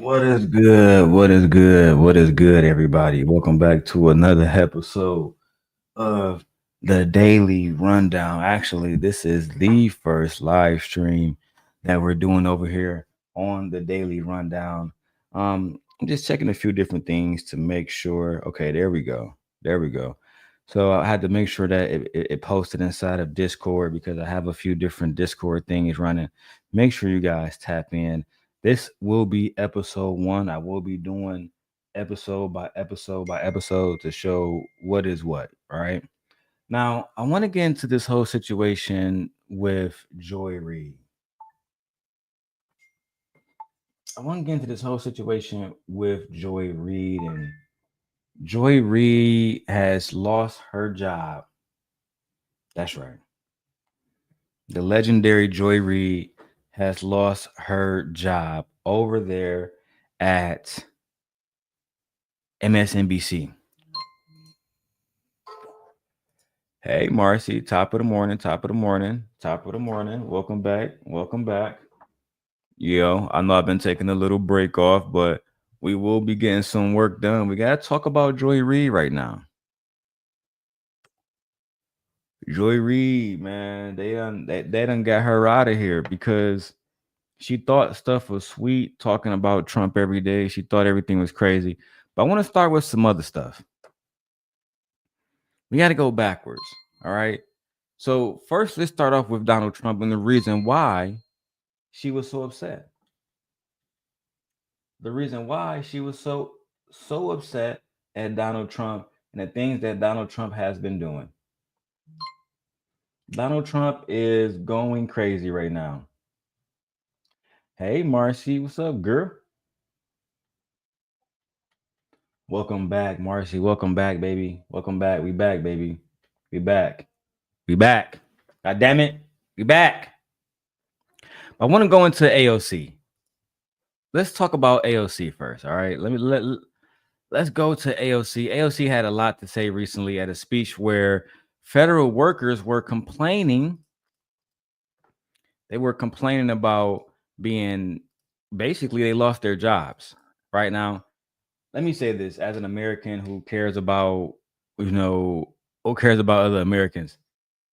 What is good? What is good? What is good, everybody? Welcome back to another episode of the Daily Rundown. Actually, this is the first live stream that we're doing over here on the Daily Rundown. I'm just checking a few different things to make sure. Okay, there we go. There we go. So I had to make sure that it posted inside of Discord because I have a few different Discord things running. Make sure you guys tap in. This will be episode one. I will be doing episode by episode by episode to show what is what. All right. Now, I want to get into this whole situation with Joy Reid. I want to get into this whole situation with Joy Reid, and Joy Reid has lost her job. That's right. The legendary Joy Reid has lost her job over there at MSNBC. Hey, Marcy, top of the morning, top of the morning, top of the morning. Welcome back. Welcome back. Yo, I know I've been taking a little break off, but we will be getting some work done. We got to talk about Joy Reid right now. Joy Reid, man, they done got her out of here because she thought stuff was sweet talking about Trump every day. She thought everything was crazy. But I want to start with some other stuff. We got to go backwards. All right. So, first, let's start off with Donald Trump and the reason why she was so upset. The reason why she was so upset at Donald Trump and the things that Donald Trump has been doing. Donald Trump is going crazy right now. Hey, Marcy, what's up, girl? Welcome back, Marcy. Welcome back, baby. Welcome back. We back, baby. We back. We back. God damn it. We back. I want to go into AOC. Let's talk about AOC first. All right. Let's go to AOC. AOC had a lot to say recently at a speech where federal workers were complaining. They were complaining about being basically they lost their jobs. Right now, let me say this as an American who cares about, who cares about other Americans.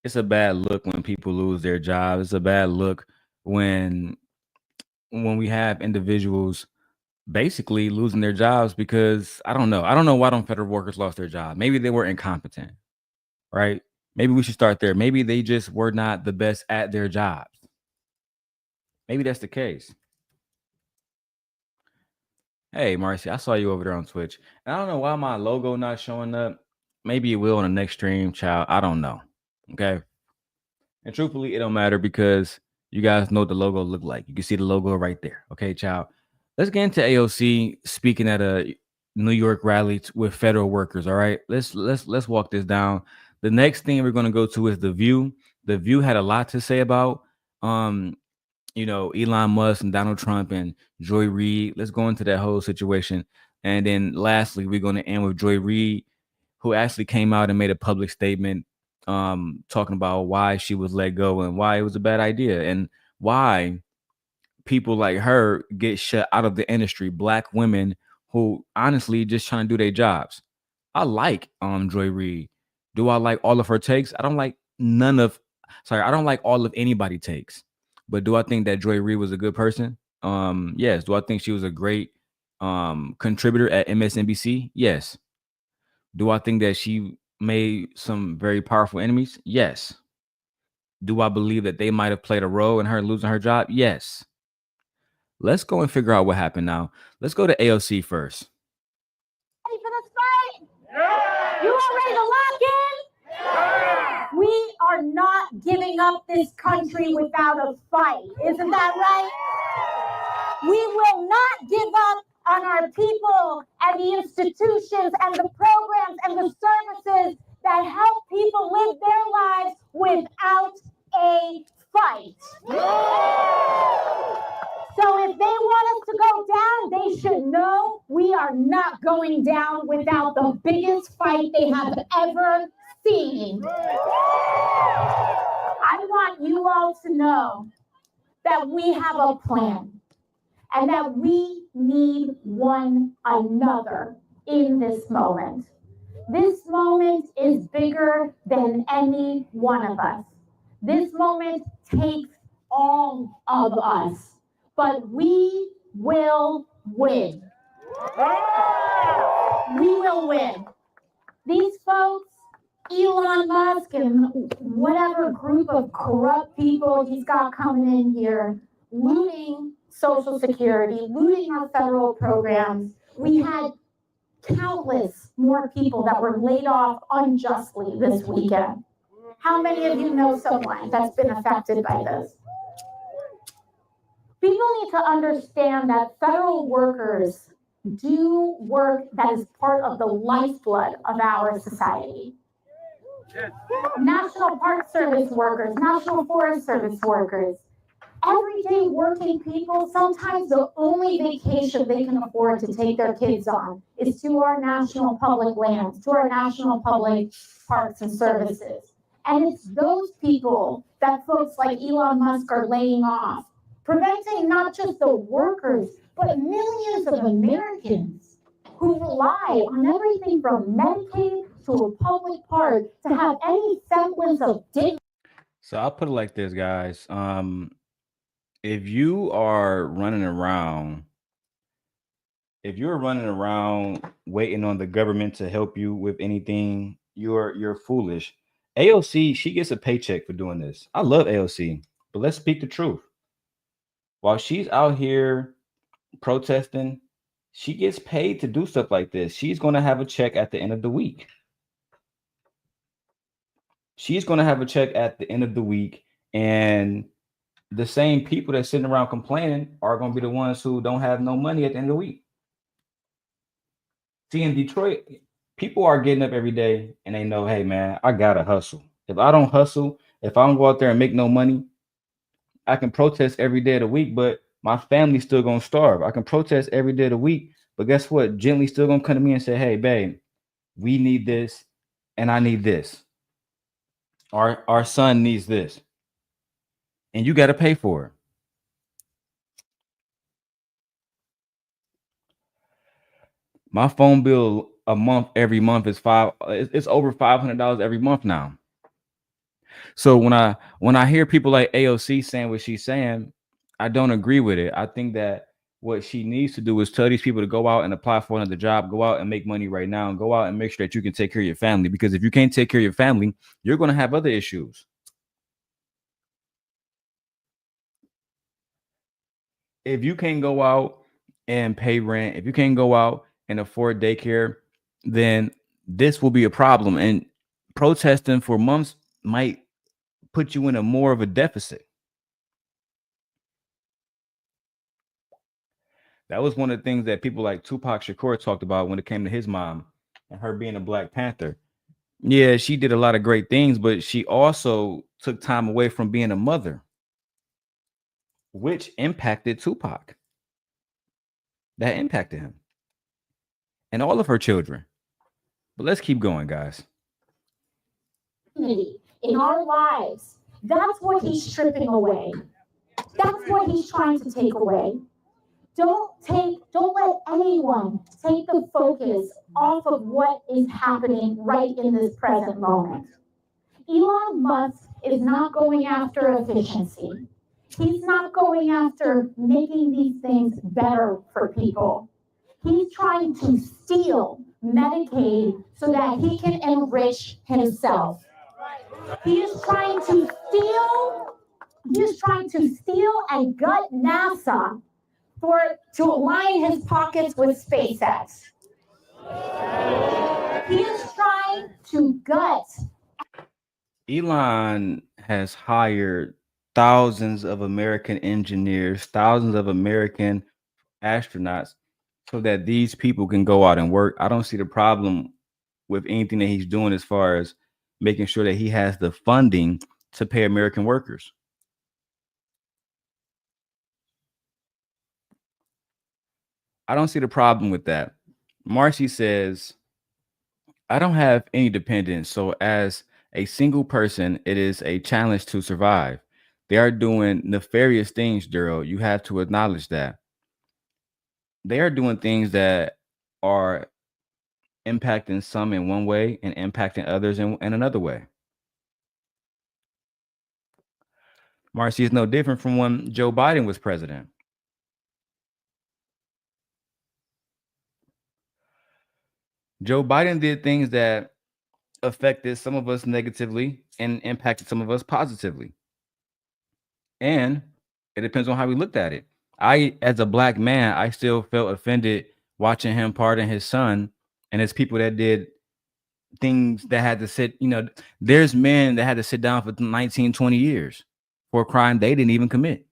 It's a bad look when people lose their jobs. It's a bad look when we have individuals basically losing their jobs because I don't know. I don't know why don't federal workers lost their job. Maybe they were incompetent, right? Maybe we should start there. Maybe they just were not the best at their jobs. Maybe that's the case. Hey, Marcy, I saw you over there on Twitch. And I don't know why my logo not showing up. Maybe it will on the next stream, child. I don't know. Okay. And truthfully, it don't matter because you guys know what the logo look like. You can see the logo right there. Okay, child. Let's get into AOC speaking at a New York rally with federal workers. All right. Let's walk this down. The next thing we're gonna go to is The View. The View had a lot to say about Elon Musk and Donald Trump and Joy Reid. Let's go into that whole situation. And then lastly, we're going to end with Joy Reid, who actually came out and made a public statement talking about why she was let go and why it was a bad idea and why people like her get shut out of the industry, black women who honestly just trying to do their jobs. I like Joy Reid. Do I like all of her takes? I don't like I don't like all of anybody takes. But do I think that Joy Reid was a good person? Yes. Do I think she was a great contributor at MSNBC? Yes. Do I think that she made some very powerful enemies? Yes. Do I believe that they might have played a role in her losing her job? Yes. Let's go and figure out what happened now. Let's go to AOC first. Ready for this fight? Yeah. You are ready to lock in? Yeah. We are not giving up this country without a fight. Isn't that right? We will not give up on our people and the institutions and the programs and the services that help people live their lives without a fight. So if they want us to go down, they should know we are not going down without the biggest fight they have ever seen. I want you all to know that we have a plan. and that we need one another in this moment. This moment is bigger than any one of us. This moment takes all of us, but we will win. We will win. These folks, Elon Musk and whatever group of corrupt people he's got coming in here, looting Social Security, looting our federal programs. We had countless more people that were laid off unjustly this weekend. How many of you know someone that's been affected by this? People need to understand that federal workers do work that is part of the lifeblood of our society. National Park Service workers, National Forest Service workers, everyday working people, sometimes the only vacation they can afford to take their kids on is to our national public lands, to our national public parks and services. And it's those people that folks like Elon Musk are laying off, preventing not just the workers, but millions of Americans who rely on everything from Medicaid to a public park to have any semblance of dignity. So I'll put it like this, guys. If you are running around, if you're running around waiting on the government to help you with anything, you're foolish. AOC, she gets a paycheck for doing this. I love AOC, but let's speak the truth. While she's out here protesting, she gets paid to do stuff like this. She's going to have a check at the end of the week. She's going to have a check at the end of the week, and the same people that's sitting around complaining are going to be the ones who don't have no money at the end of the week. See, in Detroit, people are getting up every day and they know, hey, man, I got to hustle. If I don't hustle, if I don't go out there and make no money, I can protest every day of the week, but my family's still going to starve. I can protest every day of the week, but guess what? Gently still going to come to me and say, hey, babe, we need this and I need this. Our son needs this. And you got to pay for it. My phone bill a month, every month is it's over $500 every month now. So when I hear people like AOC saying what she's saying, I don't agree with it. I think that what she needs to do is tell these people to go out and apply for another job, go out and make money right now, and go out and make sure that you can take care of your family. Because if you can't take care of your family, you're going to have other issues. If you can't go out and pay rent, if you can't go out and afford daycare, then this will be a problem. And protesting for months might put you in a more of a deficit. That was one of the things that people like Tupac Shakur talked about when it came to his mom and her being a Black Panther. Yeah, she did a lot of great things, but she also took time away from being a mother, which impacted Tupac. That impacted him and all of her children. But let's keep going, guys. In our lives, that's what he's stripping away. That's what he's trying to take away. Don't let anyone take the focus off of what is happening right in this present moment. Elon Musk is not going after efficiency. He's not going after making these things better for people. He's trying to steal Medicaid so that he can enrich himself. He is trying to steal and gut NASA to align his pockets with SpaceX. He is trying to gut. Elon has hired thousands of American engineers, thousands of American astronauts, so that these people can go out and work. I don't see the problem with anything that he's doing as far as making sure that he has the funding to pay American workers. I don't see the problem with that. Marcy says, I don't have any dependents, so as a single person, it is a challenge to survive. They are doing nefarious things, Darrel. You have to acknowledge that. they are doing things that are impacting some in one way and impacting others in another way. Marcy, is no different from when Joe Biden was president. Joe Biden did things that affected some of us negatively and impacted some of us positively. And it depends on how we looked at it. I, as a black man, I still felt offended watching him pardon his son, and it's people that did things that had to sit, there's men that had to sit down for 19, 20 years for a crime they didn't even commit.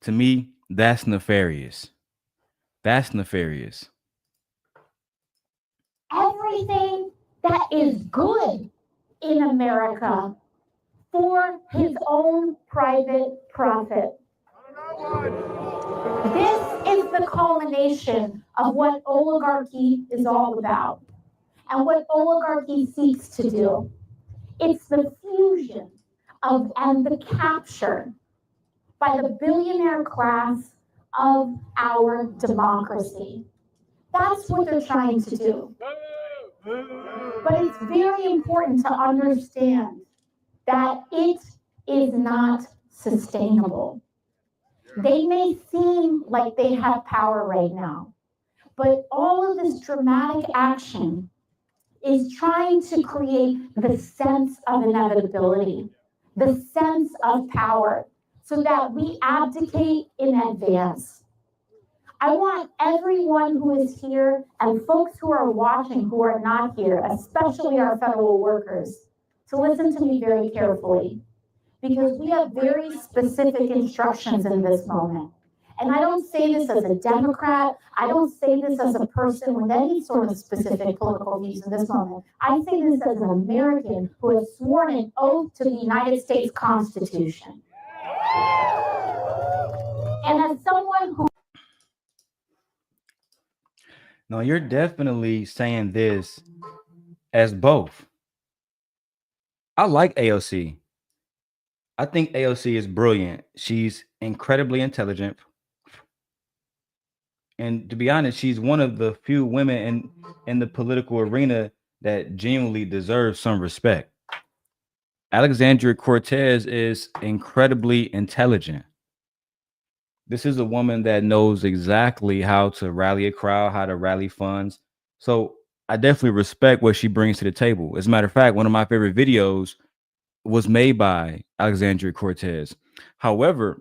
To me, that's nefarious. That's nefarious. Everything that is good in America for his own private profit. This is the culmination of what oligarchy is all about and what oligarchy seeks to do. It's the fusion of and the capture by the billionaire class of our democracy. That's what they're trying to do. But it's very important to understand that it is not sustainable. They may seem like they have power right now, but all of this dramatic action is trying to create the sense of inevitability, the sense of power, so that we abdicate in advance. I want everyone who is here and folks who are watching who are not here, especially our federal workers, to listen to me very carefully, because we have very specific instructions in this moment. And I don't say this as a Democrat. I don't say this as a person with any sort of specific political views in this moment. I say this as an American who has sworn an oath to the United States Constitution. And as someone who... No, you're definitely saying this as both. I like AOC. I think AOC is brilliant. She's incredibly intelligent. And to be honest, she's one of the few women in the political arena that genuinely deserves some respect. Alexandria Cortez is incredibly intelligent. This is a woman that knows exactly how to rally a crowd, how to rally funds. So I definitely respect what she brings to the table. As a matter of fact, one of my favorite videos was made by Alexandria Cortez. However,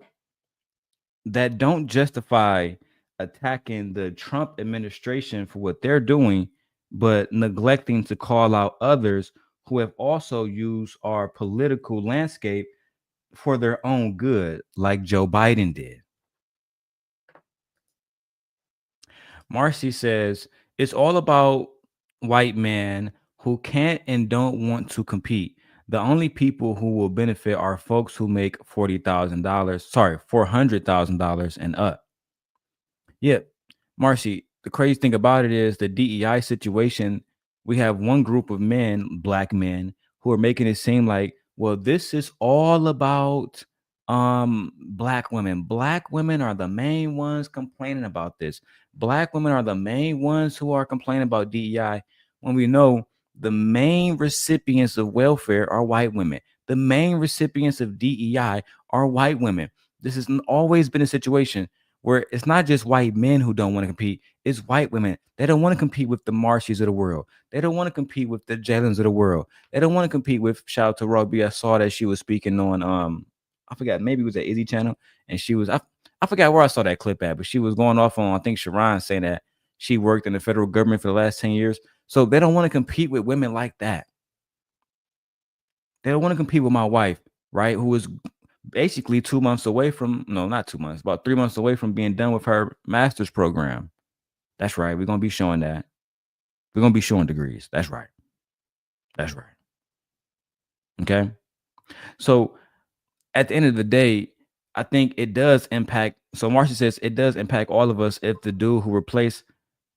that don't justify attacking the Trump administration for what they're doing, but neglecting to call out others who have also used our political landscape for their own good, like Joe Biden did. Marcy says, it's all about white men who can't and don't want to compete. The only people who will benefit are folks who make $400,000 and up. Yeah, Marcy, the crazy thing about it is the DEI situation, we have one group of men, black men, who are making it seem like, well, this is all about black women. Black women are the main ones complaining about this. Black women are the main ones who are complaining about DEI, when we know the main recipients of welfare are white women. The main recipients of DEI are white women. This has always been a situation where it's not just white men who don't want to compete, it's white women. They don't want to compete with the Marcies of the world. They don't want to compete with the Jalens of the world. They don't want to compete with, shout out to Robbie. I saw that she was speaking on I forgot, maybe it was at Izzy channel, and she was I forgot where I saw that clip at, but she was going off on, I think, Sharon, saying that she worked in the federal government for the last 10 years. So they don't want to compete with women like that. They don't want to compete with my wife, right? Who is basically 2 months away from, no, not 2 months, about 3 months away from being done with her master's program. That's right. We're going to be showing that. We're going to be showing degrees. That's right. That's right. Okay. So at the end of the day, I think it does impact. So Marcia says it does impact all of us if the dude who replaced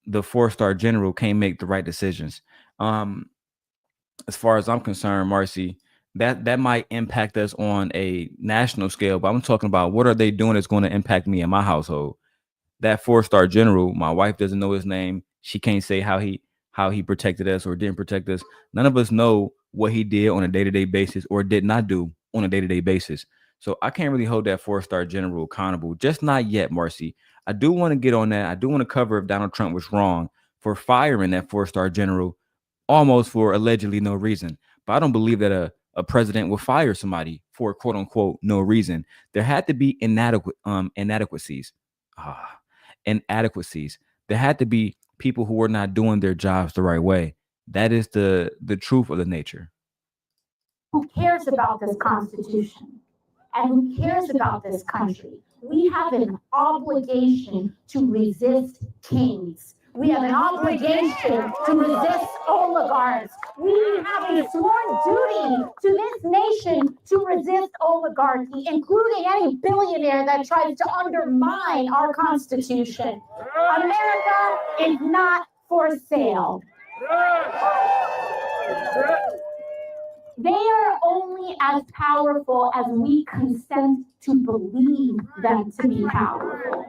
the 4-star general can't make the right decisions. As far as I'm concerned, Marcy, that might impact us on a national scale. But I'm talking about what are they doing that's going to impact me and my household. That 4-star general, my wife doesn't know his name. She can't say how he protected us or didn't protect us. None of us know what he did on a day-to-day basis or did not do on a day-to-day basis. So I can't really hold that 4-star general accountable. Just not yet, Marcy. I do want to get on that. I do want to cover if Donald Trump was wrong for firing that 4-star general almost for allegedly no reason. But I don't believe that a president will fire somebody for quote unquote no reason. There had to be inadequacies. Inadequacies. There had to be people who were not doing their jobs the right way. That is the truth of the nature. Who cares about this Constitution? And who cares about this country? We have an obligation to resist kings. We have an obligation to resist oligarchs. We have a sworn duty to this nation to resist oligarchy, including any billionaire that tries to undermine our Constitution. America is not for sale. They are only as powerful as we consent to believe them to be powerful.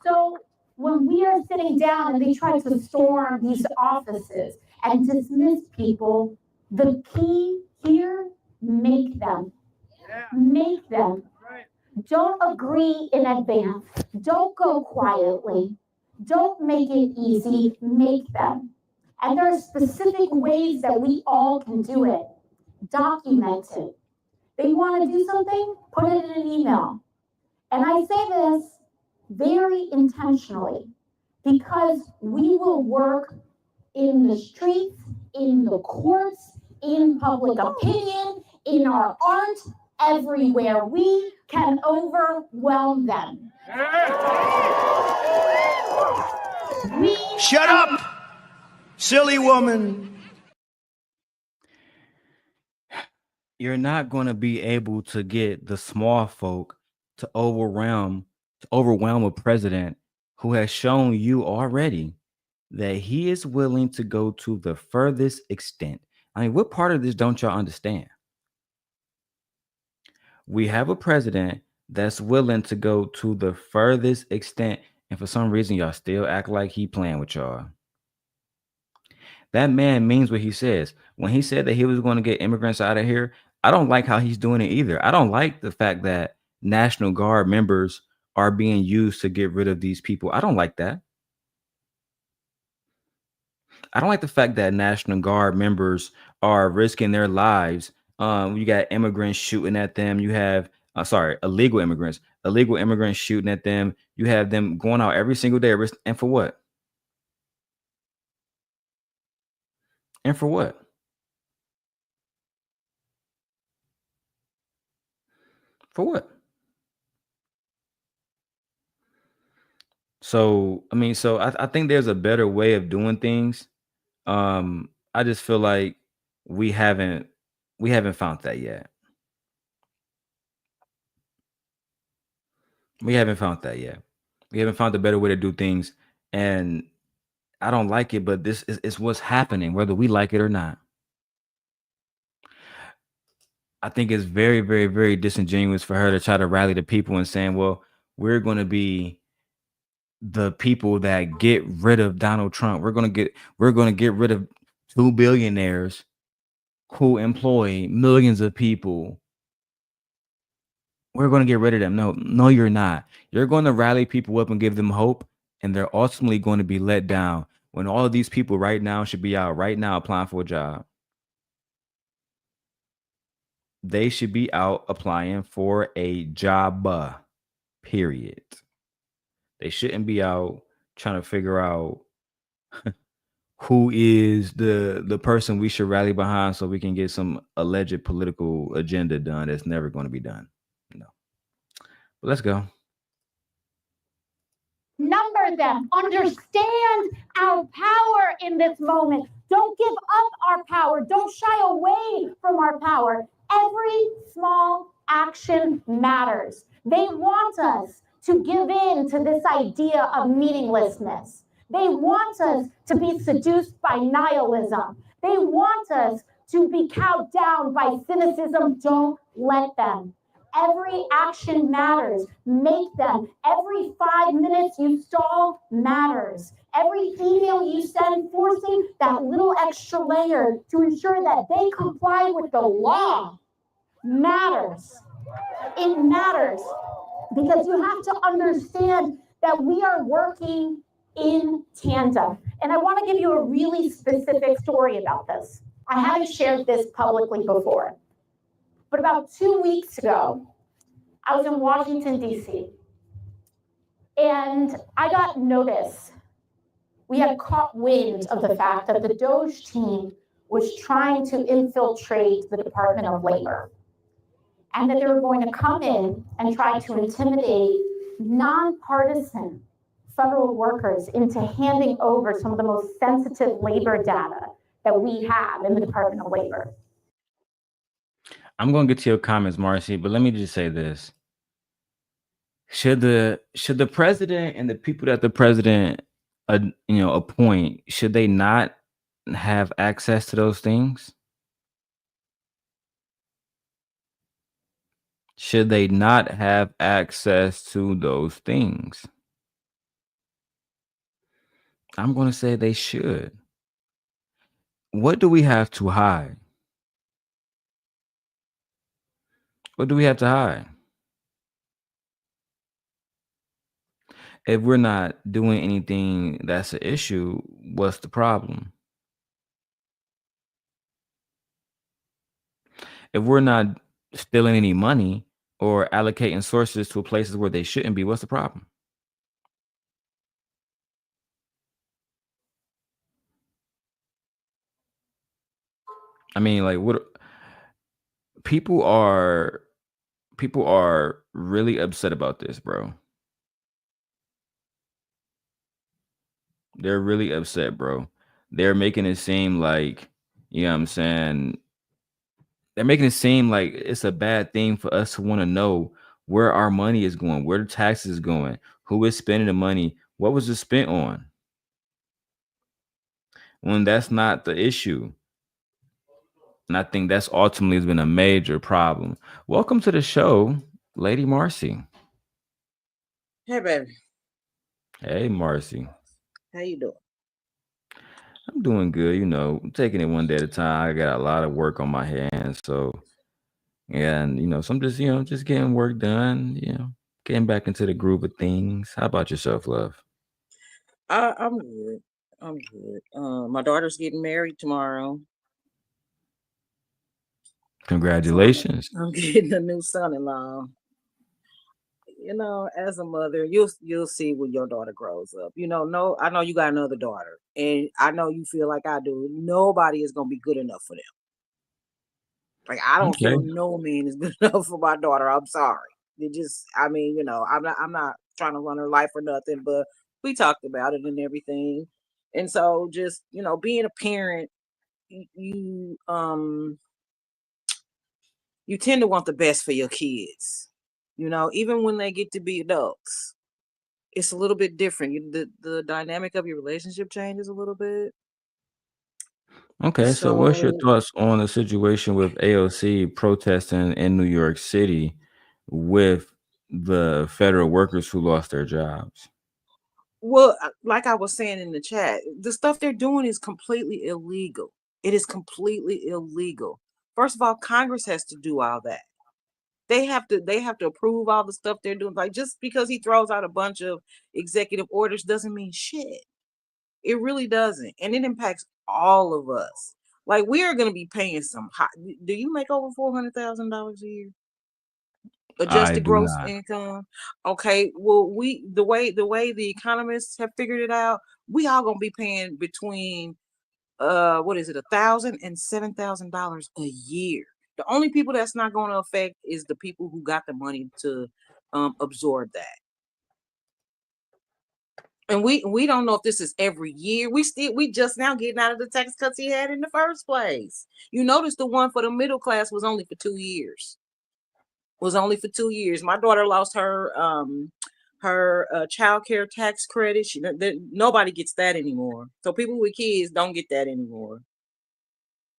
So when we are sitting down and they try to storm these offices and dismiss people, the key here, make them. Make them. Don't agree in advance. Don't go quietly. Don't make it easy. Make them. And there are specific ways that we all can do it. Document it. They want to do something? Put it in an email. And I say this very intentionally because we will work in the streets, in the courts, in public opinion, in our art, everywhere. We can overwhelm them. Shut up, silly woman. You're not going to be able to get the small folk to overwhelm a president who has shown you already that he is willing to go to the furthest extent. I mean, what part of this don't y'all understand? We have a president that's willing to go to the furthest extent, and for some reason y'all still act like he playing with y'all. That man means what he says. When he said that he was going to get immigrants out of here, I don't like how he's doing it either. I don't like the fact that National Guard members are being used to get rid of these people. I don't like that. I don't like the fact that National Guard members are risking their lives. You got immigrants shooting at them. You have, illegal immigrants shooting at them. You have them going out every single day. And for what? And for what? For what? So, I mean, I think there's a better way of doing things. I just feel like we haven't found that yet. We haven't found that yet. We haven't found a better way to do things. And I don't like it, but this is what's happening, whether we like it or not. I think it's very, very, very disingenuous for her to try to rally the people and saying, well, we're going to be the people that get rid of Donald Trump. We're going to get rid of 2 billionaires who employ millions of people. We're going to get rid of them. No, you're not. You're going to rally people up and give them hope, and they're ultimately going to be let down when all of these people right now should be out right now applying for a job. They should be out applying for a job, period. They shouldn't be out trying to figure out who is the person we should rally behind so we can get some alleged political agenda done that's never going to be done. No. But let's go. Number them. Understand our power in this moment. Don't give up our power. Don't shy away from our power. Every small action matters. They want us to give in to this idea of meaninglessness. They want us to be seduced by nihilism. They want us to be cowed down by cynicism, don't let them. Every action matters. Make them. Every 5 minutes you stall matters. Every email you send forcing that little extra layer to ensure that they comply with the law matters. It matters because you have to understand that we are working in tandem. And I want to give you a really specific story about this. I haven't shared this publicly before, but about 2 weeks ago, I was in Washington, D.C., and I got notice. We had caught wind of the fact that the Doge team was trying to infiltrate the Department of Labor, and that they were going to come in and try to intimidate nonpartisan federal workers into handing over some of the most sensitive labor data that we have in the Department of Labor. I'm going to get to your comments, Marcy, but let me just say this. Should the president and the people that the president appoint, should they not have access to those things? Should they not have access to those things? I'm going to say they should. What do we have to hide? What do we have to hide? If we're not doing anything that's an issue, what's the problem? If we're not stealing any money or allocating sources to places where they shouldn't be, what's the problem? I mean, like, what people are really upset about this, bro. They're really upset, bro. They're making it seem like, you know what I'm saying? They're making it seem like it's a bad thing for us to want to know where our money is going, where the taxes is going, who is spending the money, what was it spent on? When that's not the issue. And I think that's ultimately has been a major problem. Welcome to the show, Lady Marcy. Hey, baby. Hey, Marcy. How you doing? I'm doing good, I'm taking it one day at a time. I got a lot of work on my hands. So, and, so I'm just, just getting work done, getting back into the groove of things. How about yourself, love? I'm good. I'm good. My daughter's getting married tomorrow. Congratulations. So I'm getting a new son-in-law. As a mother, you'll see when your daughter grows up. No, I know you got another daughter, and I know you feel like I do. Nobody is gonna be good enough for them. Like, I don't feel no man is good enough for my daughter. I'm sorry. I'm not trying to run her life or nothing, but we talked about it and everything. And so just, being a parent, you tend to want the best for your kids. Even when they get to be adults, it's a little bit different. The dynamic of your relationship changes a little bit. Okay, so what's your thoughts on the situation with AOC protesting in New York City with the federal workers who lost their jobs? Well, like I was saying in the chat, the stuff they're doing is completely illegal. It is completely illegal. First of all, Congress has to do all that. They have to approve all the stuff they're doing. Like, just because he throws out a bunch of executive orders doesn't mean shit. It really doesn't. And it impacts all of us. Like, we are going to be paying some high. Do you make over $400,000 a year? Adjusted gross income. Okay. Well, the way the economists have figured it out, we all gonna be paying between what is it, $1,000 and $7,000 a year. The only people that's not going to affect is the people who got the money to absorb that. And we don't know if this is every year. We just now getting out of the tax cuts he had in the first place. You notice the one for the middle class was only for 2 years. My daughter lost her child care tax credit. Nobody gets that anymore. So people with kids don't get that anymore.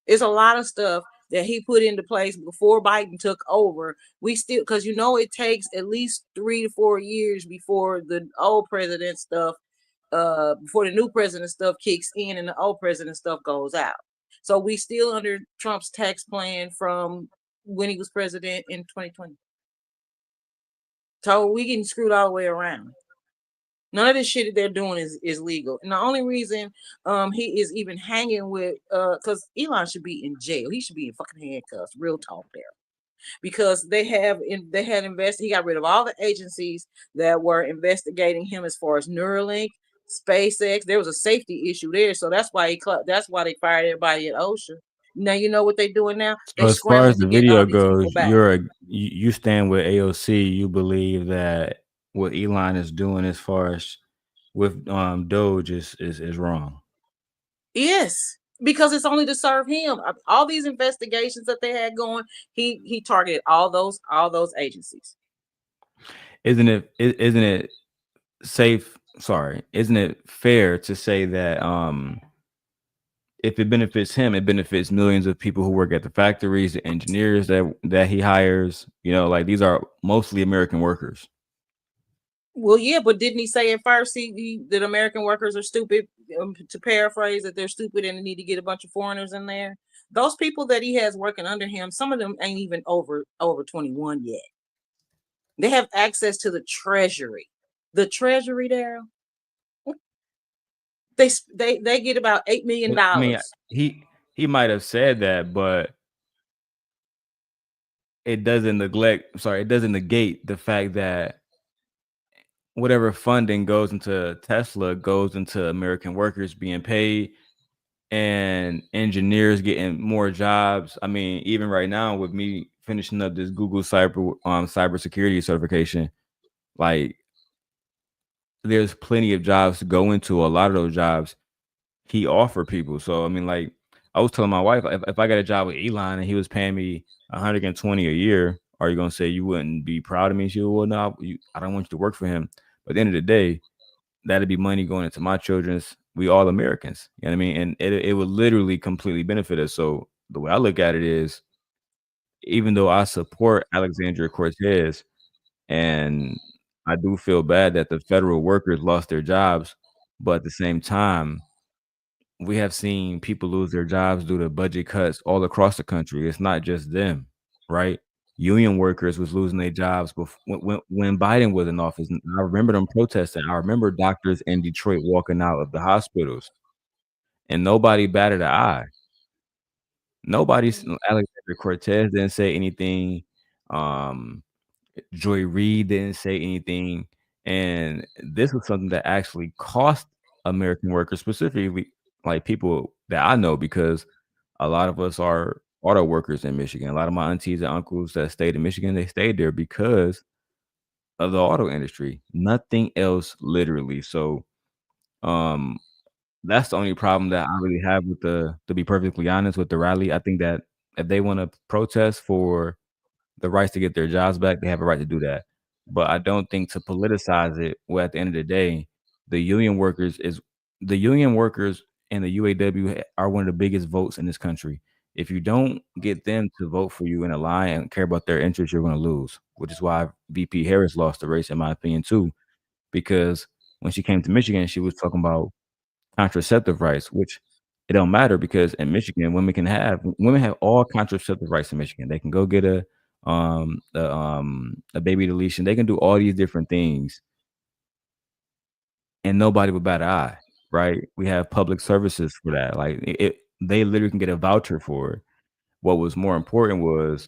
It's a lot of stuff that he put into place before Biden took over. We still, because it takes at least 3 to 4 years before the old president stuff, before the new president stuff kicks in and the old president stuff goes out. So we still under Trump's tax plan from when he was president in 2020. So we getting screwed all the way around. None of this shit that they're doing is legal. And the only reason he is even hanging with because Elon should be in jail. He should be in fucking handcuffs. Real talk there. Because he got rid of all the agencies that were investigating him as far as Neuralink, SpaceX. There was a safety issue there. So that's why they fired everybody at OSHA. Now you know what they're doing now? So as far as the video goes, you stand with AOC. You believe that what Elon is doing as far as with Doge is wrong. Yes, because it's only to serve him. All these investigations that they had going, he targeted all those agencies. Isn't it safe? Sorry, isn't it fair to say that if it benefits him, it benefits millions of people who work at the factories, the engineers that he hires? Like these are mostly American workers. Well, yeah, but didn't he say at first that American workers are stupid? To paraphrase, that they're stupid and they need to get a bunch of foreigners in there. Those people that he has working under him, some of them ain't even over 21 yet. They have access to the Treasury. The Treasury, Darrel. They get about $8 million. I mean, he might have said that, but it doesn't negate the fact that whatever funding goes into Tesla goes into American workers being paid and engineers getting more jobs. I mean, even right now with me finishing up this Google cybersecurity certification, like there's plenty of jobs to go into. A lot of those jobs he offered people. So I mean, like I was telling my wife, if I got a job with Elon and he was paying me $120 a year, are you gonna say you wouldn't be proud of me? She would, well, no, I don't want you to work for him. But at the end of the day, that'd be money going into my children's. We all Americans, you know what I mean? And it would literally completely benefit us. So the way I look at it is, even though I support Alexandria Cortez, and I do feel bad that the federal workers lost their jobs, but at the same time, we have seen people lose their jobs due to budget cuts all across the country. It's not just them, right? Union workers was losing their jobs when Biden was in office. And I remember them protesting. I remember doctors in Detroit walking out of the hospitals, and nobody batted an eye. Alexander Cortez didn't say anything. Joy Reid didn't say anything. And this was something that actually cost American workers, specifically like people that I know, because a lot of us are auto workers in Michigan. A lot of my aunties and uncles that stayed in Michigan, they stayed there because of the auto industry. Nothing else, literally. So that's the only problem that I really have with to be perfectly honest, with the rally. I think that if they want to protest for the rights to get their jobs back, they have a right to do that. But I don't think to politicize it, well, at the end of the day, the union workers and the UAW are one of the biggest votes in this country. If you don't get them to vote for you in a line and care about their interests, you're going to lose, which is why VP Harris lost the race, in my opinion, too, because when she came to Michigan, she was talking about contraceptive rights, which it don't matter, because in Michigan, women have all contraceptive rights in Michigan. They can go get a baby deletion. They can do all these different things, and nobody would bat an eye, right? We have public services for that. Like they literally can get a voucher for it. What was more important was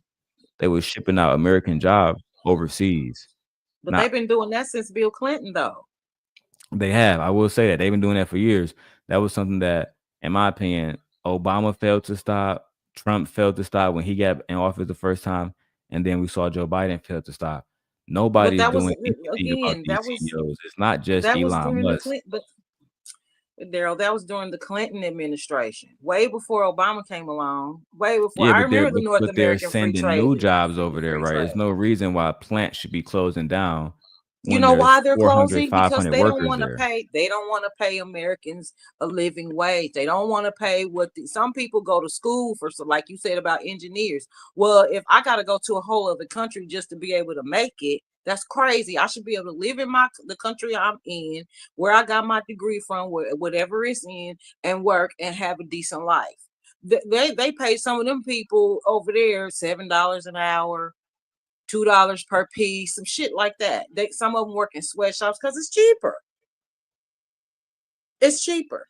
they were shipping out American jobs overseas. But they've been doing that since Bill Clinton, though. They have. I will say that they've been doing that for years. That was something that, in my opinion, Obama failed to stop. Trump failed to stop when he got in office the first time, and then we saw Joe Biden fail to stop. Nobody's doing anything about these CEOs. It's not just Elon Musk. Darrel, that was during the Clinton administration, way before Obama came along. Way before. Yeah, I remember the North American they're sending new jobs over there, right? There's no reason why plants should be closing down You know why they're 400, closing? Because 500 they don't workers want to there. pay. They don't want to pay Americans a living wage. They don't want to pay what some people go to school for. So, like you said about engineers. Well, if I got to go to a whole other country just to be able to make it, that's crazy. I should be able to live in the country I'm in, where I got my degree from, whatever it's in, and work and have a decent life. They pay some of them people over there $7 an hour. $2 per piece, some shit like that. Some of them work in sweatshops because it's cheaper. It's cheaper.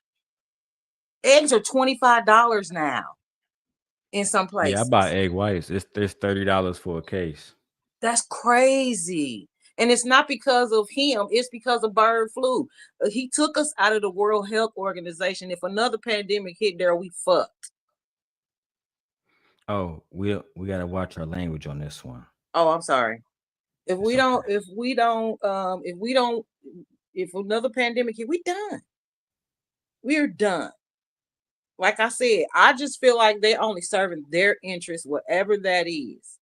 Eggs are $25 now in some places. Yeah, I buy egg whites. It's $30 for a case. That's crazy. And it's not because of him, it's because of bird flu. He took us out of the World Health Organization. If another pandemic hit there, we fucked. Oh, we gotta watch our language on this one. Oh, I'm sorry. If another pandemic hit, we done. We're done. Like I said, I just feel like they're only serving their interest, whatever that is.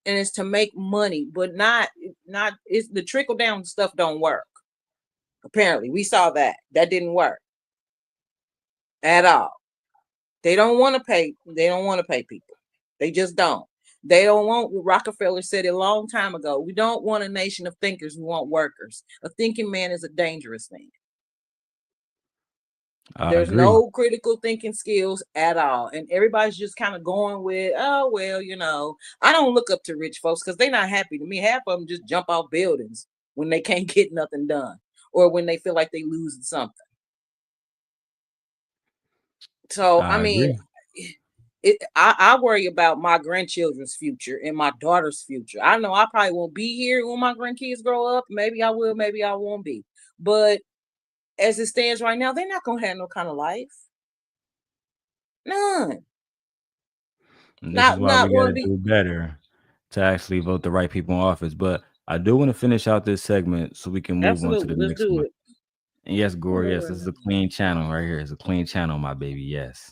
And it's to make money, but not it's the trickle down stuff don't work. Apparently, we saw that didn't work at all. They don't want to pay people. They just don't. They don't want. Rockefeller said it a long time ago. We don't want a nation of thinkers. We want workers. A thinking man is a dangerous man. There's no critical thinking skills at all. And everybody's just kind of going with, oh, well, I don't look up to rich folks because they're not happy to me. Half of them just jump off buildings when they can't get nothing done or when they feel like they losing something. So, I mean, I worry about my grandchildren's future and my daughter's future. I know I probably won't be here when my grandkids grow up. Maybe I will, maybe I won't be. But as it stands right now, they're not going to have no kind of life. None. And this is why we got to do better to actually vote the right people in office. But I do want to finish out this segment so we can move on to the next one. And yes, Gore, yes, this is a clean channel right here. It's a clean channel, my baby. Yes.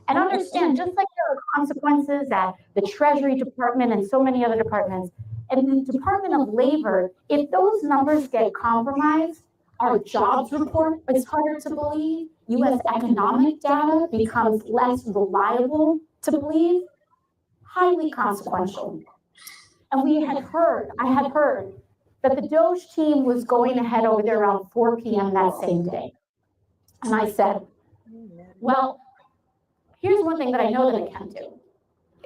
And understand, just like there are consequences at the Treasury Department and so many other departments, and the Department of Labor, if those numbers get compromised, our jobs report is harder to believe, U.S. economic data becomes less reliable to believe, highly consequential. And I had heard that the Doge team was going ahead over there around 4 p.m. that same day. And I said, well, here's one thing that I know that I can do,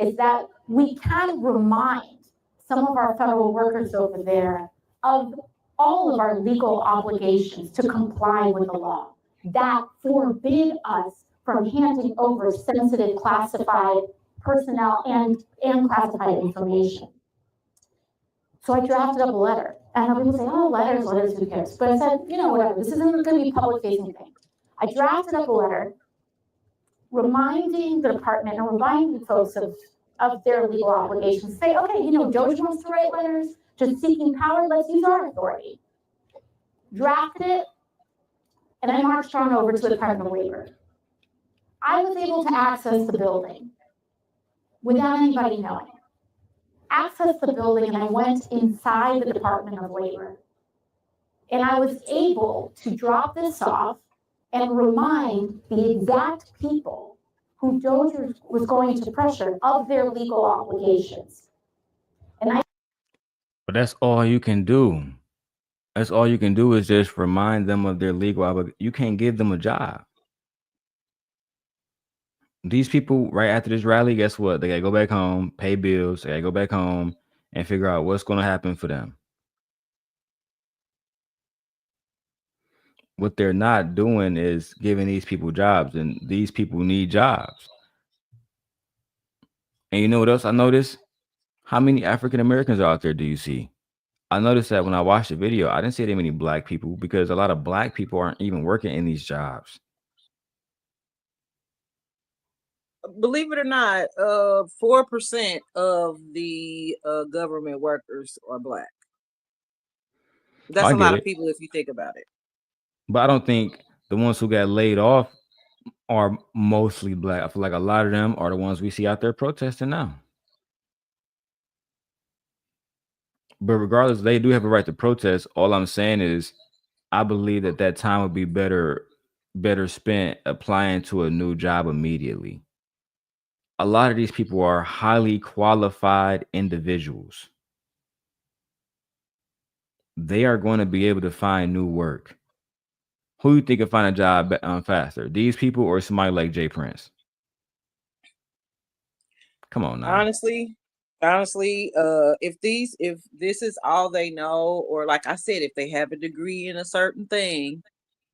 is that we can remind some of our federal workers over there of all of our legal obligations to comply with the law that forbid us from handing over sensitive classified personnel and classified information. So I drafted up a letter. And people say, oh, letters, who cares? But I said, whatever, this isn't going to be a public-facing thing. I drafted up a letter reminding the department and reminding folks of their legal obligations. Say, okay, Doge wants to write letters, just seeking power, let's use our authority. Drafted it, and I marched on over to the Department of Labor. I was able to access the building without anybody knowing. Access the building, and I went inside the Department of Labor. And I was able to drop this off and remind the exact people who Doge was going to pressure of their legal obligations. But that's all you can do. That's all you can do is just remind them of their legal obligations. You can't give them a job. These people, right after this rally, guess what? They got to go back home, pay bills. They got to go back home and figure out what's going to happen for them. What they're not doing is giving these people jobs, and these people need jobs. And you know what else I noticed? How many African Americans are out there do you see? I noticed that when I watched the video, I didn't see that many black people because a lot of black people aren't even working in these jobs. Believe it or not, 4% of the government workers are black. That's a lot of people if you think about it. But I don't think the ones who got laid off are mostly black. I feel like a lot of them are the ones we see out there protesting now. But regardless, they do have a right to protest. All I'm saying is, I believe that time would be better spent applying to a new job immediately. A lot of these people are highly qualified individuals. They are going to be able to find new work. Who you think can find a job faster? These people or somebody like Jay Prince? Come on now. Honestly, if this is all they know, or like I said, if they have a degree in a certain thing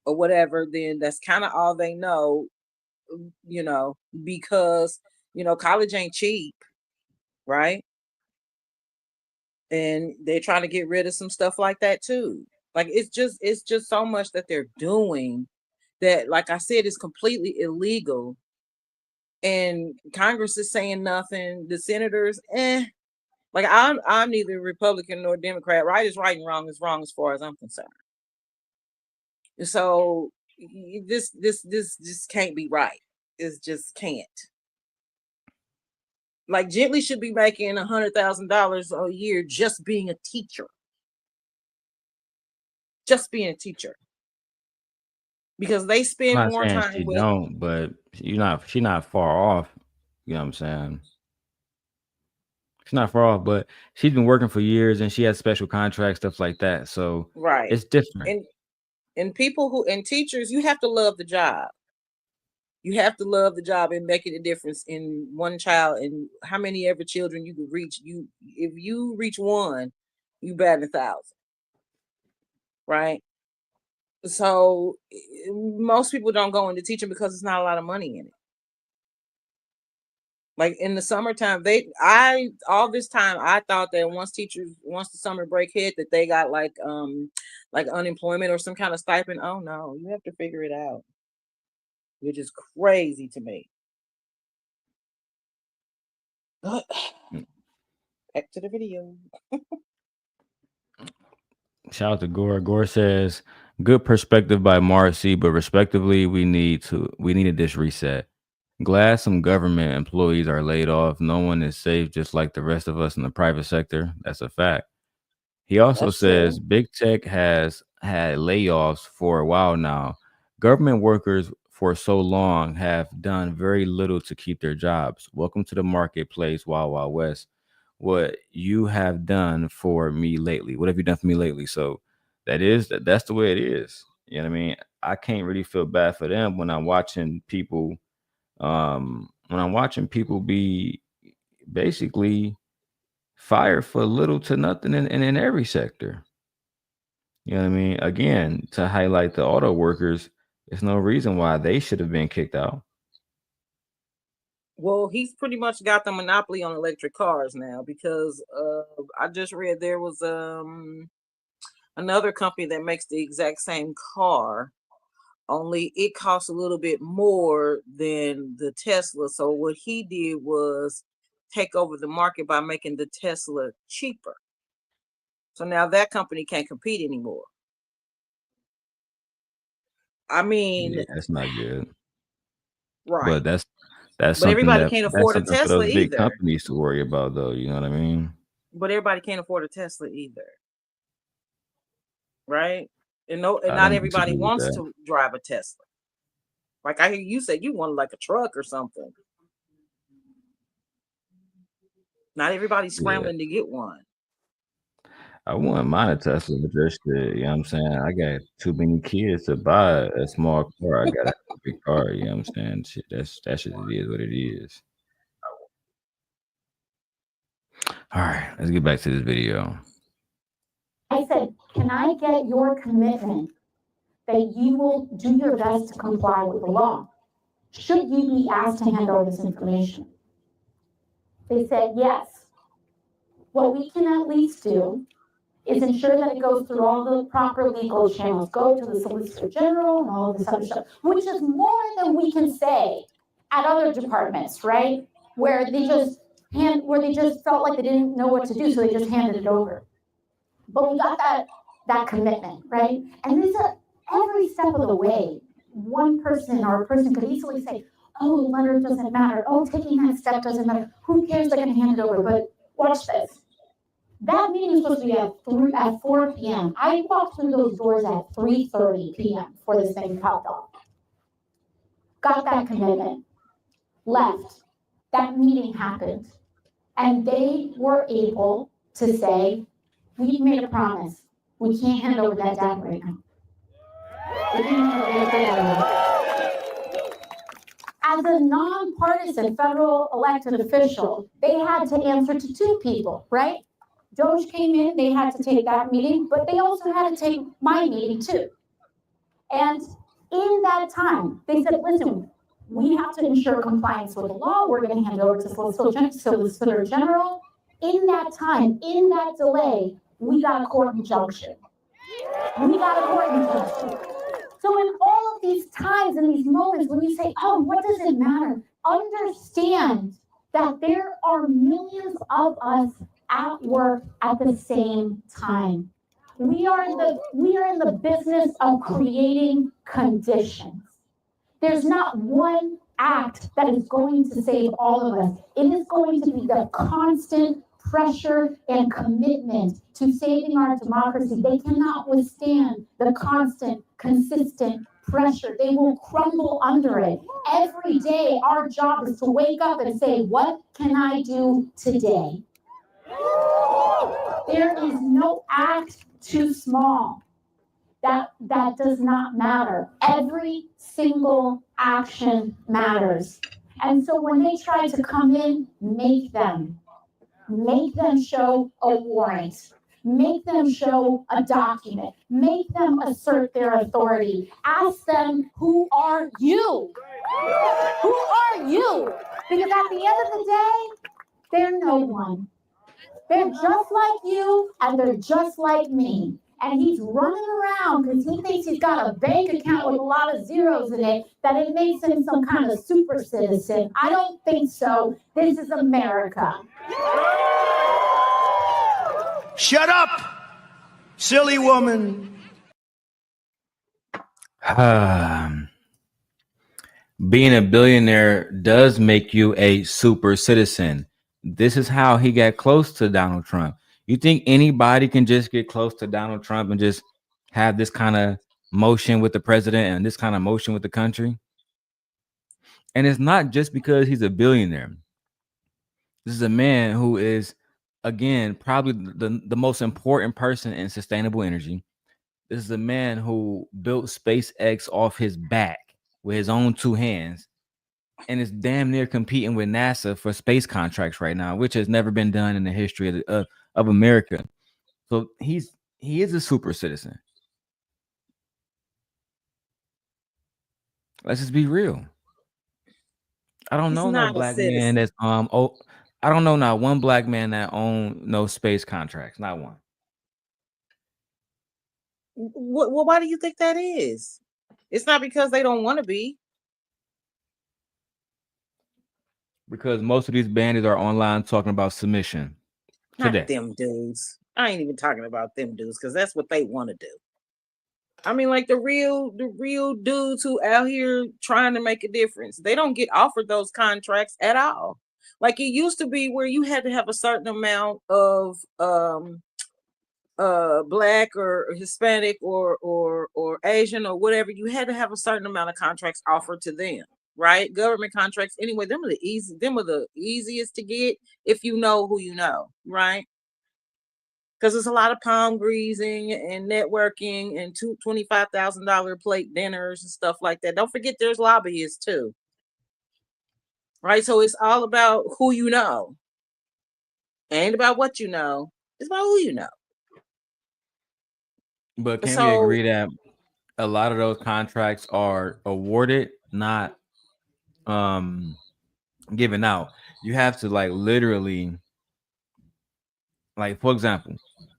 or whatever, then that's kind of all they know, because college ain't cheap, right? And they're trying to get rid of some stuff like that too. Like it's just so much that they're doing that, like I said, is completely illegal. And Congress is saying nothing. The senators, like I'm neither Republican nor Democrat. Right is right and wrong is wrong as far as I'm concerned. So this just can't be right. It just can't. Like Gently should be making $100,000 a year just being a teacher. Just being a teacher. Because they spend I'm not more saying time she with. don't, but she's not far off. You know what I'm saying? She's not far off, but she's been working for years and she has special contracts, stuff like that. So Right. it's different. And people and teachers, you have to love the job. You have to love the job and making a difference in one child and how many ever children you could reach. If you reach one, you bat 1,000. Right? So most people don't go into teaching because there's not a lot of money in it. Like in the summertime, all this time I thought that once the summer break hit, that they got like unemployment or some kind of stipend. Oh no, you have to figure it out. Which is crazy to me. But back to the video. Shout out to Gore. Gore says, good perspective by Marcy, but respectively, we needed this reset. Glad some government employees are laid off. No one is safe, just like the rest of us in the private sector. That's a fact. He also That's says true. big tech has had layoffs for a while now. Government workers for so long have done very little to keep their jobs. Welcome to the marketplace, Wild Wild West. What you have done for me lately? What have you done for me lately? So that's the way it is. You know what I mean? I can't really feel bad for them when I'm watching people be basically fired for little to nothing in every sector. You know what I mean? Again, to highlight the auto workers, there's no reason why they should have been kicked out. Well, he's pretty much got the monopoly on electric cars now because I just read there was another company that makes the exact same car, only it costs a little bit more than the Tesla. So what he did was take over the market by making the Tesla cheaper. So now that company can't compete anymore. I mean, Yeah, that's not good. right. But that's But something everybody can't afford a for Tesla those big either. companies to worry about, though. You know what I mean? But everybody can't afford a Tesla either. Right? And not don't everybody disagree with wants that. to drive a Tesla. Like I hear you say you want like a truck or something. Not everybody's Yeah. scrambling to get one. I wouldn't mind a Tesla, but just you know what I'm saying? I got too many kids to buy a small car. I got a big car, you know what I'm saying? Shit, that shit is what it is. All right, let's get back to this video. I said, can I get your commitment that you will do your best to comply with the law? Should you be asked to hand over this information? They said, yes. What we can at least do is ensure that it goes through all the proper legal channels, go to the Solicitor General and all of this other stuff, which is more than we can say at other departments, right? Where they just felt like they didn't know what to do, so they just handed it over. But we got that commitment, right? And this is every step of the way. One person or a person could easily say, oh, letter doesn't matter. Oh, taking that step doesn't matter. Who cares? They're going to hand it over. But watch this. That meeting was supposed to be at 4 p.m. I walked through those doors at 3:30 p.m. before this thing popped off. Got that commitment, left. That meeting happened. And they were able to say, we've made a promise. We can't hand over that data right now. We can't hand over that data. As a nonpartisan federal elected official, they had to answer to two people, right? Doge came in, they had to take that meeting, but they also had to take my meeting too. And in that time, they said, listen, we have to ensure compliance with the law. We're going to hand it over to the Solicitor General. In that time, in that delay, we got a court injunction. We got a court injunction. So in all of these times and these moments when you say, oh, what does it matter? Understand that there are millions of us at work at the same time. We are in the business of creating conditions. There's not one act that is going to save all of us. It is going to be the constant pressure and commitment to saving our democracy. They cannot withstand the constant, consistent pressure. They will crumble under it. Every day, our job is to wake up and say, what can I do today? There is no act too small. That does not matter. Every single action matters. And so when they try to come in, make them show a warrant. Make them show a document. Make them assert their authority. Ask them, who are you? Who are you? Because at the end of the day, they're no one. They're just like you, and they're just like me. And he's running around because he thinks he's got a bank account with a lot of zeros in it, that it makes him some kind of super citizen. I don't think so. This is America. Shut up, silly woman. Being a billionaire does make you a super citizen. This is how he got close to Donald Trump. You think anybody can just get close to Donald Trump and just have this kind of motion with the president and this kind of motion with the country? And it's not just because he's a billionaire. This is a man who is, again, probably the most important person in sustainable energy. This is a man who built SpaceX off his back with his own two hands and is damn near competing with NASA for space contracts right now, which has never been done in the history of America. So he is a super citizen. Let's just be real. I don't know no black man that's I don't know not one black man that own no space contracts, not one. Well, why do you think that is? It's not because they don't want to be. Because most of these bandits are online talking about submission. Not them dudes. I ain't even talking about them dudes because that's what they want to do. I mean, like the real dudes who out here trying to make a difference. They don't get offered those contracts at all. Like it used to be where you had to have a certain amount of Black or Hispanic or Asian or whatever. You had to have a certain amount of contracts offered to them, right? Government contracts. Anyway, them are the easiest to get if you know who you know, right? Because there's a lot of palm greasing and networking and $25,000 plate dinners and stuff like that. Don't forget there's lobbyists too. Right? So it's all about who you know. It ain't about what you know. It's about who you know. But can we agree that a lot of those contracts are awarded, not given out? You have to like literally, like for example,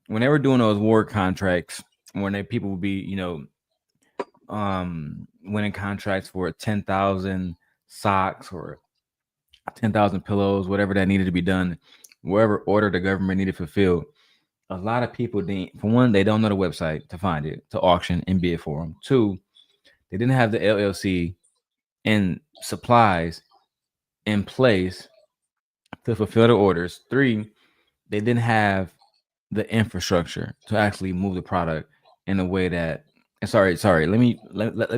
when they were doing those war contracts, when people would be, winning contracts for 10,000 socks or 10,000 pillows, whatever that needed to be done, wherever order the government needed fulfilled. A lot of people didn't. For one, they don't know the website to find it, to auction and bid for them. Two, they didn't have the LLC and supplies in place to fulfill the orders. Three, they didn't have the infrastructure to actually move the product in a way that, sorry, let me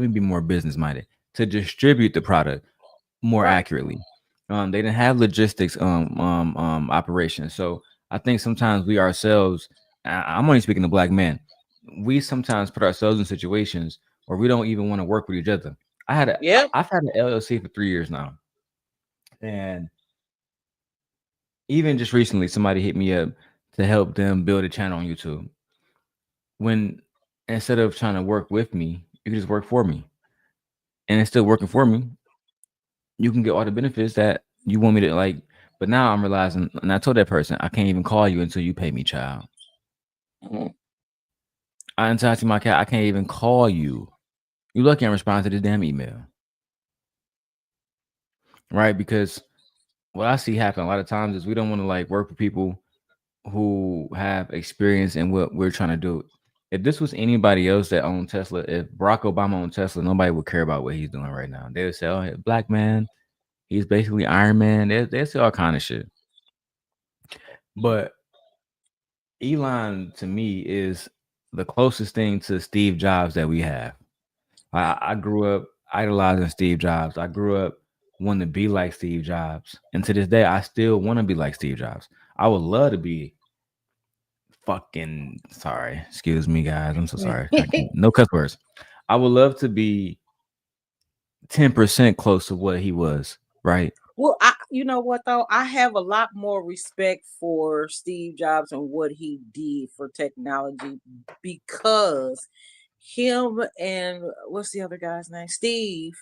be more business minded, to distribute the product more Right. accurately. They didn't have logistics operations. So I think sometimes we ourselves, I'm only speaking to black men, we sometimes put ourselves in situations where we don't even want to work with each other. Yep. I've had an LLC for 3 years now, and even just recently, somebody hit me up to help them build a channel on YouTube. When instead of trying to work with me, you can just work for me, and it's still working for me. You can get all the benefits that you want me to like. But now I'm realizing, and I told that person, I can't even call you until you pay me, child. Mhm. I entitled my cat. I can't even call you. You lucky I'm responding to this damn email, right? Because what I see happen a lot of times is we don't want to like work with people who have experience in what we're trying to do. If this was anybody else that owned Tesla, if Barack Obama owned Tesla, nobody would care about what he's doing right now. They would say, "Oh, hey, black man, he's basically Iron Man." They say all kind of shit. But Elon to me is the closest thing to Steve Jobs that we have. I grew up idolizing Steve Jobs. I grew up wanting to be like Steve Jobs. And to this day, I still want to be like Steve Jobs. I would love to be fucking sorry. Excuse me, guys. I'm so sorry. No cuss words. I would love to be 10% close to what he was, right? Well, you know what though? I have a lot more respect for Steve Jobs and what he did for technology because him and what's the other guy's name? Steve,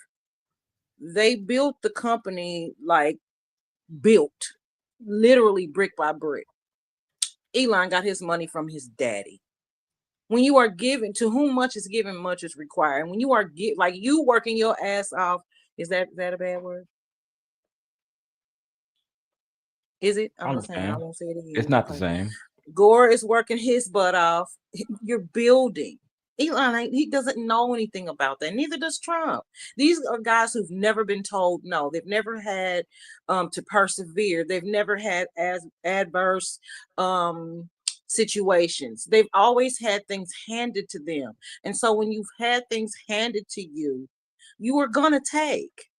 they built the company like built literally brick by brick. Elon got his money from his daddy. When you are given to whom much is given, much is required. And when you are like you working your ass off, is that a bad word? Is it? I I'm not saying. I understand. won't say it It's again. not the Okay. same. Gore is working his butt off. You're building. Elon, he doesn't know anything about that. Neither does Trump. These are guys who've never been told no. They've never had to persevere. They've never had as adverse situations. They've always had things handed to them. And so when you've had things handed to you, you are gonna take.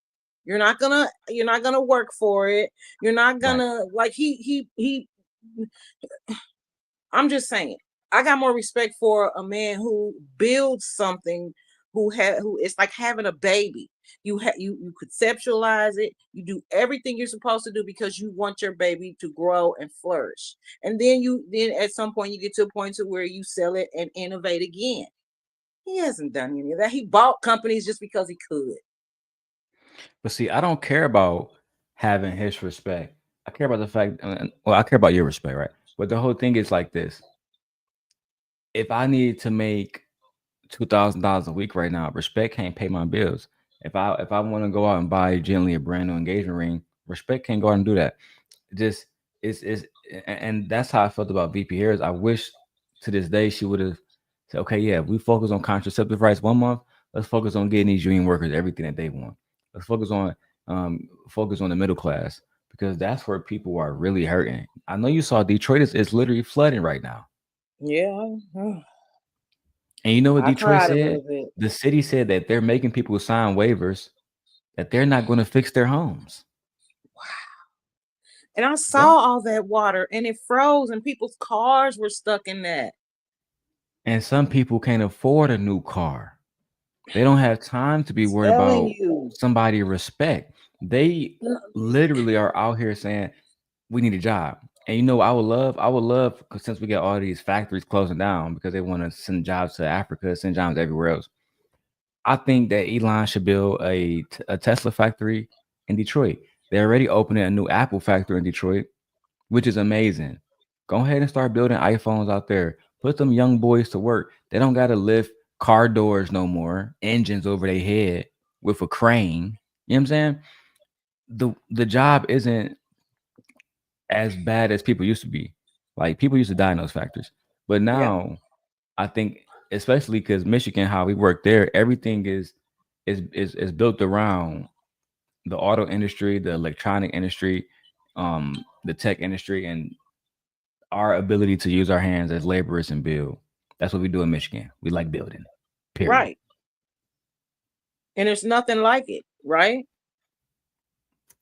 You're not gonna work for it. You're not Right. gonna like he I'm just saying, I got more respect for a man who builds something who it's like having a baby. You conceptualize it, you do everything you're supposed to do because you want your baby to grow and flourish. And then at some point you get to a point to where you sell it and innovate again. He hasn't done any of that. He bought companies just because he could. But see, I don't care about having his respect. I care about the fact, well, I care about your respect, right? But the whole thing is like this. If I need to make $2,000 a week right now, respect can't pay my bills. If I want to go out and buy gently a brand new engagement ring, respect can't go out and do that. Just it's and that's how I felt about VP Harris. I wish to this day she would have said, okay, yeah, we focus on contraceptive rights 1 month. Let's focus on getting these union workers everything that they want. Let's focus on the middle class because that's where people are really hurting. I know you saw Detroit is literally flooding right now. Yeah. And you know what I Detroit cried a said? little bit. The city said that they're making people sign waivers that they're not going to fix their homes. And I Yeah. saw all that water and it froze and people's cars were stuck in that. And some people can't afford a new car. They don't have time to be worried Telling about you. somebody respect. They literally are out here saying, we need a job. And you know, I would love, because since we got all these factories closing down because they want to send jobs to Africa, send jobs everywhere else. I think that Elon should build a Tesla factory in Detroit. They're already opening a new Apple factory in Detroit, which is amazing. Go ahead and start building iPhones out there. Put them young boys to work. They don't got to lift car doors no more, engines over their head with a crane. You know what I'm saying? The job isn't as bad as people used to be. Like people used to die in those factories. But Yeah. now I think, especially because Michigan, how we work there, everything is built around the auto industry, the electronic industry, the tech industry, and our ability to use our hands as laborers and build. That's what we do in Michigan. We like building. Period. Right. And there's nothing like it, right?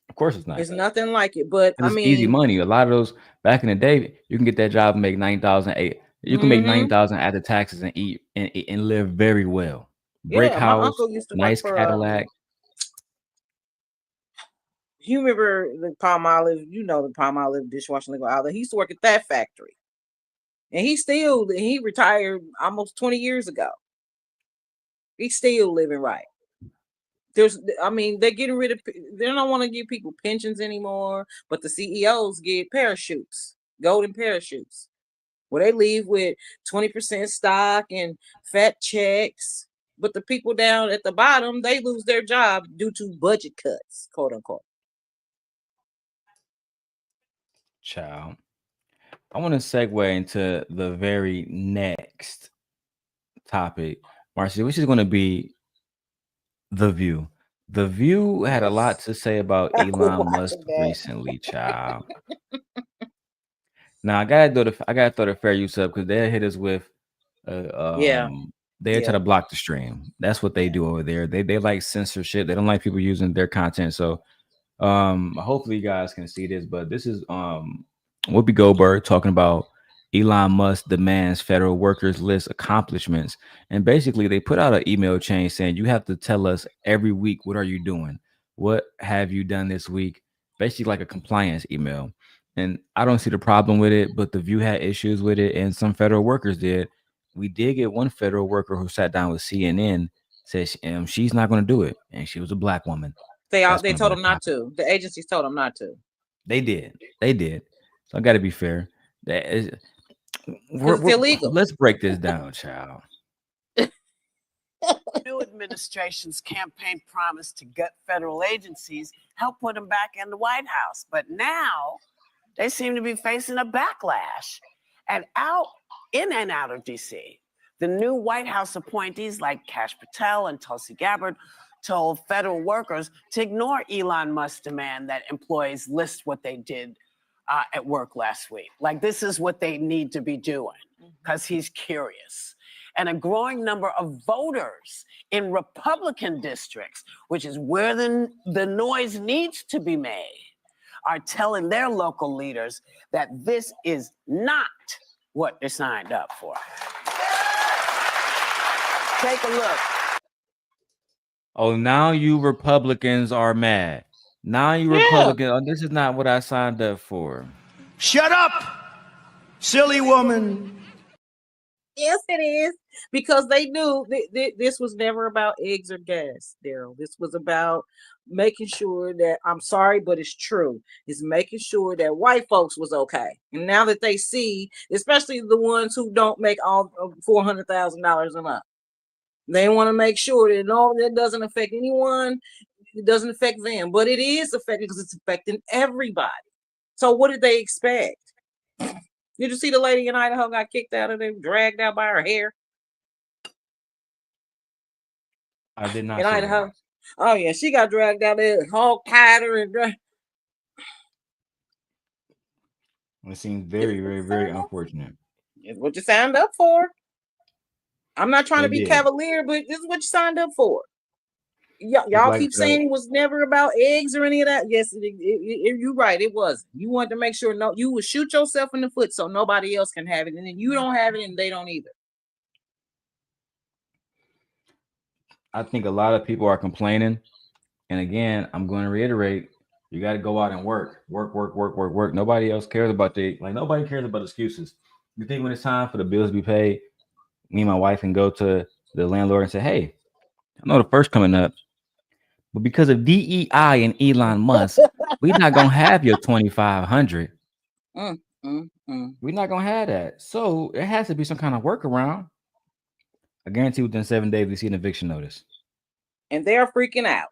Of course it's not. It's nothing like it. But I It's mean, easy money. A lot of those back in the day, you can get that job and make 9,000. You can make 9,000 after taxes and eat and live very well. Brick yeah, my house, uncle used to work nice for Cadillac. you remember the Palmolive, you know, the Palmolive dishwashing liquid outlet. He used to work at that factory. And he retired almost 20 years ago. He's still living right. They're getting rid of, they don't want to give people pensions anymore, but the CEOs get parachutes, golden parachutes, where they leave with 20% stock and fat checks. But the people down at the bottom, they lose their job due to budget cuts, quote unquote. Child. I want to segue into the very next topic, Marcy, which is going to be The View. The View had a lot to say about I quit Elon Musk watching that. recently, child. Now I gotta throw the fair use up because they hit us with Yeah. they try to block the stream. That's what they do over there. They like censorship. They don't like people using their content. So hopefully you guys can see this, but this is Whoopi Goldberg talking about Elon Musk demands federal workers list accomplishments. And basically they put out an email chain saying you have to tell us every week, what are you doing? What have you done this week? Basically like a compliance email. And I don't see the problem with it, but the View had issues with it, and some federal workers did. We did get one federal worker who sat down with CNN, said she's not going to do it, and she was a black woman. They told them not to. The agencies told them not to. They did. So I got to be fair. It's illegal. Let's break this down, child. New administration's campaign promise to gut federal agencies helped put them back in the White House, but now they seem to be facing a backlash. And in and out of DC, the new White House appointees like Kash Patel and Tulsi Gabbard told federal workers to ignore Elon Musk's demand that employees list what they did at work last week. Like, this is what they need to be doing because he's curious. And a growing number of voters in Republican districts, which is where the noise needs to be made, are telling their local leaders that this is not what they signed up for. Take a look. Oh, now you Republicans are mad. Now you Republicans, oh, this is not what I signed up for. Shut up, silly woman. Yes, it is. Because they knew this was never about eggs or gas, Darrell. This was about making sure that, I'm sorry, but it's true. It's making sure that white folks was okay. And now that they see, especially the ones who don't make all $400,000 a month, they want to make sure that no, that doesn't affect anyone. It doesn't affect them, but it is affecting because it's affecting everybody. So what did they expect? Did you see the lady in Idaho got kicked out of there, dragged out by her hair? I did not. In Idaho. That. Oh yeah, she got dragged out there, hog tied her and dragged. It seems very, very, very unfortunate. It's what you signed up for. I'm not trying to be cavalier, but this is what you signed up for. Y'all keep saying it was never about eggs or any of that. Yes, you're right. It wasn't. You wanted to make sure you would shoot yourself in the foot so nobody else can have it, and then you don't have it, and they don't either. I think a lot of people are complaining, and again, I'm going to reiterate: you got to go out and work. Nobody else cares about nobody cares about excuses. You think when it's time for the bills to be paid, me and my wife can go to the landlord and say, "Hey, I know the first coming up, but because of DEI and Elon Musk, we're not gonna have your 2,500. We're not gonna have that. So it has to be some kind of workaround. I guarantee within 7 days we see an eviction notice, and they're freaking out.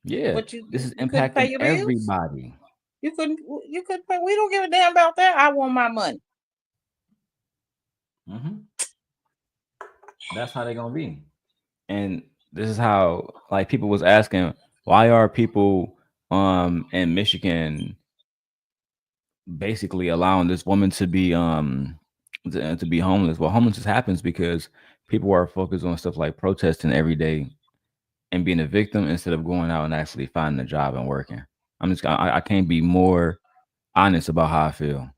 Yeah, but this is impacting everybody. You couldn't pay. We don't give a damn about that. I want my money. That's how they're gonna be. And this is how, people was asking, why are people in Michigan basically allowing this woman to be to be homeless. Well, homelessness happens because people are focused on stuff like protesting every day and being a victim instead of going out and actually finding a job and working. I can't be more honest about how I feel.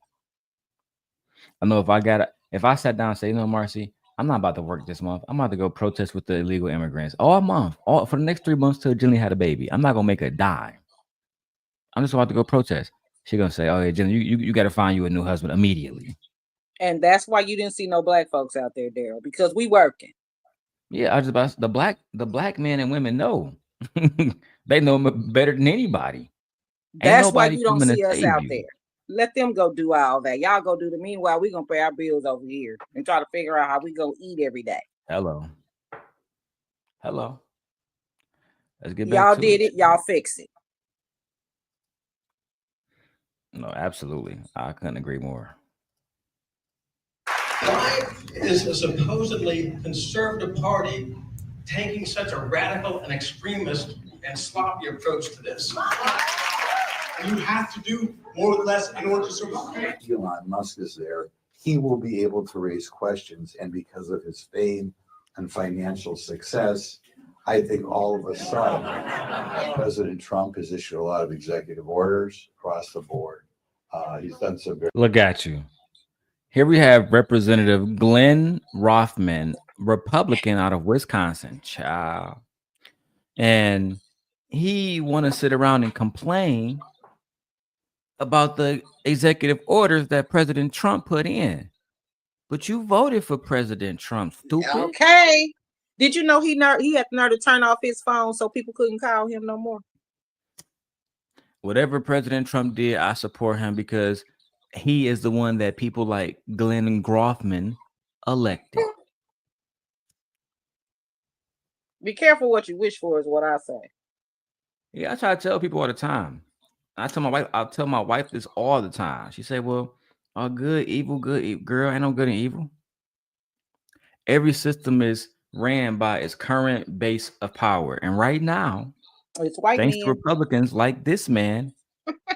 I know if I sat down and say, Marcy, I'm not about to work this month. I'm about to go protest with the illegal immigrants all month, all for the next 3 months till Jenny had a baby. I'm not gonna make a dime. I'm just about to go protest. She gonna say, "Oh yeah, Jenny, you got to find you a new husband immediately." And that's why you didn't see no black folks out there, Darrell, because we working. Yeah, I just about the black men and women know. They know better than anybody. That's why you don't coming to see us save out you. there. Let them go do all that. Y'all go do the meanwhile. We gonna pay our bills over here and try to figure out how we gonna eat every day. Hello. Let's get back Y'all to did it. Y'all fix it. No, absolutely. I couldn't agree more. Why is a supposedly conservative party taking such a radical and extremist and sloppy approach to this? You have to do more or less in order to survive. Elon Musk is there. He will be able to raise questions, and because of his fame and financial success, I think all of a sudden, President Trump has issued a lot of executive orders across the board. He's done some very. Look at you. Here we have Representative Glenn Rothman, Republican out of Wisconsin, child. And he want to sit around and complain about the executive orders that President Trump put in. But you voted for President Trump, stupid. Okay. Did you know he had the nerve to turn off his phone so people couldn't call him no more? Whatever President Trump did, I support him because he is the one that people like Glenn Grothman elected. Be careful what you wish for is what I say. Yeah, I try to tell people all the time. I'll tell my wife this all the time. She said, well, all good, evil, good, girl, ain't no good and evil. Every system is ran by its current base of power. And right now, it's white thanks men. to Republicans like this man,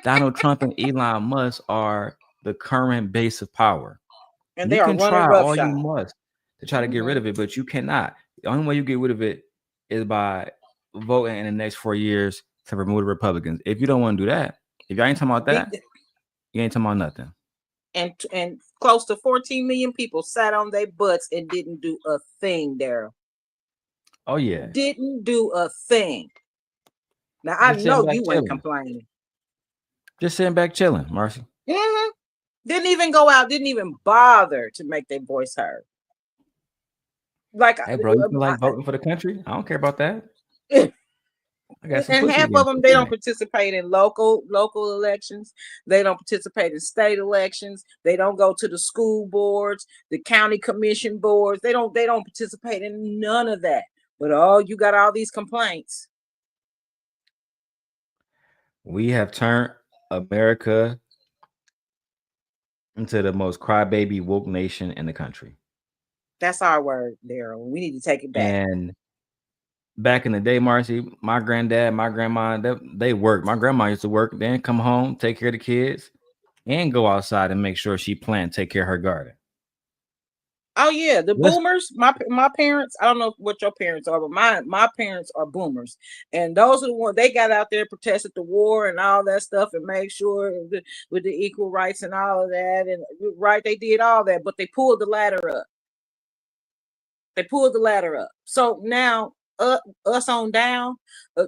Donald Trump and Elon Musk are the current base of power. And you they are can running try roughshod. all you must to try to get rid of it, but you cannot. The only way you get rid of it is by voting in the next 4 years to remove the Republicans. If you don't want to do that, if y'all ain't talking about that, you ain't talking about nothing. And close to 14 million people sat on their butts and didn't do a thing, Darrell. Oh yeah, didn't do a thing. Now I know you ain't complaining. Just sitting back chilling, Marcy. Didn't even go out. Didn't even bother to make their voice heard. Like, hey, bro, you feel like voting for the country? I don't care about that. I got some and half of them, they don't participate in local elections. They don't participate in state elections. They don't go to the school boards, the county commission boards. They don't participate in none of that. But you got all these complaints. We have turned America into the most crybaby woke nation in the country. That's our word, Darrell. We need to take it back. And back in the day, Marcy, my granddad, my grandma, they worked. My grandma used to work, then come home, take care of the kids, and go outside and make sure she plant, take care of her garden. Oh yeah, the boomers. My parents. I don't know what your parents are, but my parents are boomers, and those are the ones they got out there, protested the war and all that stuff, and made sure with the equal rights and all of that. And right, they did all that, but they pulled the ladder up. So now, us on down,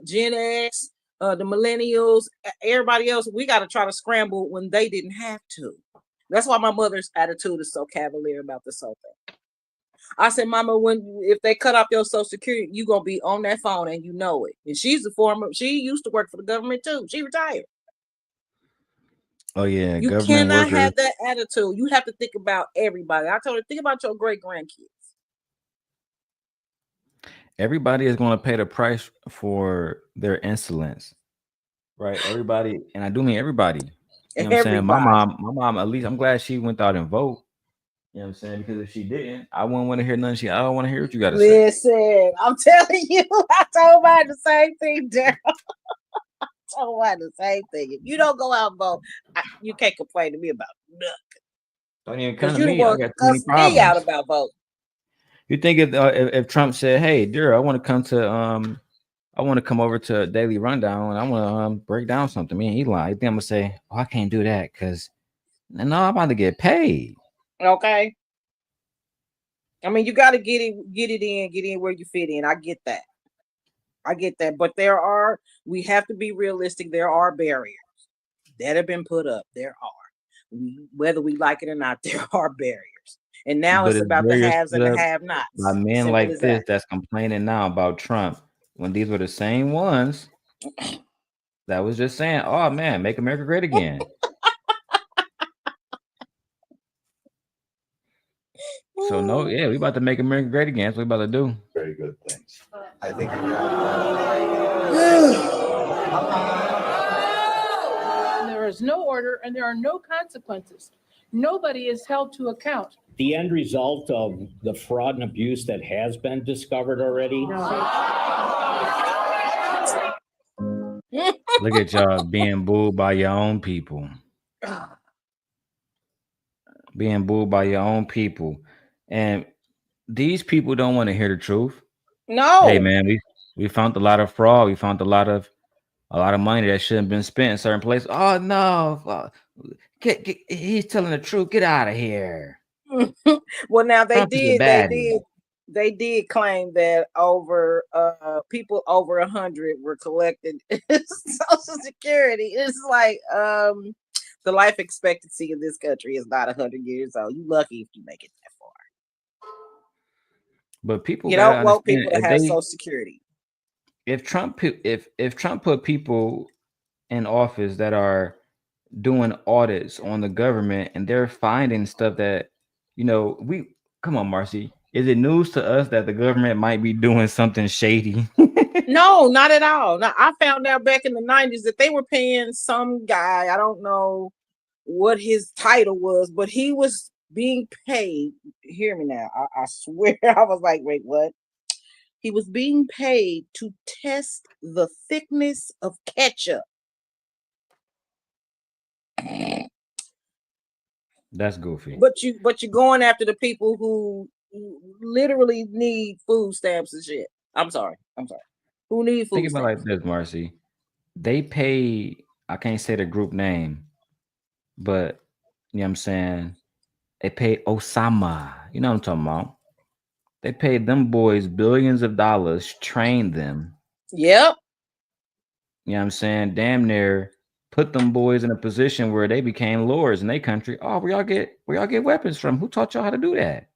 Gen X, the millennials, everybody else, we got to try to scramble when they didn't have to. That's why my mother's attitude is so cavalier about this whole thing. I said, Mama, if they cut off your Social Security, you're going to be on that phone and you know it. And she used to work for the government too. She retired. Oh yeah. You cannot have that attitude. You have to think about everybody. I told her, think about your great grandkids. Everybody is going to pay the price for their insolence. Right. Everybody. And I do mean everybody. You know what I'm saying? My mom, at least I'm glad she went out and vote. You know what I'm saying? Because if she didn't, I wouldn't want to hear nothing. I don't want to hear what you got to say. Listen, I'm telling you, I told her the same thing, Darrell. told her the same thing. If you don't go out and vote, you can't complain to me about nothing. Don't even come Because to you the me. I one got too many cussed me out problems. about voting. You think if Trump said, "Hey, Darrel, I want to come over to Daily Rundown and I want to break down something," me and Eli, you think I'm gonna say, "Oh, I can't do that because no, I'm about to get paid." Okay. I mean, you got to get in where you fit in. I get that. But we have to be realistic. There are barriers that have been put up. There are. Whether we like it or not, there are barriers. And now But it's it's about the barriers haves put and the up have-nots. by men Simple like as this that. that's complaining now about Trump when these were the same ones that was just saying, "Oh man, make America great again." So no, yeah, we about to make America great again. That's what we about to do. Very good things. I think there is no order and there are no consequences. Nobody is held to account. The end result of the fraud and abuse that has been discovered already. Look at y'all being booed by your own people. Being booed by your own people. And these people don't want to hear the truth. No. Hey man, we found a lot of fraud. We found a lot of money that shouldn't have been spent in certain places. Oh no, he's telling the truth. Get out of here. Well, now Trump they did claim that over people over 100 were collected Social Security. It's like the life expectancy in this country is not 100 years old. You lucky if you make it that far. But people, you don't want people to have Social Security. If Trump put people in office that are doing audits on the government and they're finding stuff that, come on, Marcy, is it news to us that the government might be doing something shady? No, not at all. Now, I found out back in the 90s that they were paying some guy, I don't know what his title was, but he was being paid. Hear me now. I swear, I was like, wait, what? He was being paid to test the thickness of ketchup. That's goofy. But you're going after the people who literally need food stamps and shit. I'm sorry. Who need food Think stamps? about it like this, Marcy. They pay, I can't say the group name, but you know what I'm saying? They pay Osama. You know what I'm talking about? They paid them boys billions of dollars, trained them. Yep. You know what I'm saying? Damn near put them boys in a position where they became lords in their country. Oh, where y'all get weapons from? Who taught y'all how to do that?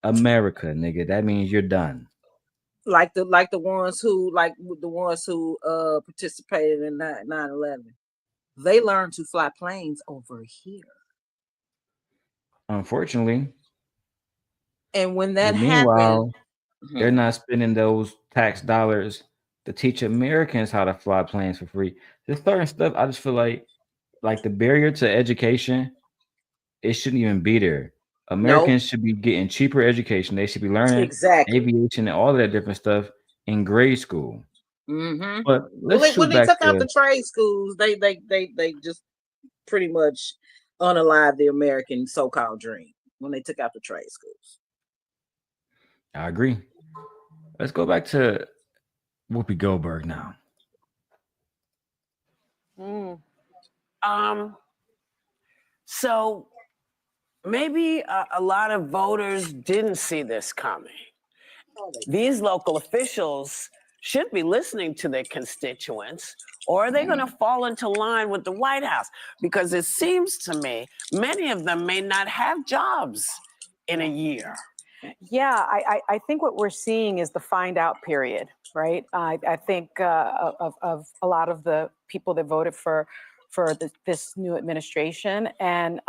America, nigga. That means you're done. Like the ones who participated in 9/11. They learned to fly planes over here. Unfortunately. And when that meanwhile, happened, they're not spending those tax dollars to teach Americans how to fly planes for free. This certain stuff, I just feel like the barrier to education, it shouldn't even be there. Americans should be getting cheaper education. They should be learning aviation and all of that different stuff in grade school. Mm-hmm. But when they took out the trade schools, they just pretty much unalived the American so-called dream when they took out the trade schools. I agree. Let's go back to Whoopi Goldberg now. So maybe a lot of voters didn't see this coming. These local officials should be listening to their constituents, or are they going to fall into line with the White House? Because it seems to me many of them may not have jobs in a year. Yeah, I think what we're seeing is the find out period, right? I think of a lot of the people that voted for this new administration, and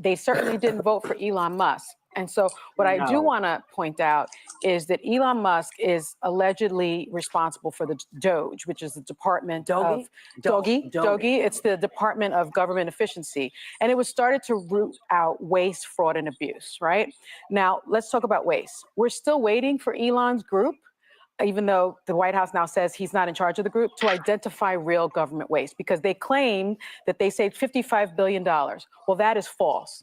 they certainly didn't vote for Elon Musk. And so what I do want to point out is that Elon Musk is allegedly responsible for the DOGE, which is the Department of DOGE. It's the Department of Government Efficiency. And it was started to root out waste, fraud, and abuse, right? Now, let's talk about waste. We're still waiting for Elon's group even though the White House now says he's not in charge of the group, to identify real government waste, because they claim that they saved $55 billion. Well, that is false.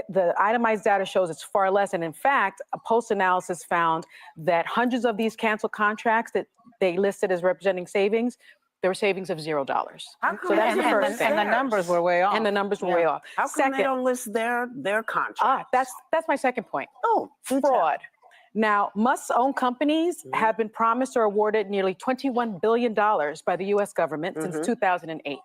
The itemized data shows it's far less. And in fact, a post-analysis found that hundreds of these canceled contracts that they listed as representing savings, there were savings of $0. So that's the first thing. And the numbers were way off. And the numbers were way off. How come they don't list their contracts? That's my second point. Oh, fraud. Now, Musk's own companies have been promised or awarded nearly $21 billion by the U.S. government since 2008.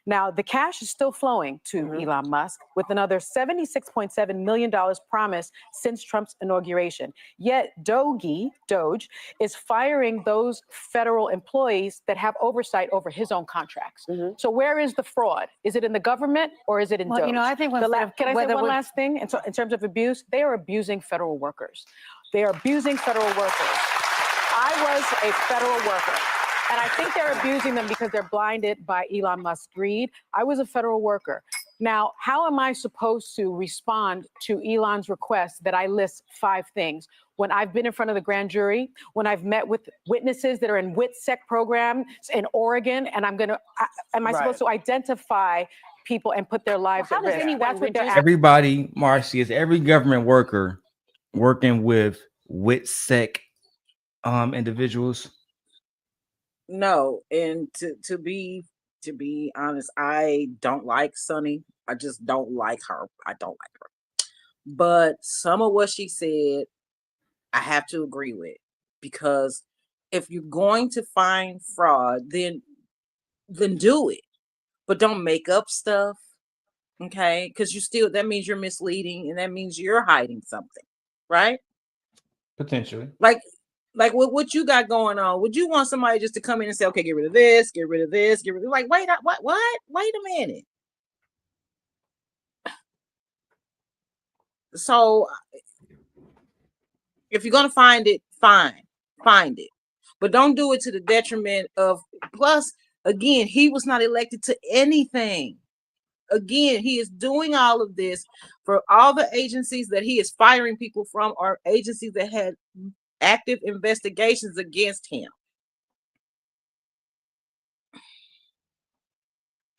Now, the cash is still flowing to Elon Musk, with another $76.7 million promised since Trump's inauguration. Yet Doge is firing those federal employees that have oversight over his own contracts. So where is the fraud? Is it in the government or is it in Doge? You know, I think can I say one last thing? And so in terms of abuse, they are abusing federal workers. They are abusing federal workers. I was a federal worker. And I think they're abusing them because they're blinded by Elon Musk's greed. I was a federal worker. Now, how am I supposed to respond to Elon's request that I list 5 things when I've been in front of the grand jury, when I've met with witnesses that are in WITSEC programs in Oregon, and am I supposed to identify people and put their lives at risk? That's what they're asking. Everybody, Marcy, is every government worker working with WITSEC individuals? No, and to be honest, I don't like Sunny. I just don't like her. I don't like her. But some of what she said, I have to agree with, because if you're going to find fraud, then do it, but don't make up stuff. Okay, because that means you're misleading, and that means you're hiding something, right? Potentially. Like what you got going on? Would you want somebody just to come in and say, okay, get rid of this, get rid of this, get rid of, like, wait, what? Wait a minute. So if you're gonna find it, find it. But don't do it to the detriment of, plus, again, he was not elected to anything. Again, he is doing all of this for all the agencies that he is firing people from, are agencies that had active investigations against him.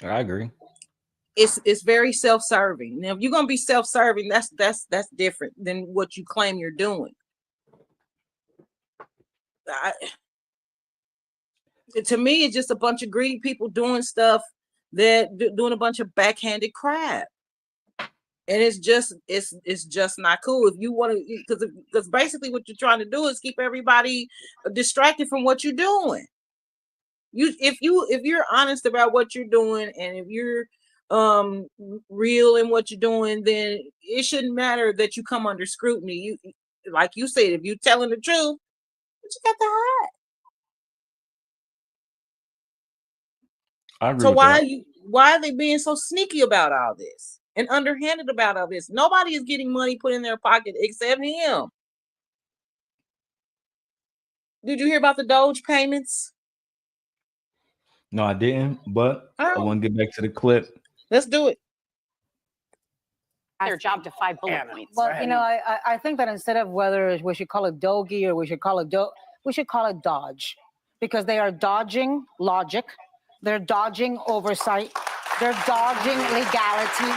I agree. It's very self-serving. Now, if you're gonna be self-serving, that's different than what you claim you're doing. To me, it's just a bunch of greedy people doing stuff, doing a bunch of backhanded crap. And it's just not cool. If you want to, because basically what you're trying to do is keep everybody distracted from what you're doing. If you're honest about what you're doing, and if you're real in what you're doing, then it shouldn't matter that you come under scrutiny. You, like you said, if you're telling the truth, what you got to hide? I agree. So with why are they being so sneaky about all this and underhanded about all this? Nobody is getting money put in their pocket except him. Did you hear about the Doge payments? No, I didn't, but I want to get back to the clip. Let's do it. Their job to 5 bullet points. Well, you know, I think that instead of whether we should call it Doge or we should call it Dodge, because they are dodging logic, they're dodging oversight, they're dodging legality,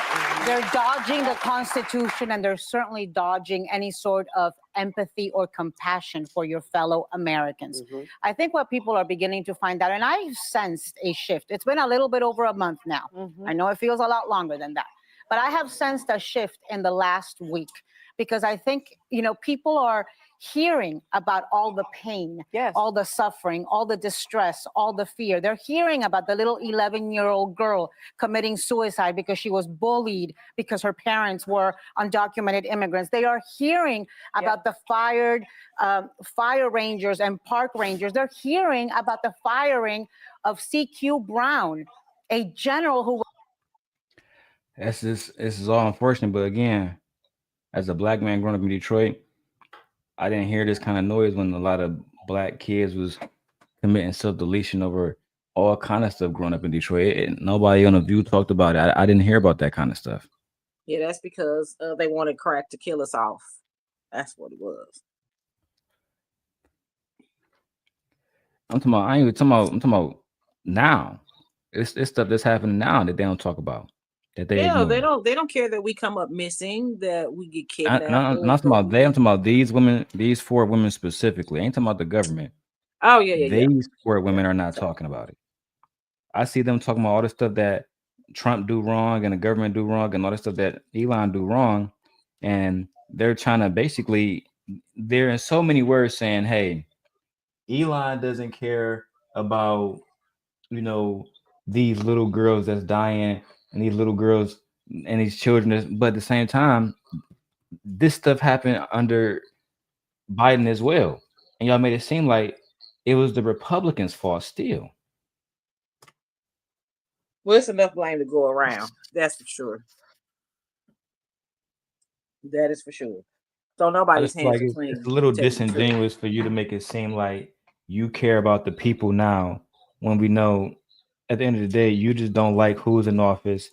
they're dodging the Constitution, and they're certainly dodging any sort of empathy or compassion for your fellow Americans. I think what people are beginning to find out, and I've sensed a shift. It's been a little bit over a month now. I know it feels a lot longer than that, but I have sensed a shift in the last week, because I think, you know, people are hearing about all the pain, all the suffering, all the distress, all the fear. They're hearing about the little 11-year-old girl committing suicide because she was bullied because her parents were undocumented immigrants. They are hearing about the fired fire rangers and park rangers. They're hearing about the firing of CQ Brown, a general who... This is all unfortunate, but again, as a black man growing up in Detroit, I didn't hear this kind of noise when a lot of black kids was committing self-deletion over all kind of stuff growing up in Detroit. Nobody on The View talked about it. I didn't hear about that kind of stuff. Yeah, that's because they wanted crack to kill us off. That's what it was. I'm talking about. I ain't even talking about. I'm talking about now. It's stuff that's happening now that they don't talk about. That they Yeah, ignore. they don't care that we come up missing, that we get And kidnapped. I'm not talking about they. I'm talking about these women. These 4 women specifically. I ain't talking about the government. Oh yeah. These 4 women are not talking about it. I see them talking about all the stuff that Trump do wrong and the government do wrong and all the stuff that Elon do wrong, and they're trying to basically. They're in so many words saying, "Hey, Elon doesn't care about these little girls that's dying and these little girls and these children." But at the same time, this stuff happened under Biden as well, and y'all made it seem like it was the Republicans' fault still. Well, it's enough blame to go around. That's for sure. That is for sure. So I nobody's just feel hands like are it's clean. a little To tell you the truth. disingenuous for you to make it seem like you care about the people now when we know at the end of the day you just don't like who's in office.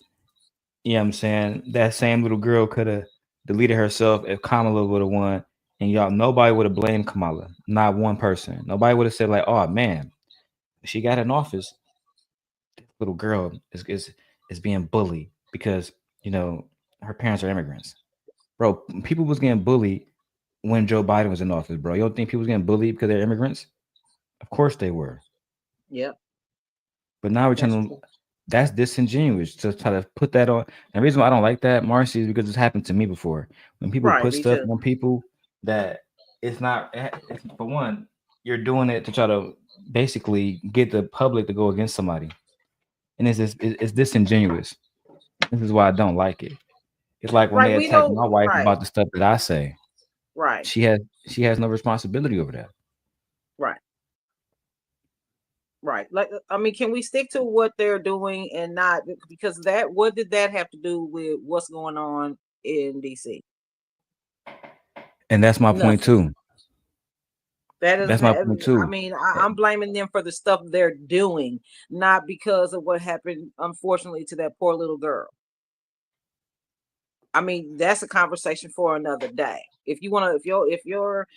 You know what I'm saying? That same little girl could have deleted herself if Kamala would have won, and y'all nobody would have blamed Kamala. Not one person. Nobody would have said like, "Oh man, she got in office. This little girl is being bullied because her parents are immigrants." Bro, people was getting bullied when Joe Biden was in office, bro. You don't think people was getting bullied because they're immigrants? Of course they were. Yep. But now we're That's trying to. true. That's disingenuous to try to put that on. And the reason why I don't like that, Marcy, is because it's happened to me before. When people Right, put me stuff too. on people that it's not. For one, you're doing it to try to basically get the public to go against somebody, and it's disingenuous. This is why I don't like it. It's like when Right, they we attack know. my wife Right, about the stuff that I say. right, She has no responsibility over that. right, right. Like, I mean, can we stick to what they're doing and not because that? What did that have to do with what's going on in DC? And that's my point Nothing. too. That is, That's my point I too. mean, I'm blaming them for the stuff they're doing, not because of what happened, unfortunately, to that poor little girl. I mean, that's a conversation for another day. If you want to, if your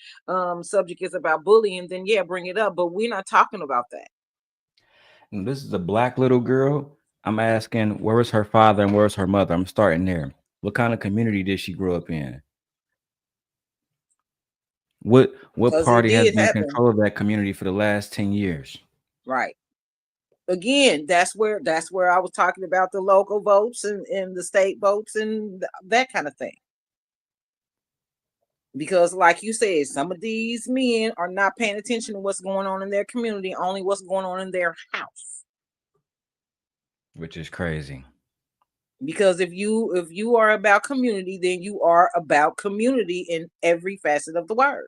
subject is about bullying, then yeah, bring it up. But we're not talking about that. And this is a black little girl. I'm asking, where was her father and where was her mother? I'm starting there. What kind of community did she grow up in? What Because it party has did been in happen. control of that community for the last 10 years? Right. Again, that's where I was talking about the local votes and the state votes and that kind of thing. Because like you said, some of these men are not paying attention to what's going on in their community, only what's going on in their house. Which is crazy. Because if you are about community, then you are about community in every facet of the word.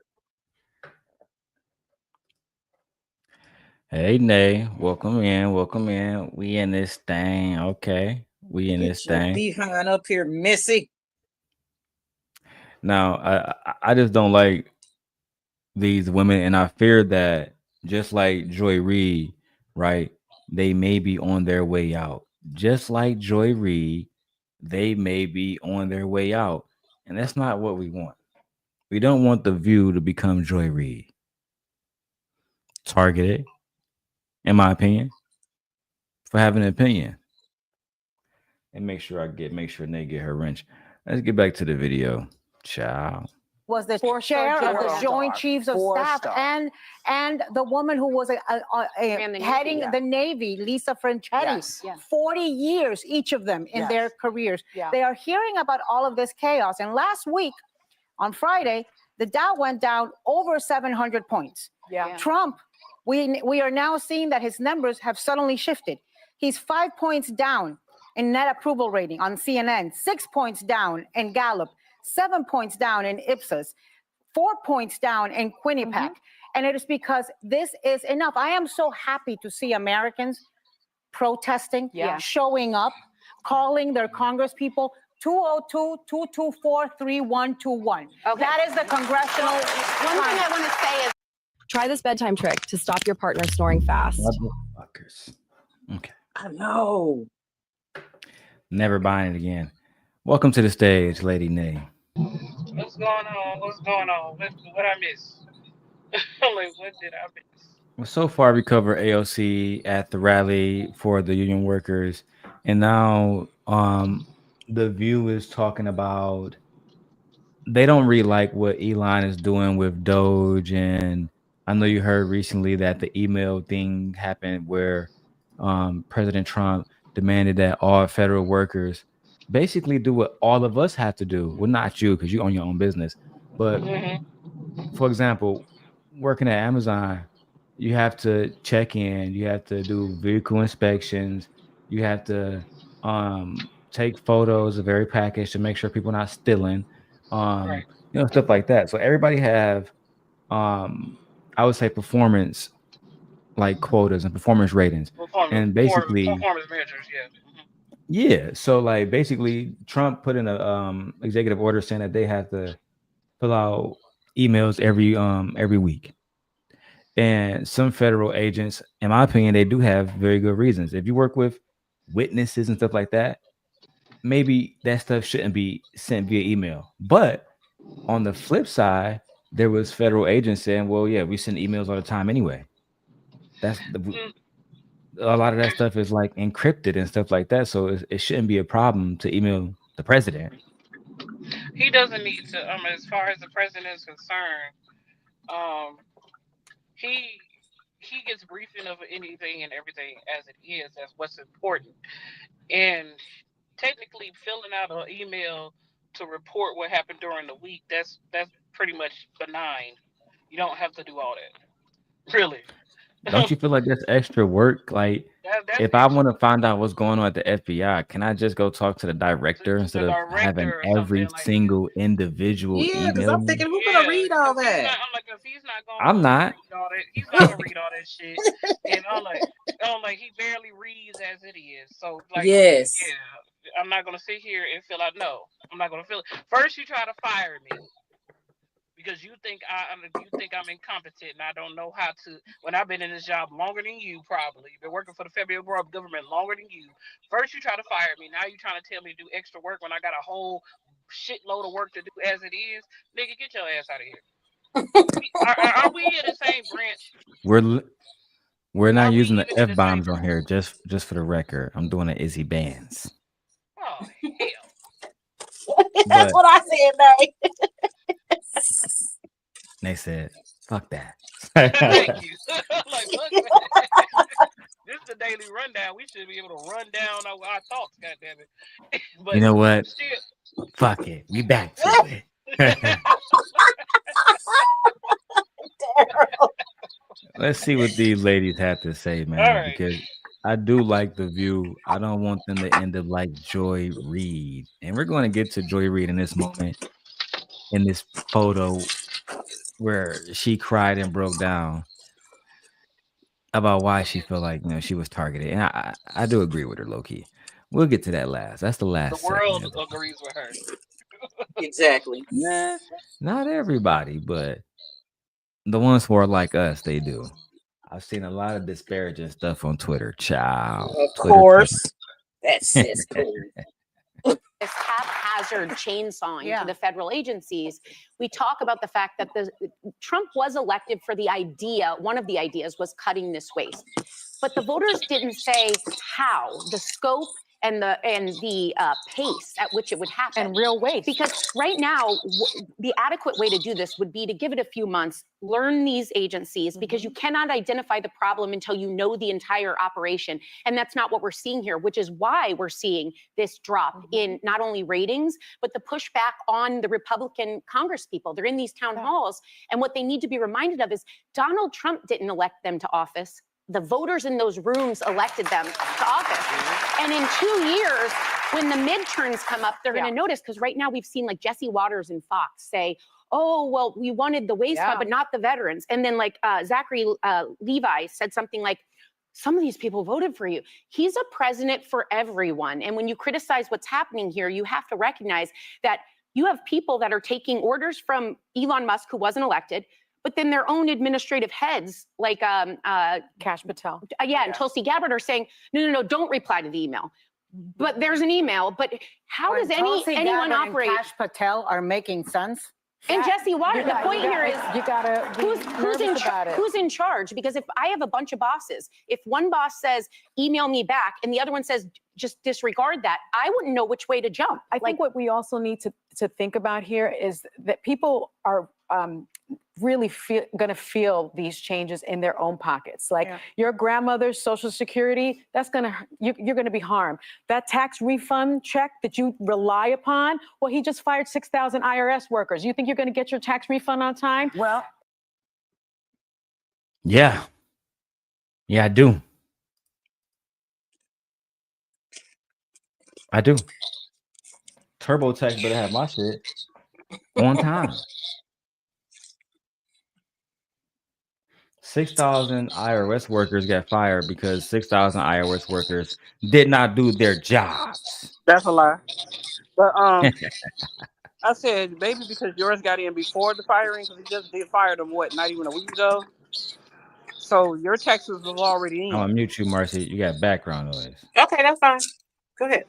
Hey, Nay, welcome in. Welcome in. We in this thing. Okay. We in this Get your thing. behind up here, Missy. Now, I just don't like these women, and I fear that just like Joy Reid, right? They may be on their way out. Just like Joy Reid, they may be on their way out. And that's not what we want. We don't want the View to become Joy Reid. Targeted, in my opinion, for having an opinion. And make sure Nate get her wrench. Let's get back to the video. Ciao. Was the chair of the Joint Chiefs of Staff and the woman who was heading the Navy, Lisa Franchetti. 40 years, each of them in their careers. They are hearing about all of this chaos. And last week, on Friday, the Dow went down over 700 points. Trump, we are now seeing that his numbers have suddenly shifted. He's 5 points down in net approval rating on CNN, 6 points down in Gallup, 7 points down in Ipsos, 4 points down in Quinnipiac. And it is because this is enough. I am so happy to see Americans protesting, showing up, calling their congresspeople 202-224-3121. That is the congressional. One thing I want to say is try this bedtime trick to stop your partner snoring fast. Motherfuckers. Okay. I know. Never buying it again. Welcome to the stage, Lady Nay. What's going on? What's going on? What I miss? Like, what did I miss? So far, we covered AOC at the rally for the union workers, and now the View is talking about they don't really like what Elon is doing with Doge, and I know you heard recently that the email thing happened where President Trump demanded that all federal workers basically do what all of us have to do. Well, not you because you own your own business, but for example, working at Amazon, you have to check in, you have to do vehicle inspections, you have to take photos of every package to make sure people are not stealing, um, stuff like that. So everybody have I would say performance like quotas and performance ratings. And basically, Performance measures, yeah. yeah. So like basically Trump put in a executive order saying that they have to fill out emails every week. And some federal agents, in my opinion, they do have very good reasons. If you work with witnesses and stuff like that, maybe that stuff shouldn't be sent via email. But on the flip side, there was federal agents saying, "Well, yeah, we send emails all the time anyway." That's a lot of that stuff is like encrypted and stuff like that, so it shouldn't be a problem to email the president. He doesn't need to. As far as the president is concerned, he gets briefing of anything and everything as it is. That's what's important. And technically, filling out an email to report what happened during the week, that's pretty much benign. You don't have to do all that, really. Don't you feel like that's extra work? Like, That's if I want to find out what's going on at the FBI, can I just go talk to the director instead the of having director or something every like single individual Yeah, because email I'm me? thinking, who's gonna read all that? I'm like, if he's not gonna I'm not. read all that, he's not gonna read all that shit. And I'm like, he barely reads as it is. So like, Yes. yeah, I'm not gonna sit here and fill out. No, I'm not gonna fill it. First, you try to fire me because you think I'm incompetent and I don't know how to. When I've been in this job longer than you, probably been working for the federal government longer than you. First, you try to fire me. Now you trying to tell me to do extra work when I got a whole shitload of work to do as it is. Nigga, get your ass out of here. Are we in the same branch? We're not using the F bombs on here. Just for the record, I'm doing the Izzy bands. Oh hell! That's what I said, Nate. They said, "Fuck that." Thank you. Like, fuck that. This is the daily rundown. We should be able to run down our thoughts. Goddamn it! But you know what? Still... Fuck it. We back to it. Let's see what these ladies have to say, man. Right. Because I do like the View. I don't want them to end up like Joy Reid. And we're going to get to Joy Reid in this moment, in this photo where she cried and broke down about why she felt like she was targeted. And I do agree with her, low key. We'll get to that last. That's the last. The world agrees with her. Exactly. Yeah, not everybody, but the ones who are like us, they do. I've seen a lot of disparaging stuff on Twitter. Ciao. Of course. That's cool. This haphazard chainsawing to the federal agencies, we talk about the fact that Trump was elected for the idea, one of the ideas was cutting this waste. But the voters didn't say how, the scope, and the pace at which it would happen. And real waste. Because right now, the adequate way to do this would be to give it a few months, learn these agencies, because you cannot identify the problem until you know the entire operation. And that's not what we're seeing here, which is why we're seeing this drop in not only ratings, but the pushback on the Republican Congress people. They're in these town halls. And what they need to be reminded of is Donald Trump didn't elect them to office. The voters in those rooms elected them to office. And in 2 years, when the midterms come up, they're going to notice, because right now we've seen like Jesse Waters and Fox say, oh, well, we wanted the waste cut, but not the veterans. And then like Zachary Levi said something like, some of these people voted for you. He's a president for everyone. And when you criticize what's happening here, you have to recognize that you have people that are taking orders from Elon Musk, who wasn't elected, but then their own administrative heads, like Kash Patel. And Tulsi Gabbard are saying, no, don't reply to the email. But there's an email. But how does anyone operate? And Kash Patel are making sense. And Jesse, the point here is you gotta be who's in charge? Because if I have a bunch of bosses, if one boss says email me back and the other one says just disregard that, I wouldn't know which way to jump. I think what we also need to think about here is that people are really going to feel these changes in their own pockets. Like your grandmother's Social Security, you're going to be harmed. That tax refund check that you rely upon, well, he just fired 6,000 IRS workers. You think you're going to get your tax refund on time? Well, yeah, I do. TurboTax better have my shit on time. 6,000 IRS workers got fired because 6,000 IRS workers did not do their jobs. That's a lie. But I said maybe because yours got in before the firing, because he just did fire them not even a week ago. So your taxes was already in. I'm gonna mute you, Marcy. You got background noise. Okay, that's fine. Go ahead.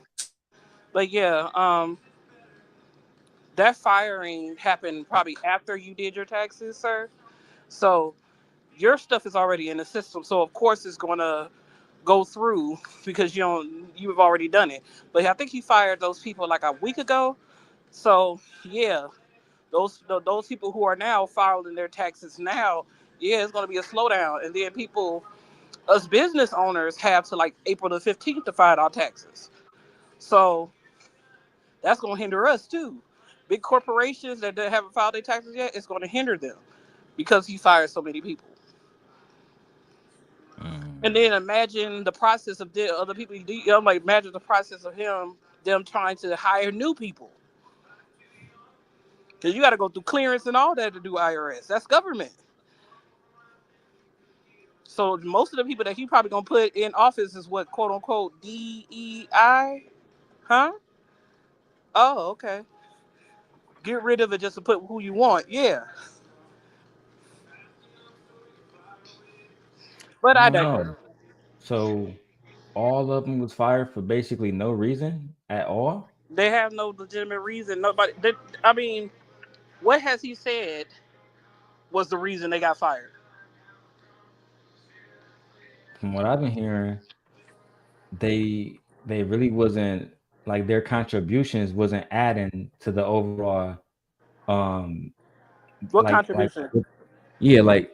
But yeah, that firing happened probably after you did your taxes, sir. So your stuff is already in the system. So of course it's gonna go through because you've already done it. But I think he fired those people like a week ago. So yeah, those people who are now filing their taxes now, yeah, it's gonna be a slowdown. And then us business owners have to like April the 15th to file our taxes. So that's gonna hinder us too. Big corporations that haven't filed their taxes yet, it's gonna hinder them because he fired so many people. And then imagine the process of the other people. Imagine the process of them trying to hire new people. Because you got to go through clearance and all that to do IRS. That's government. So most of the people that he probably going to put in office is what, quote unquote, DEI? Huh? Oh, okay. Get rid of it just to put who you want. Yeah. But I don't know. So all of them was fired for basically no reason at all? They have no legitimate reason. What has he said was the reason they got fired? From what I've been hearing, they really wasn't, like, their contributions wasn't adding to the overall What contribution? Like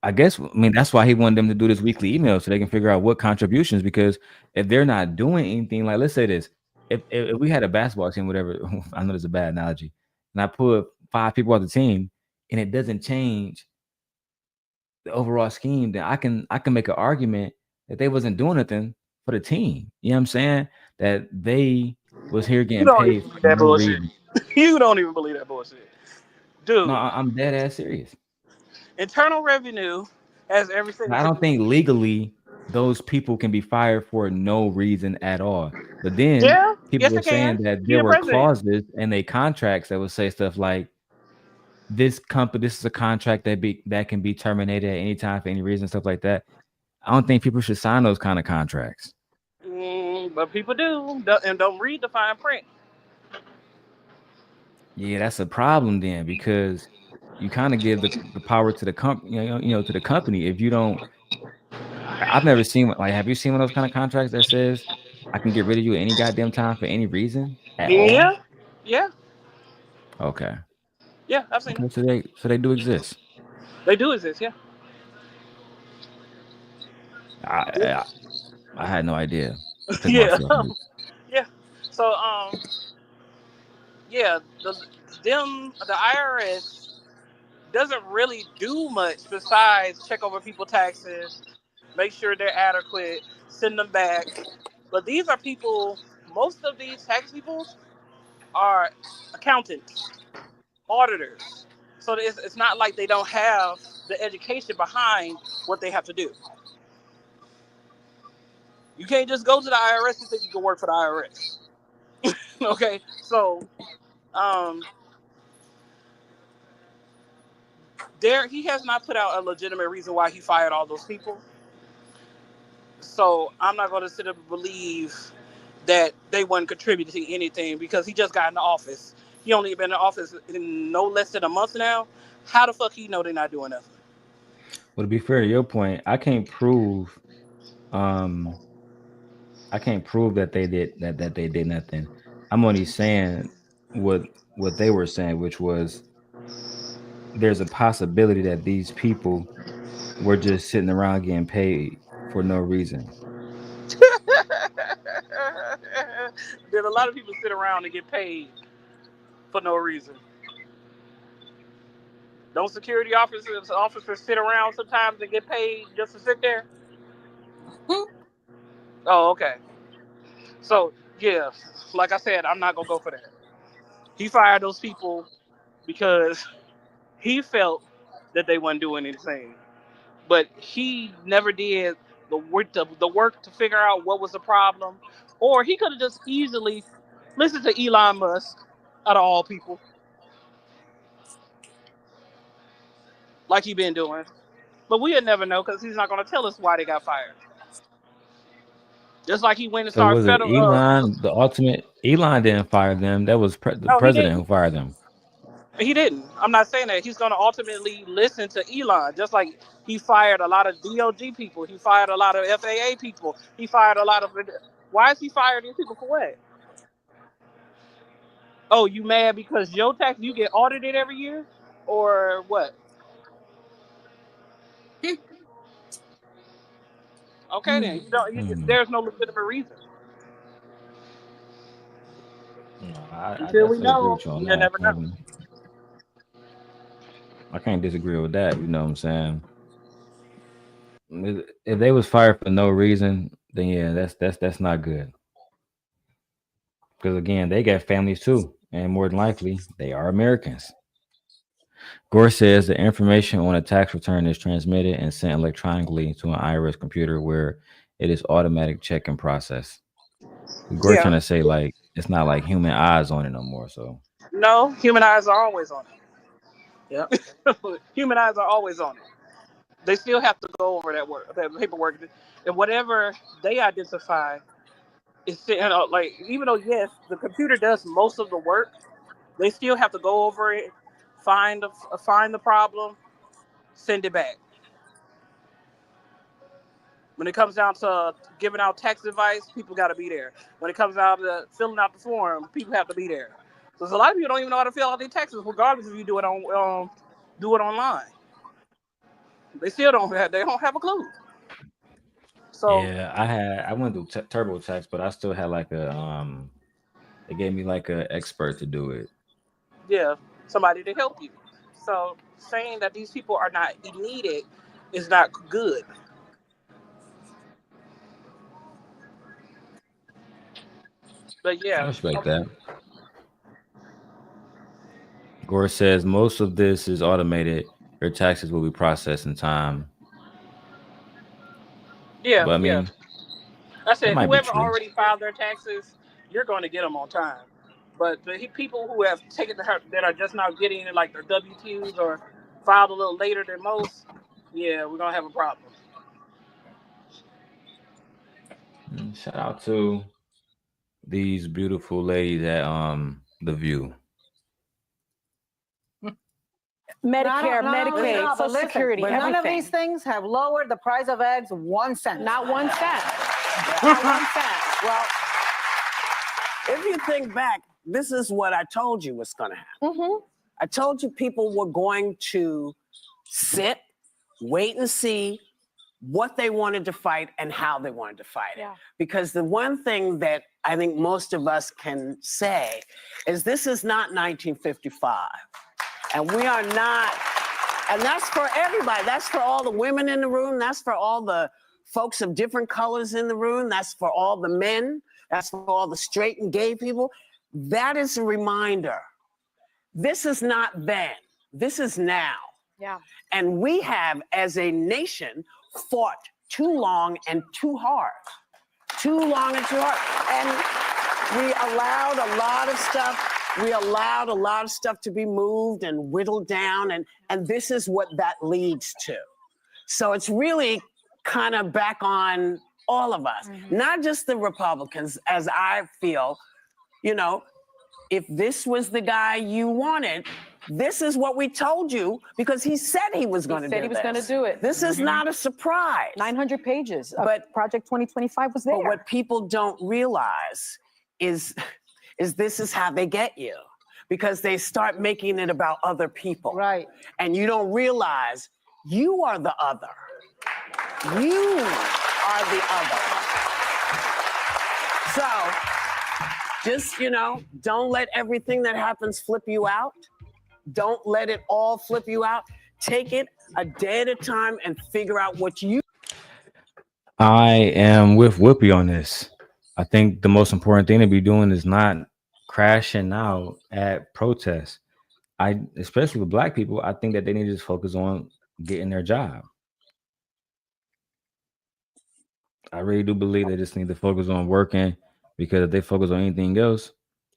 I guess, that's why he wanted them to do this weekly email so they can figure out what contributions, because if they're not doing anything, like, let's say this, if we had a basketball team, whatever, I know it's a bad analogy, and I put 5 people on the team and it doesn't change the overall scheme, then I can make an argument that they wasn't doing nothing for the team. You know what I'm saying? That they was here getting paid for that no bullshit. reason. You don't even believe that bullshit. Dude. No, I'm dead ass serious. Internal Revenue has everything. I don't think legally those people can be fired for no reason at all. But then people were saying that there were clauses in their contracts that would say stuff like, this is a contract that can be terminated at any time for any reason, stuff like that. I don't think people should sign those kind of contracts. But people do, and don't read the fine print. Yeah, that's a problem then, because you kind of give the power to the company, to the company. If you don't, I've never seen one. Like, have you seen one of those kind of contracts that says I can get rid of you any goddamn time for any reason at all? Yeah. Okay. Yeah, I've seen it. So they do exist. They do exist, yeah. I had no idea. Yeah. Yeah. So yeah, the IRS doesn't really do much besides check over people's taxes, make sure they're adequate, send them back. But these are people, most of these tax people are accountants, auditors. So it's not like they don't have the education behind what they have to do. You can't just go to the IRS and think you can work for the IRS. Okay, so he has not put out a legitimate reason why he fired all those people. So I'm not going to sit up and believe that they weren't contributing to anything because he just got in the office. He only been in office in no less than a month now. How the fuck he know they're not doing nothing? Well, to be fair to your point, I can't prove that they did that they did nothing. I'm only saying what they were saying, which was there's a possibility that these people were just sitting around getting paid for no reason. There's a lot of people sit around and get paid for no reason. Don't security officers sit around sometimes and get paid just to sit there? Oh, okay. So yeah, like I said, I'm not gonna go for that. He fired those people because he felt that they weren't doing anything, but he never did the work to figure out what was the problem, or he could have just easily listened to Elon Musk, out of all people, like he been doing. But we'll never know because he's not going to tell us why they got fired. Just like he went and So started was it federal. Elon? The ultimate Elon didn't fire them. That was the No, he president who didn't. fired them. He didn't. I'm not saying that. He's going to ultimately listen to Elon, just like he fired a lot of DOG people. He fired a lot of FAA people. He fired a lot of. Why is he firing these people for what? Oh, you mad because your tax you get audited every year, or what? Okay, then you don't. There's no legitimate reason. No, I Until we definitely agree know, with you on we'll that. never know. I can't disagree with that. You know what I'm saying? If they was fired for no reason, then yeah, that's not good. Because again, they got families too, and more than likely, they are Americans. Gore says the information on a tax return is transmitted and sent electronically to an IRS computer where it is automatic check and process. Gore Yeah. trying to say like it's not like human eyes on it no more. So No, human eyes are always on it. Yep. Human eyes are always on it. They still have to go over that paperwork, and whatever they identify is, like, even though yes, the computer does most of the work, they still have to go over it, find the problem, send it back. When it comes down to giving out tax advice, people got to be there. When it comes down to filling out the form, people have to be there. So a lot of people don't even know how to fill out their taxes, regardless if you do it online. They still don't have a clue. So yeah, I went through TurboTax, but I still had like a. They gave me like a expert to do it. yeah, somebody to help you. So saying that these people are not needed is not good. But I yeah, respect that. Gore says most of this is automated. Your taxes will be processed in time. yeah, But I yeah. mean, I that said might be whoever true. already filed their taxes, you're going to get them on time. But the people who have taken that are just now getting like their W-2s or filed a little later than most, yeah, we're gonna have a problem. Shout out to these beautiful ladies at The View. Medicare, Not only Medicaid, that, but Social Security, but none of these everything. things have lowered the price of eggs 1 cent. Not 1 cent. Not 1 cent. Well, if you think back, this is what I told you was going to happen. I told you people were going to sit, wait and see what they wanted to fight and how they wanted to fight it. Because the one thing that I think most of us can say is this is not 1955. And we are not, and that's for everybody. That's for all the women in the room. That's for all the folks of different colors in the room. That's for all the men. That's for all the straight and gay people. That is a reminder. This is not then. This is now. Yeah. And we have, as a nation, fought too long and too hard. Too long and too hard. And we allowed a lot of stuff. We allowed a lot of stuff to be moved and whittled down. And this is what that leads to. So it's really kind of back on all of us, not just the Republicans, as I feel, you know, if this was the guy you wanted, this is what we told you, because he said he was going to do it. He said he was going to do it. This is not a surprise. 900 pages. But Project 2025 was there. But what people don't realize is this is how they get you, because they start making it about other people. Right. And you don't realize you are the other. You are the other. So just, don't let everything that happens flip you out. Don't let it all flip you out. Take it a day at a time and figure out what you. I am with Whoopi on this. I think the most important thing to be doing is not crashing out at protests. Especially with Black people, I think that they need to just focus on getting their job. I really do believe they just need to focus on working, because if they focus on anything else,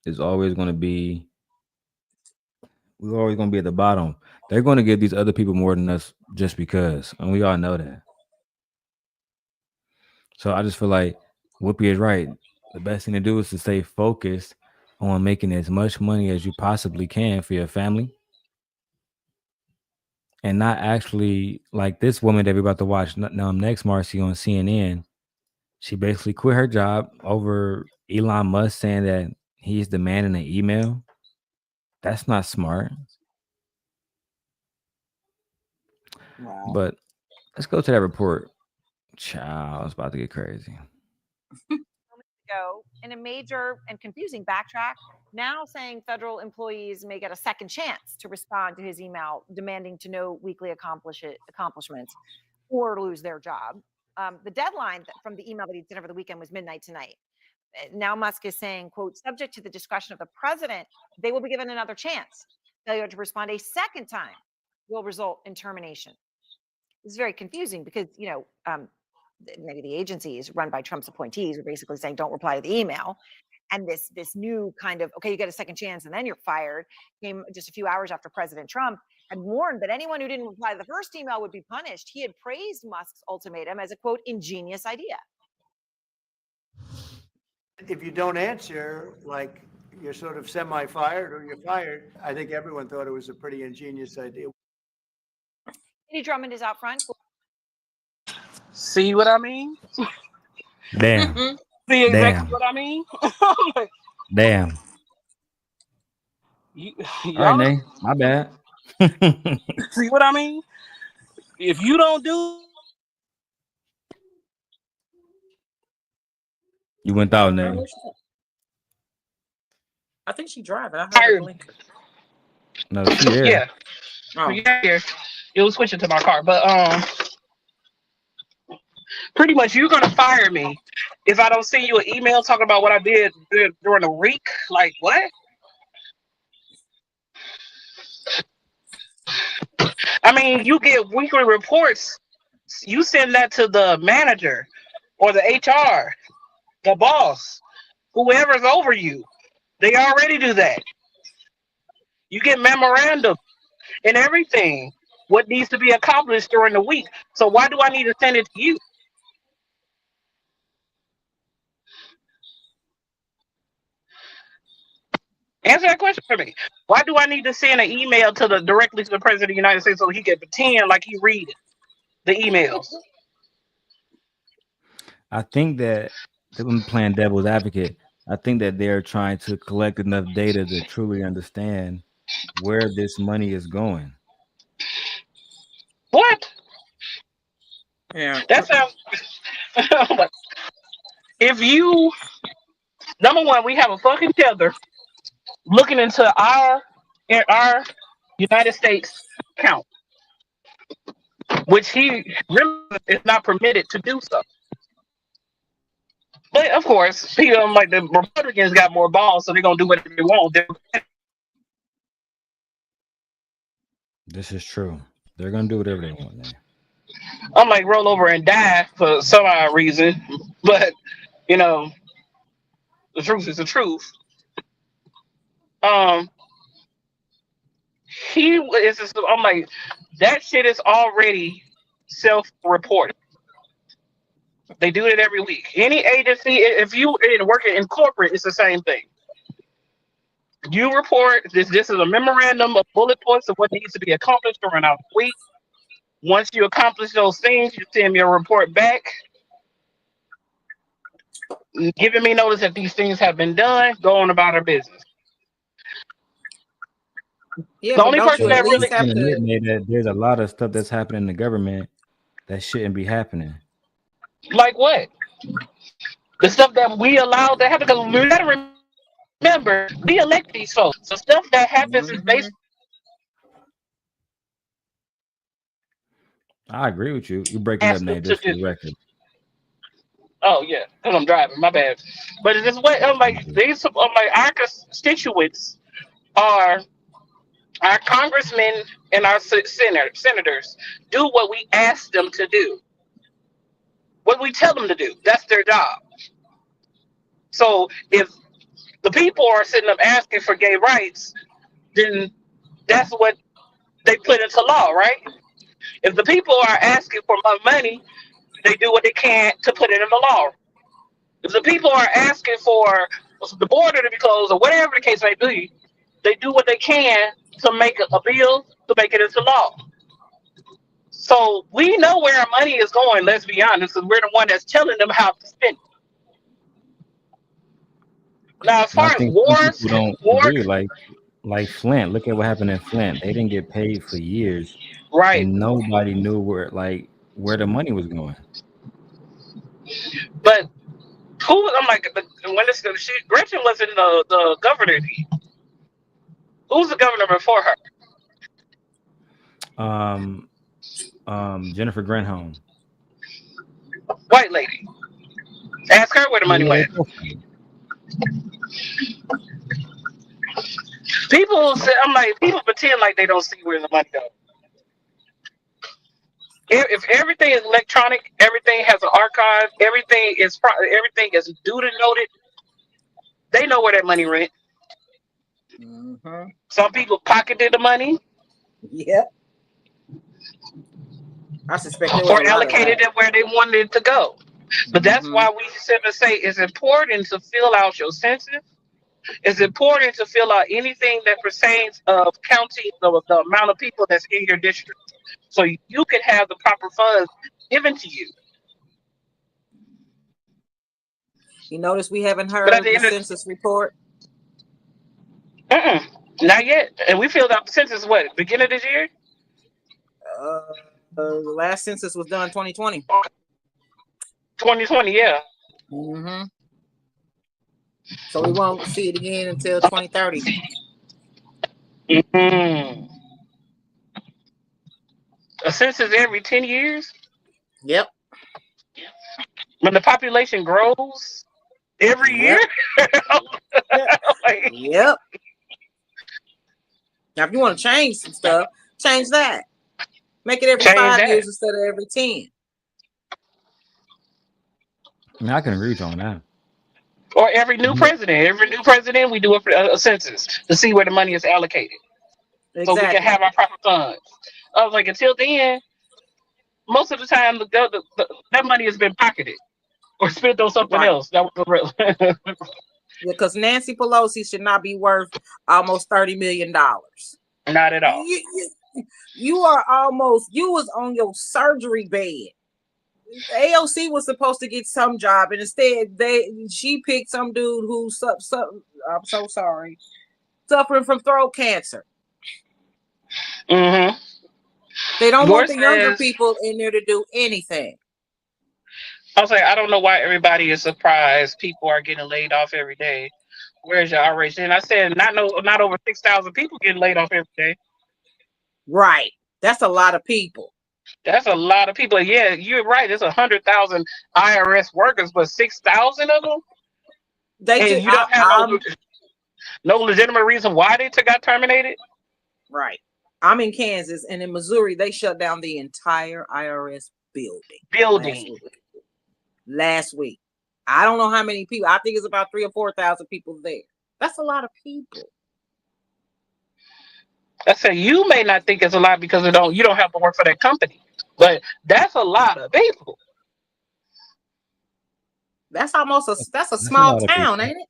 we're always going to be at the bottom. They're going to give these other people more than us just because, and we all know that. So I just feel like Whoopi is right. The best thing to do is to stay focused on making as much money as you possibly can for your family, and not actually like this woman that we're about to watch next, Marcy, on CNN. She basically quit her job over Elon Musk saying that he's demanding an email. That's not smart. Wow. But let's go to that report. Child, it's about to get crazy. Ago, in a major and confusing backtrack, now saying federal employees may get a second chance to respond to his email demanding to know weekly accomplishments or lose their job. The deadline from the email that he sent over the weekend was midnight tonight. Now Musk is saying, quote, subject to the discussion of the president, they will be given another chance. Failure to respond a second time will result in termination. This is very confusing because, maybe the agencies run by Trump's appointees were basically saying, don't reply to the email. And this new kind of, okay, you get a second chance and then you're fired, came just a few hours after President Trump had warned that anyone who didn't reply to the first email would be punished. He had praised Musk's ultimatum as a, quote, ingenious idea. If you don't answer, like you're sort of semi-fired or you're fired, I think everyone thought it was a pretty ingenious idea. Eddie Drummond is out front. See what I mean? Damn. See exactly Damn. what I mean? Damn. All right, Nate. My bad. See what I mean? If you don't do, You went out, Nate. I think she's driving. I heard her blink. No, she is. Yeah. Oh. Yeah, here. It was switching to my car, but pretty much you're gonna fire me if I don't send you an email talking about what I did during the week. Like what? I mean, you get weekly reports. You send that to the manager or the HR, the boss, whoever's over you. They already do that. You get memorandum and everything. What needs to be accomplished during the week. So why do I need to send it to you? Answer that question for me. Why do I need to send an email directly to the President of the United States so he can pretend like he read the emails? I think that they're playing devil's advocate. I think that they're trying to collect enough data to truly understand where this money is going. What? Yeah. That sounds. If you, number one, we have a fucking tether looking into our United States account, which he really is not permitted to do so. But of course, people like the Republicans got more balls, so they're gonna do whatever they want. This is true. They're gonna do whatever they want now. I might roll over and die for some odd reason, but the truth is the truth. I'm like, that shit is already self-reported. They do it every week. Any agency, if you working in corporate, it's the same thing. You report this. This is a memorandum of bullet points of what needs to be accomplished during our week. Once you accomplish those things, you send me a report back, giving me notice that these things have been done. Go on about our business. Yeah, The but only don't you person at that least really, You have can to? admit, Nate, that there's a lot of stuff that's happening in the government that shouldn't be happening. like what? The stuff that we allowed to happen, because we gotta remember, we elect these folks. So stuff that happens is based. I agree with you. You're breaking up, Ask them Nate, to just for do. the record. Oh yeah, because I'm driving. My bad. But it's this way. I'm like these. I'm like our constituents are our congressmen and our senators do what we ask them to do. What we tell them to do. That's their job. So if the people are sitting up asking for gay rights, then that's what they put into law, right? If the people are asking for more money, they do what they can to put it in the law. If the people are asking for the border to be closed or whatever the case may be, they do what they can to make a bill to make it into law. So we know where our money is going, let's be honest, because we're the one that's telling them how to spend it. Now, as And I far as think some people don't war, agree. Like Flint. Look at what happened in Flint. They didn't get paid for years, right? and nobody knew where the money was going. But who? I'm like, when Gretchen was in the governor. Who's the governor before her? Jennifer Granholm. White lady. Ask her where the money Yeah, went. People say, I'm like, people pretend like they don't see where the money goes. If everything is electronic, everything has an archive, everything is duly noted, they know where that money went. Some people pocketed the money. Yep. I suspect there was or a lot of allocated that. it where they wanted it to go. But that's why we simply say it's important to fill out your census. It's important to fill out anything that pertains of counting the amount of people that's in your district, so you can have the proper funds given to you. You notice we haven't But at heard the the end of census report. not yet, and we filled out the census beginning of this year. The last census was done 2020. 2020, yeah. So we won't see it again until 2030. A census every 10 years. Yep. When the population grows every year. Yep. Now, if you want to change some stuff, change that. Make it every 5 years instead of every 10. I mean, I can agree with you on that. Or every new president. Every new president, we do a census to see where the money is allocated. So we can have our proper funds. I was like, until then, most of the time, that money has been pocketed or spent on something else. That was the real. Because Nancy Pelosi should not be worth almost $30 million. Not at all. You was on your surgery bed. AOC was supposed to get some job, and instead she picked some dude who's I'm so sorry, suffering from throat cancer. They don't want the younger people in there to do anything. I was like, I don't know why everybody is surprised people are getting laid off every day. Where's your outrage? And I said, not over 6,000 people getting laid off every day. Right. That's a lot of people. That's a lot of people. Yeah, you're right. It's 100,000 IRS workers, but 6,000 of them? You don't have no legitimate reason why they got terminated? Right. I'm in Kansas, and in Missouri, they shut down the entire IRS building. Last week. I don't know how many people. I think it's about 3,000 or 4,000 people there. That's a lot of people. I say you may not think it's a lot because you don't have to work for that company, but that's a lot of people. That's a small town, ain't it?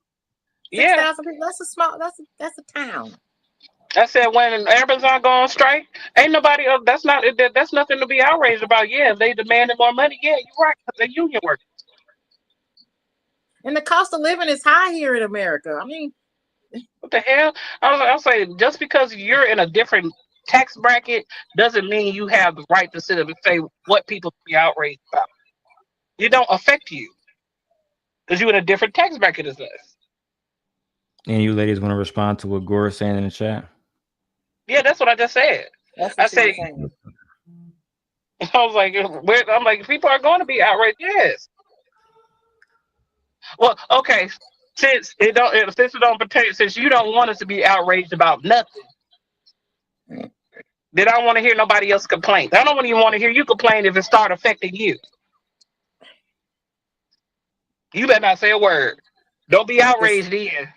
Yeah. 6,000 people. That's a small. That's a town. I said when Amazon go on strike, ain't nobody. That's nothing to be outraged about. Yeah, if they demanded more money. Yeah, you're right. 'Cause they union workers. And the cost of living is high here in America. I mean, What the hell? I'll say just because you're in a different tax bracket doesn't mean you have the right to sit up and say what people be outraged about. It don't affect you because you're in a different tax bracket as us. And you ladies want to respond to what Gore is saying in the chat? Yeah, that's what I just said. that's I what said, I was like, I'm like, people are going to be outraged. Yes. Well, okay. Since it don't pertain, since you don't want us to be outraged about nothing, then I don't want to hear nobody else complain. I don't even want to hear you complain if it start affecting you. You better not say a word. Don't be outraged then.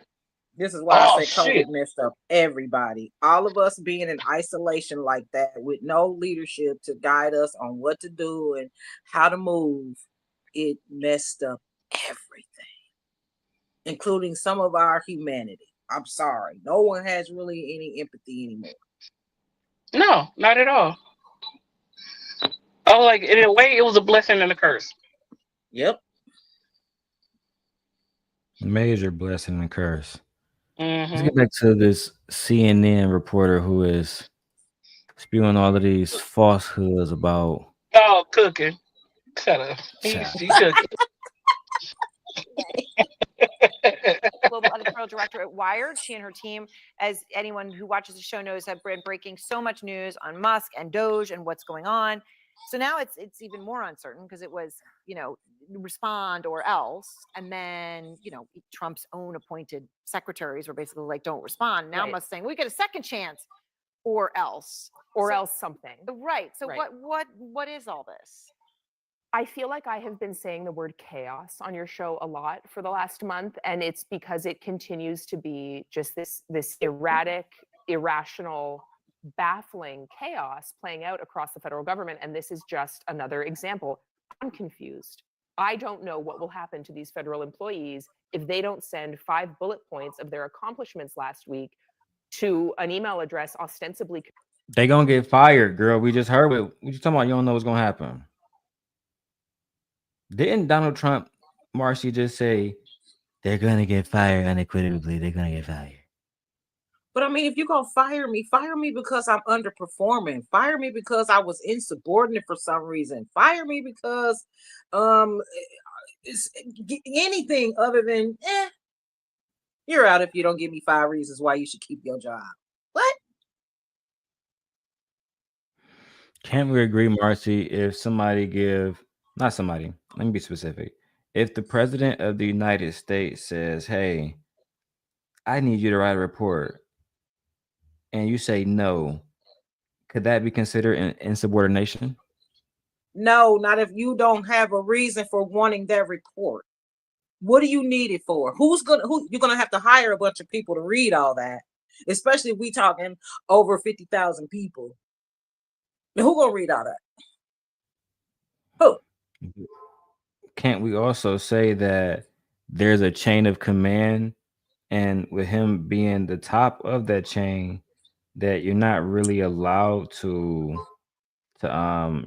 This is why I say shit. COVID messed up everybody. All of us being in isolation like that with no leadership to guide us on what to do and how to move, it messed up everything, including some of our humanity. I'm sorry. No one has really any empathy anymore. No, not at all. Oh, like in a way, it was a blessing and a curse. Yep. Major blessing and curse. Mm-hmm. Let's get back to this CNN reporter who is spewing all of these falsehoods about. Oh, cooking. Shut up. He's cooking. Global editorial director at Wired. She and her team, as anyone who watches the show knows, have been breaking so much news on Musk and Doge and what's going on. So now it's even more uncertain because it was, respond or else. And then, Trump's own appointed secretaries were basically like, don't respond. Now Musk saying we get a second chance or else. Or else something. Right. So what is all this? I feel like I have been saying the word chaos on your show a lot for the last month, and it's because it continues to be just this erratic, irrational, baffling chaos playing out across the federal government, and this is just another example. I'm confused. I don't know what will happen to these federal employees if they don't send 5 bullet points of their accomplishments last week to an email address ostensibly. They gonna get fired, girl. We just heard it. What you talking about? You don't know what's gonna happen. Didn't Donald Trump, Marcy, just say they're gonna get fired unequivocally? They're gonna get fired. But I mean, if you're gonna fire me because I'm underperforming. Fire me because I was insubordinate for some reason. Fire me because it's anything other than you're out if you don't give me 5 reasons why you should keep your job. What? Can't we agree, Marcy, if let me be specific. If the president of the United States says, hey, I need you to write a report, and you say no, could that be considered an insubordination? No, not if you don't have a reason for wanting that report. What do you need it for? You're gonna have to hire a bunch of people to read all that, especially if we talking over 50,000 people. Now, who gonna read all that? Who? Can't we also say that there's a chain of command, and with him being the top of that chain, that you're not really allowed to kind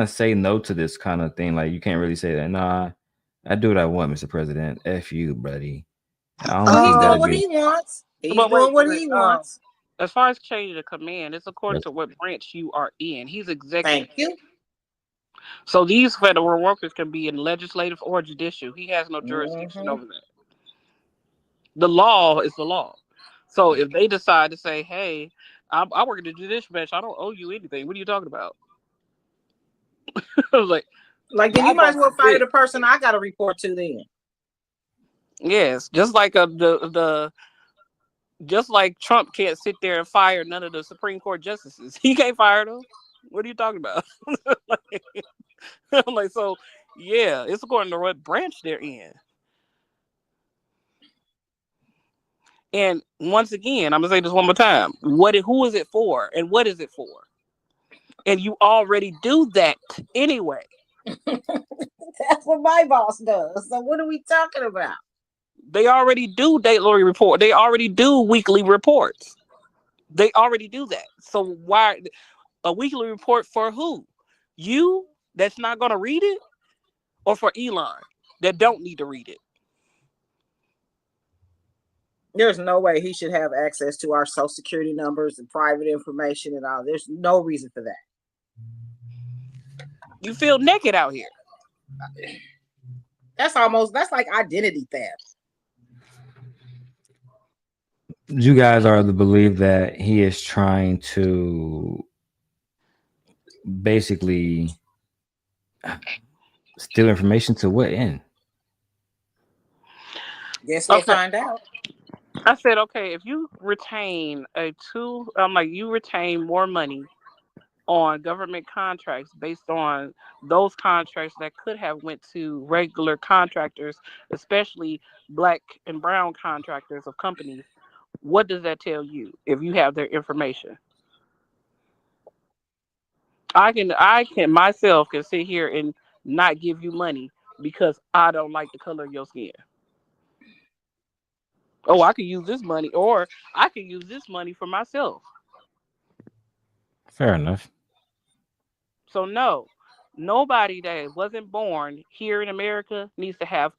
of say no to this kind of thing? Like, you can't really say that. Nah, I do what I want, Mr. President. F you, buddy. He's doing what he wants. He's doing what he wants. As far as changing the command, it's according to what branch you are in. He's executive. Thank you. So these federal workers can be in legislative or judicial. He has no jurisdiction over that. The law is the law. So if they decide to say, hey, I work at the judicial bench, I don't owe you anything. What are you talking about? I was like then you might as well fire the person I got to report to then. Yes, just like just like Trump can't sit there and fire none of the Supreme Court justices. He can't fire them. What are you talking about? I'm like, so yeah, it's according to what branch they're in. And once again, I'm gonna say this one more time. Who is it for? And what is it for? And you already do that anyway. That's what my boss does. So what are we talking about? They already do daily report. They already do weekly reports. They already do that. So why a weekly report for who? You that's not going to read it, or for Elon that don't need to read it? There's no way he should have access to our social security numbers and private information and all. There's no reason for that. You feel naked out here. That's like identity theft. You guys are to believe that he is trying to basically steal information to what end? Guess we'll find out. I said, okay, if you retain you retain more money on government contracts based on those contracts that could have went to regular contractors, especially black and brown contractors of companies, what does that tell you if you have their information? I can myself can sit here and not give you money because I don't like the color of your skin. Oh, I could use this money, or I could use this money for myself. Fair enough. So no, nobody that wasn't born here in America needs to have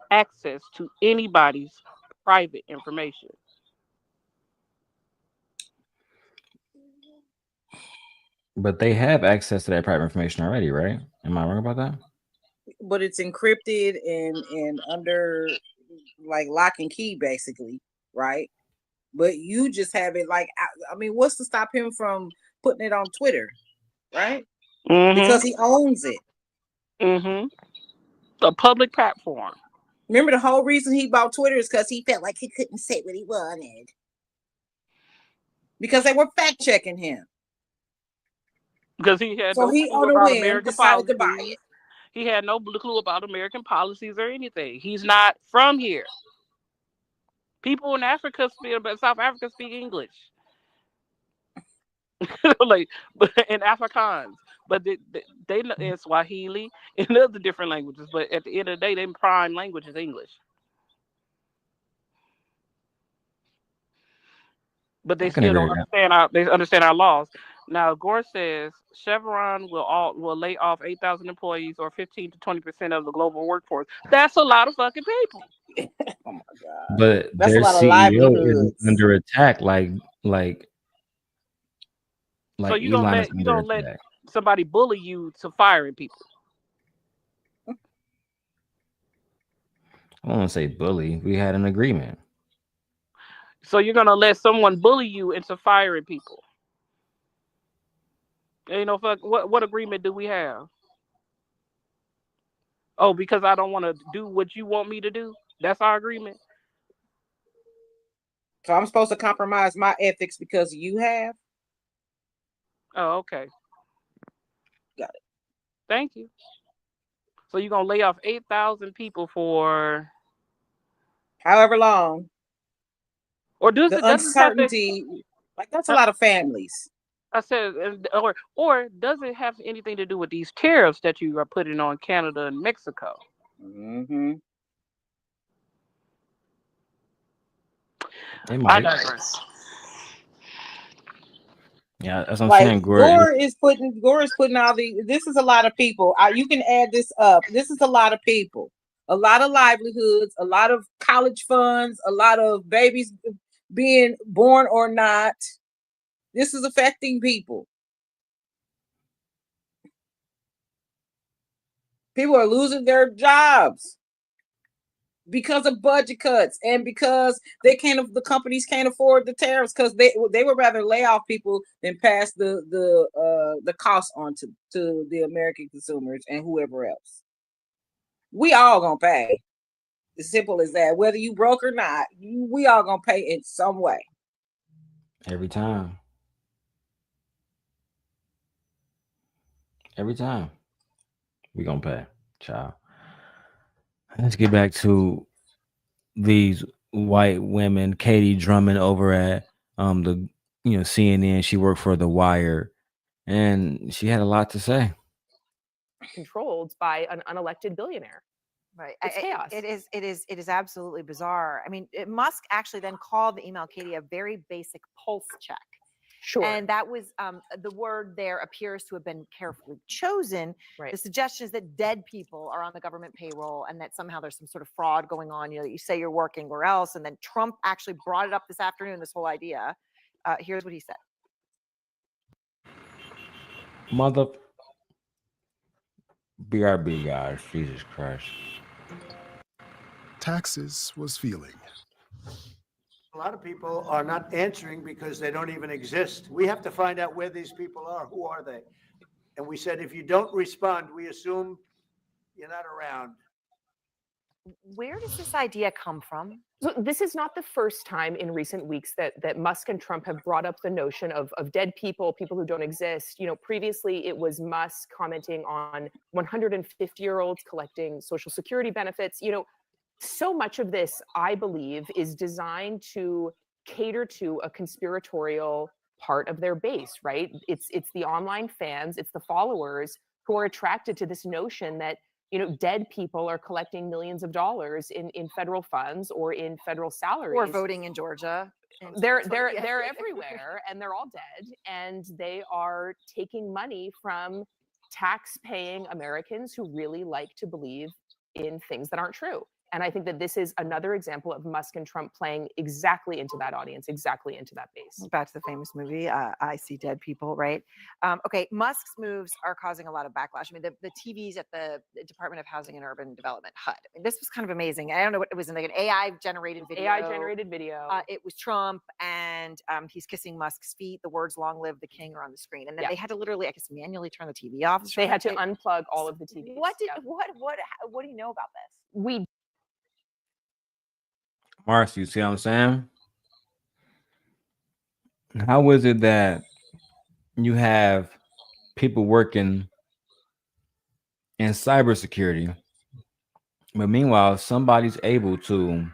access to anybody's private information. But they have access to that private information already, right? Am I wrong about that? But it's encrypted and under like lock and key, basically, right? But you just have it like, I mean, what's to stop him from putting it on Twitter, right? Mm-hmm. Because he owns it. Mm-hmm. A public platform. Remember, the whole reason he bought Twitter is because he felt like he couldn't say what he wanted. Because they were fact checking him. Because he had so no he clue on a about whim American decided policies. to buy it. He had no clue about American policies or anything. He's not from here. People in Africa South Africa speak English, like in Afrikaans, but they in Swahili and other different languages. But at the end of the day, their prime language is English. But they still don't understand they understand our laws. Now, Gore says Chevron will lay off 8,000 employees, or 15 to 20% of the global workforce. That's a lot of fucking people. Oh my God! But that's their a lot of CEO livelihoods. is under attack. Like so you don't let somebody bully you to firing people. I don't want to say bully. We had an agreement. So you're gonna let someone bully you into firing people? You know, fuck. What agreement do we have? Oh, because I don't want to do what you want me to do. That's our agreement. So I'm supposed to compromise my ethics because you have? Oh, okay. Got it. Thank you. So you're gonna lay off 8,000 people for however long? Or does the uncertainty? Like that's a lot of families. I said, or does it have anything to do with these tariffs that you are putting on Canada and Mexico? Mm-hmm. I digress. Yeah, that's what I'm saying. Gore is putting all the. This is a lot of people. You can add this up. This is a lot of people, a lot of livelihoods, a lot of college funds, a lot of babies being born or not. This is affecting people. People are losing their jobs because of budget cuts and because the companies can't afford the tariffs, because they would rather lay off people than pass the cost on to the American consumers and whoever else. We all gonna pay. As simple as that. Whether you broke or not, we all gonna pay in some way. Every time. Every time. We gonna pay, child. Let's get back to these white women. Katie Drummond over at the CNN. She worked for The Wire, and she had a lot to say. controlled by an unelected billionaire. Right. It's chaos. It is absolutely bizarre. I mean, Musk actually then called the email, Katie, a very basic pulse check. Sure. And that was the word there appears to have been carefully chosen. Right. The suggestion is that dead people are on the government payroll and that somehow there's some sort of fraud going on. You know, you say you're working where else, and then Trump actually brought it up this afternoon. This whole idea. Here's what he said. Mother. BRB, guys. Jesus Christ. Taxes was feeling. A lot of people are not answering because they don't even exist. We have to find out where these people are. Who are they? And we said, if you don't respond, we assume you're not around. Where does this idea come from? So this is not the first time in recent weeks that Musk and Trump have brought up the notion of dead people, people who don't exist. You know, previously it was Musk commenting on 150-year-olds collecting Social Security benefits. You know, so much of this, I believe, is designed to cater to a conspiratorial part of their base, right? It's the online fans, it's the followers who are attracted to this notion that, you know, dead people are collecting millions of dollars in federal funds or in federal salaries. Or voting in Georgia. They're everywhere, and they're all dead, and they are taking money from tax-paying Americans who really like to believe in things that aren't true. And I think that this is another example of Musk and Trump playing exactly into that audience, exactly into that base. Back to the famous movie, I See Dead People, right? Okay, Musk's moves are causing a lot of backlash. I mean, the TVs at the Department of Housing and Urban Development, HUD. I mean, this was kind of amazing. I don't know what it was, in like an AI-generated video. AI-generated video. It was Trump, and he's kissing Musk's feet. The words "Long live the king" are on the screen. And then they had to literally, I guess, manually turn the TV off. They had to unplug all of the TVs. What do you know about this? We Marcy, you see what I'm saying? How is it that you have people working in cybersecurity, but meanwhile, somebody's able to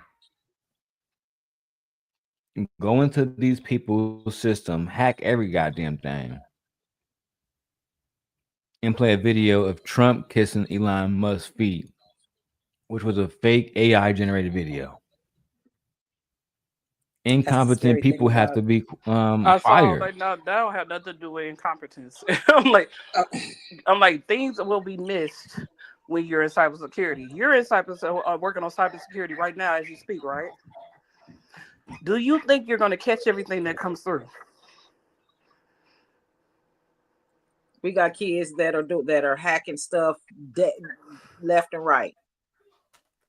go into these people's system, hack every goddamn thing, and play a video of Trump kissing Elon Musk's feet, which was a fake AI-generated video? Incompetent people have to be fired. Like, no, that don't have nothing to do with incompetence. I'm like, things will be missed when you're in cybersecurity. You're in working on cybersecurity right now as you speak, right? Do you think you're going to catch everything that comes through? We got kids that are hacking stuff left and right.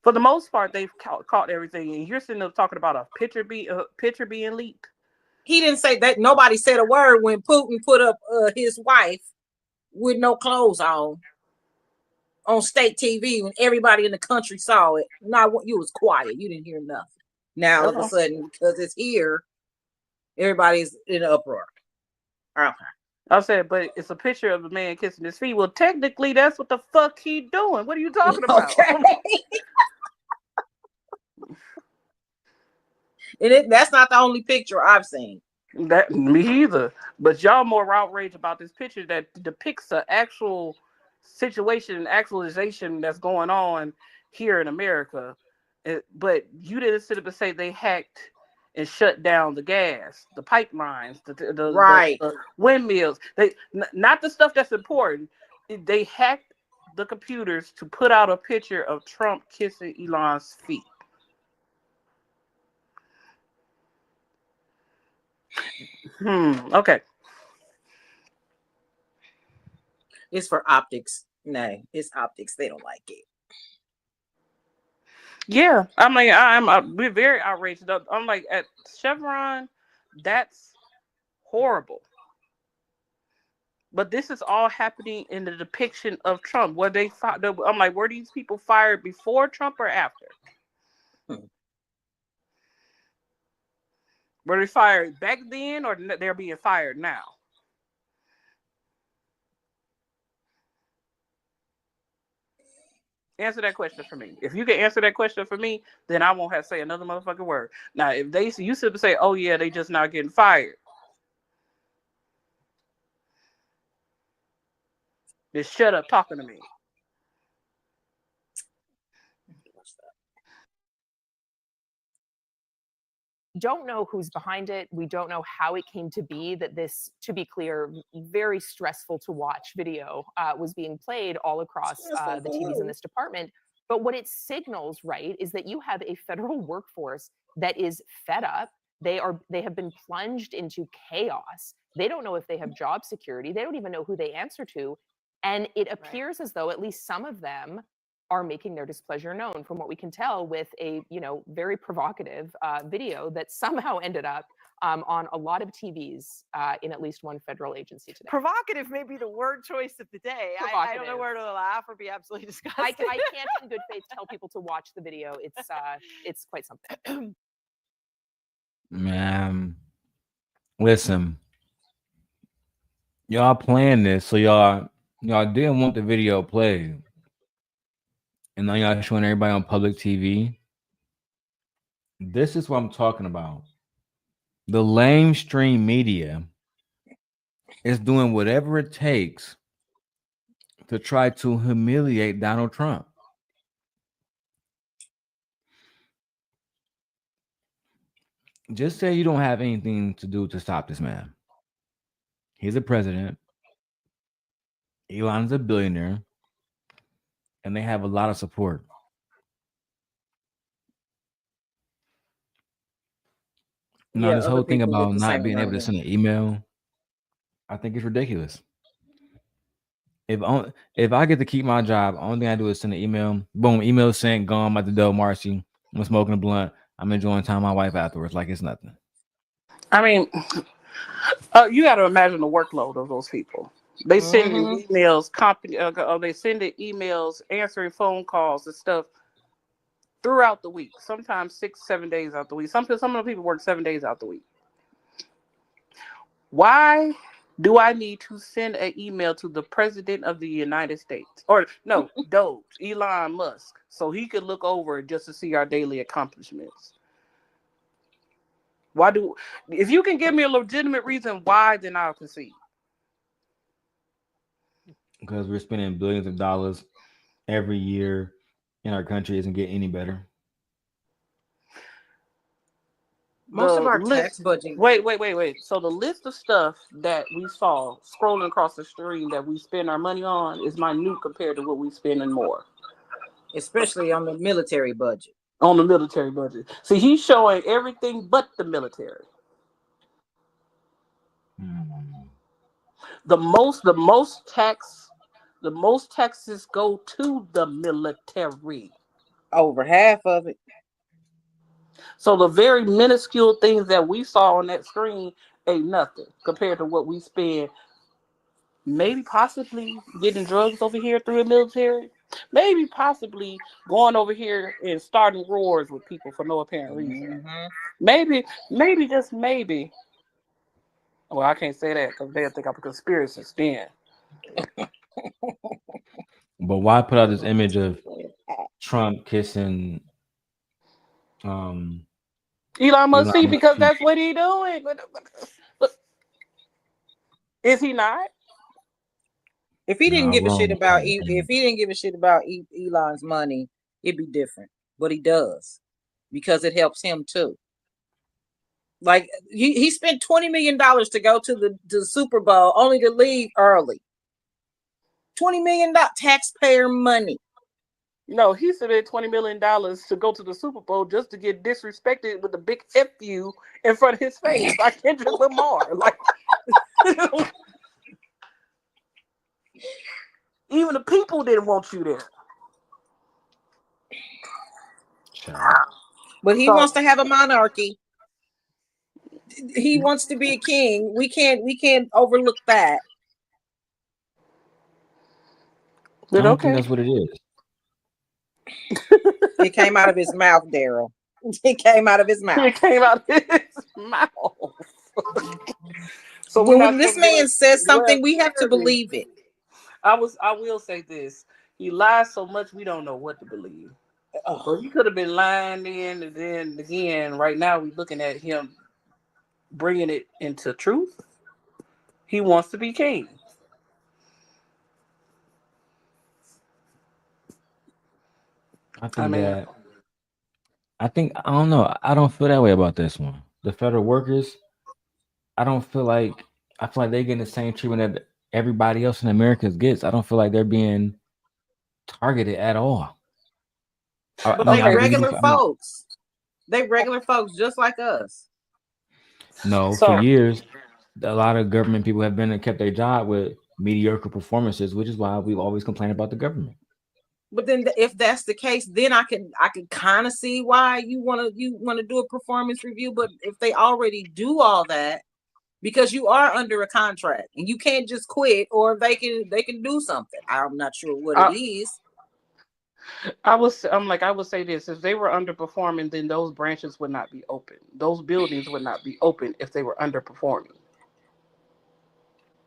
For the most part, they've caught everything, and you're sitting there talking about a picture being leaked. He didn't say that. Nobody said a word when Putin put up his wife with no clothes on state TV when everybody in the country saw it. Now you was quiet. You didn't hear nothing. Now all of a sudden, because it's here, everybody's in an uproar. Okay. I said, but it's a picture of a man kissing his feet. Well, technically, that's what the fuck he doing. What are you talking about? Okay. And that's not the only picture I've seen. That me either. But y'all more outraged about this picture that depicts the actual situation, actualization that's going on here in America. But you didn't sit up and say they hacked and shut down the gas, the pipelines, the windmills. They not the stuff that's important. They hacked the computers to put out a picture of Trump kissing Elon's feet. Okay. It's for optics. No, it's optics. They don't like it. Yeah, I mean, we're very outraged. I'm like, at Chevron, that's horrible. But this is all happening in the depiction of Trump. I'm like, were these people fired before Trump or after? Were they fired back then, or they're being fired now? Answer that question for me. If you can answer that question for me, then I won't have to say another motherfucking word. Now, if you sit and say, "Oh yeah, they just not getting fired," Just shut up talking to me. Don't know who's behind it. We don't know how it came to be that this, to be clear, very stressful to watch video was being played all across the TVs in this department. But what it signals, right, is that you have a federal workforce that is fed up. They have been plunged into chaos. They don't know if they have job security. They don't even know who they answer to. And it appears as though at least some of them are making their displeasure known, from what we can tell with a very provocative video that somehow ended up on a lot of TVs in at least one federal agency today. Provocative may be the word choice of the day. I don't know where to laugh or be absolutely disgusted. I can't in good faith tell people to watch the video. It's quite something. Man, listen, y'all playing this, so y'all didn't want the video played, and now y'all showing everybody on public TV. This is what I'm talking about. The lamestream media is doing whatever it takes to try to humiliate Donald Trump. Just say you don't have anything to do to stop this man. He's a president. Elon's a billionaire. And they have a lot of support. Now, this whole thing about not being able to send an email, I think it's ridiculous. If I get to keep my job, only thing I do is send an email. Boom, email sent, gone, I'm at the door, Marcy. I'm smoking a blunt. I'm enjoying time with my wife afterwards, like it's nothing. I mean, you got to imagine the workload of those people. They send emails, they send emails, answering phone calls and stuff throughout the week. Sometimes 6-7 days out the week. Some of the people work 7 days out the week. Why do I need to send an email to the president of the United States? Or no, Doge, Elon Musk, so he could look over it just to see our daily accomplishments? If you can give me a legitimate reason why, then I'll concede. Because we're spending billions of dollars every year and our country isn't getting any better. Most of our tax budget. Wait. So the list of stuff that we saw scrolling across the screen that we spend our money on is minute compared to what we spend in more. Especially on the military budget. On the military budget. See, he's showing everything but the military. The most taxes go to the military. Over half of it. So the very minuscule things that we saw on that screen ain't nothing compared to what we spend. Maybe possibly getting drugs over here through the military. Maybe possibly going over here and starting wars with people for no apparent reason. Maybe just maybe. Well, I can't say that because they'll think I'm a conspiracist then. But why put out this image of Trump kissing Elon Musk? See, because that's what he doing. But is he not? If he didn't give a shit about Elon's money, it'd be different. But he does, because it helps him too. Like he spent $20 million to go to the Super Bowl, only to leave early. $20 million taxpayer money. No, he spent $20 million to go to the Super Bowl just to get disrespected with a big F you in front of his face by Kendrick Lamar. Like, even the people didn't want you there. But he wants to have a monarchy. He wants to be a king. We can't overlook that. I don't think that's what it is. It came out of his mouth, Darrel. It came out of his mouth. It came out of his mouth. So when this man says something, we have to believe it. I will say this. He lies so much we don't know what to believe. So he could have been lying then, and then again, right now we're looking at him bringing it into truth. He wants to be king. I think I don't know. I don't feel that way about this one. The federal workers, I don't feel like I feel like they're getting the same treatment that everybody else in America gets. I don't feel like they're being targeted at all. I But mean, I they really do. regular folks. They regular folks just like us. No, for So years, a lot of government people have been and kept their job with mediocre performances, which is why we've always complained about the government. But then if that's the case, then I can kind of see why you want to do a performance review. But if they already do all that, because you are under a contract and you can't just quit, or they can do something. I'm not sure what it is. I would say this: if they were underperforming, then those branches would not be open. Those buildings would not be open if they were underperforming.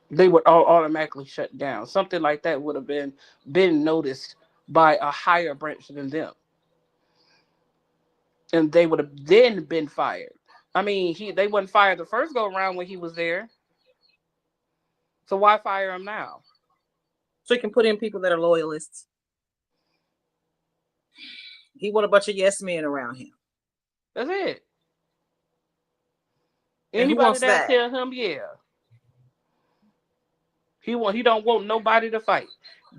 They would all automatically shut down. Something like that would have been noticed by a higher branch than them, and they would have then been fired. I mean, they wasn't fired the first go around when he was there, so why fire him now? So he can put in people that are loyalists. He want a bunch of yes men around him. That's it. And who Anybody wants that that? tell him, yeah. He don't want nobody to fight.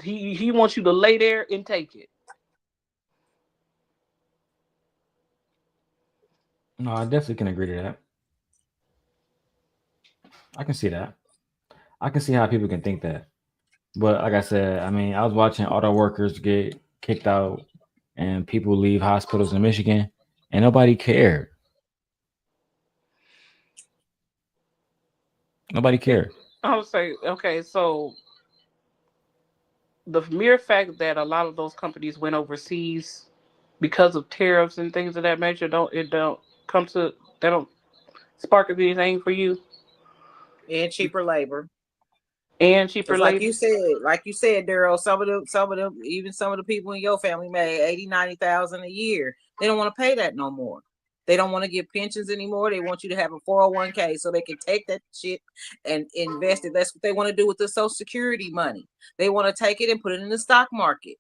He wants you to lay there and take it. No, I definitely can agree to that. I can see that. I can see how people can think that. But like I said, I mean, I was watching auto workers get kicked out and people leave hospitals in Michigan and nobody cared. Nobody cared. I would say, okay, so the mere fact that a lot of those companies went overseas because of tariffs and things of that nature don't spark anything for you. And cheaper labor. And cheaper Because labor. like you said, Darrell, some of them, even some of the people in your family made 80, 90,000 a year. They don't want to pay that no more. They don't want to give pensions anymore. They want you to have a 401k so they can take that shit and invest it. That's what they want to do with the Social Security money. They want to take it and put it in the stock market.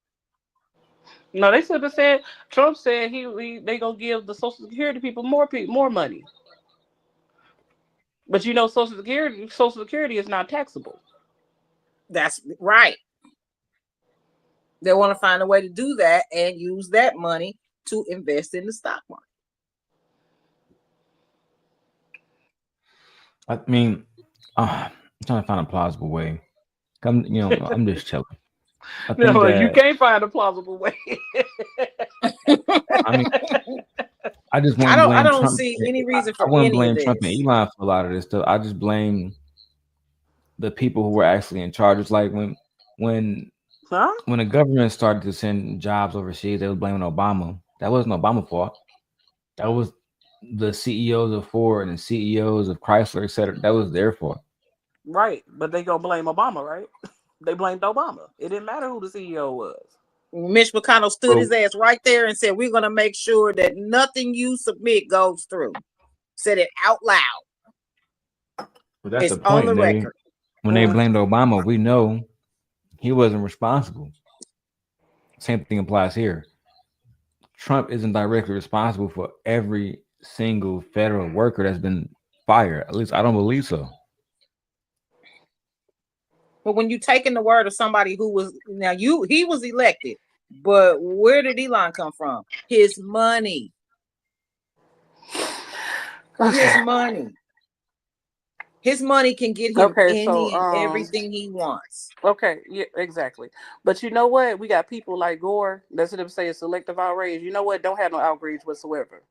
No, they should have said, Trump said they gonna give the Social Security people more money. But you know, Social Security is not taxable. That's right. They want to find a way to do that and use that money to invest in the stock market. I mean, I'm trying to find a plausible way. I'm just chilling. I think No, that you can't find a plausible way. I mean, I just wouldn't I blame don't Trump. see any reason for I wouldn't any of blame Trump and this. Elon for a lot of this stuff. I just blame the people who were actually in charge. It's like when the government started to send jobs overseas, they were blaming Obama. That wasn't Obama's fault. That was the CEOs of Ford and the CEOs of Chrysler, etc. That was their fault. Right, but they gonna blame Obama, right? They blamed Obama. It didn't matter who the CEO was. Mitch McConnell stood his ass right there and said, "We're gonna make sure that nothing you submit goes through." Said it out loud. But that's It's the point. on the record. When they blamed Obama, we know he wasn't responsible. Same thing applies here. Trump isn't directly responsible for every single federal worker that's been fired. At least I don't believe so. But when you taking the word of somebody who was he was elected, but where did Elon come from? His money. His money. His money can get him any and everything he wants. Okay, yeah, exactly. But you know what? We got people like Gore that's going to say it's selective outrage. You know what? Don't have no outrage whatsoever.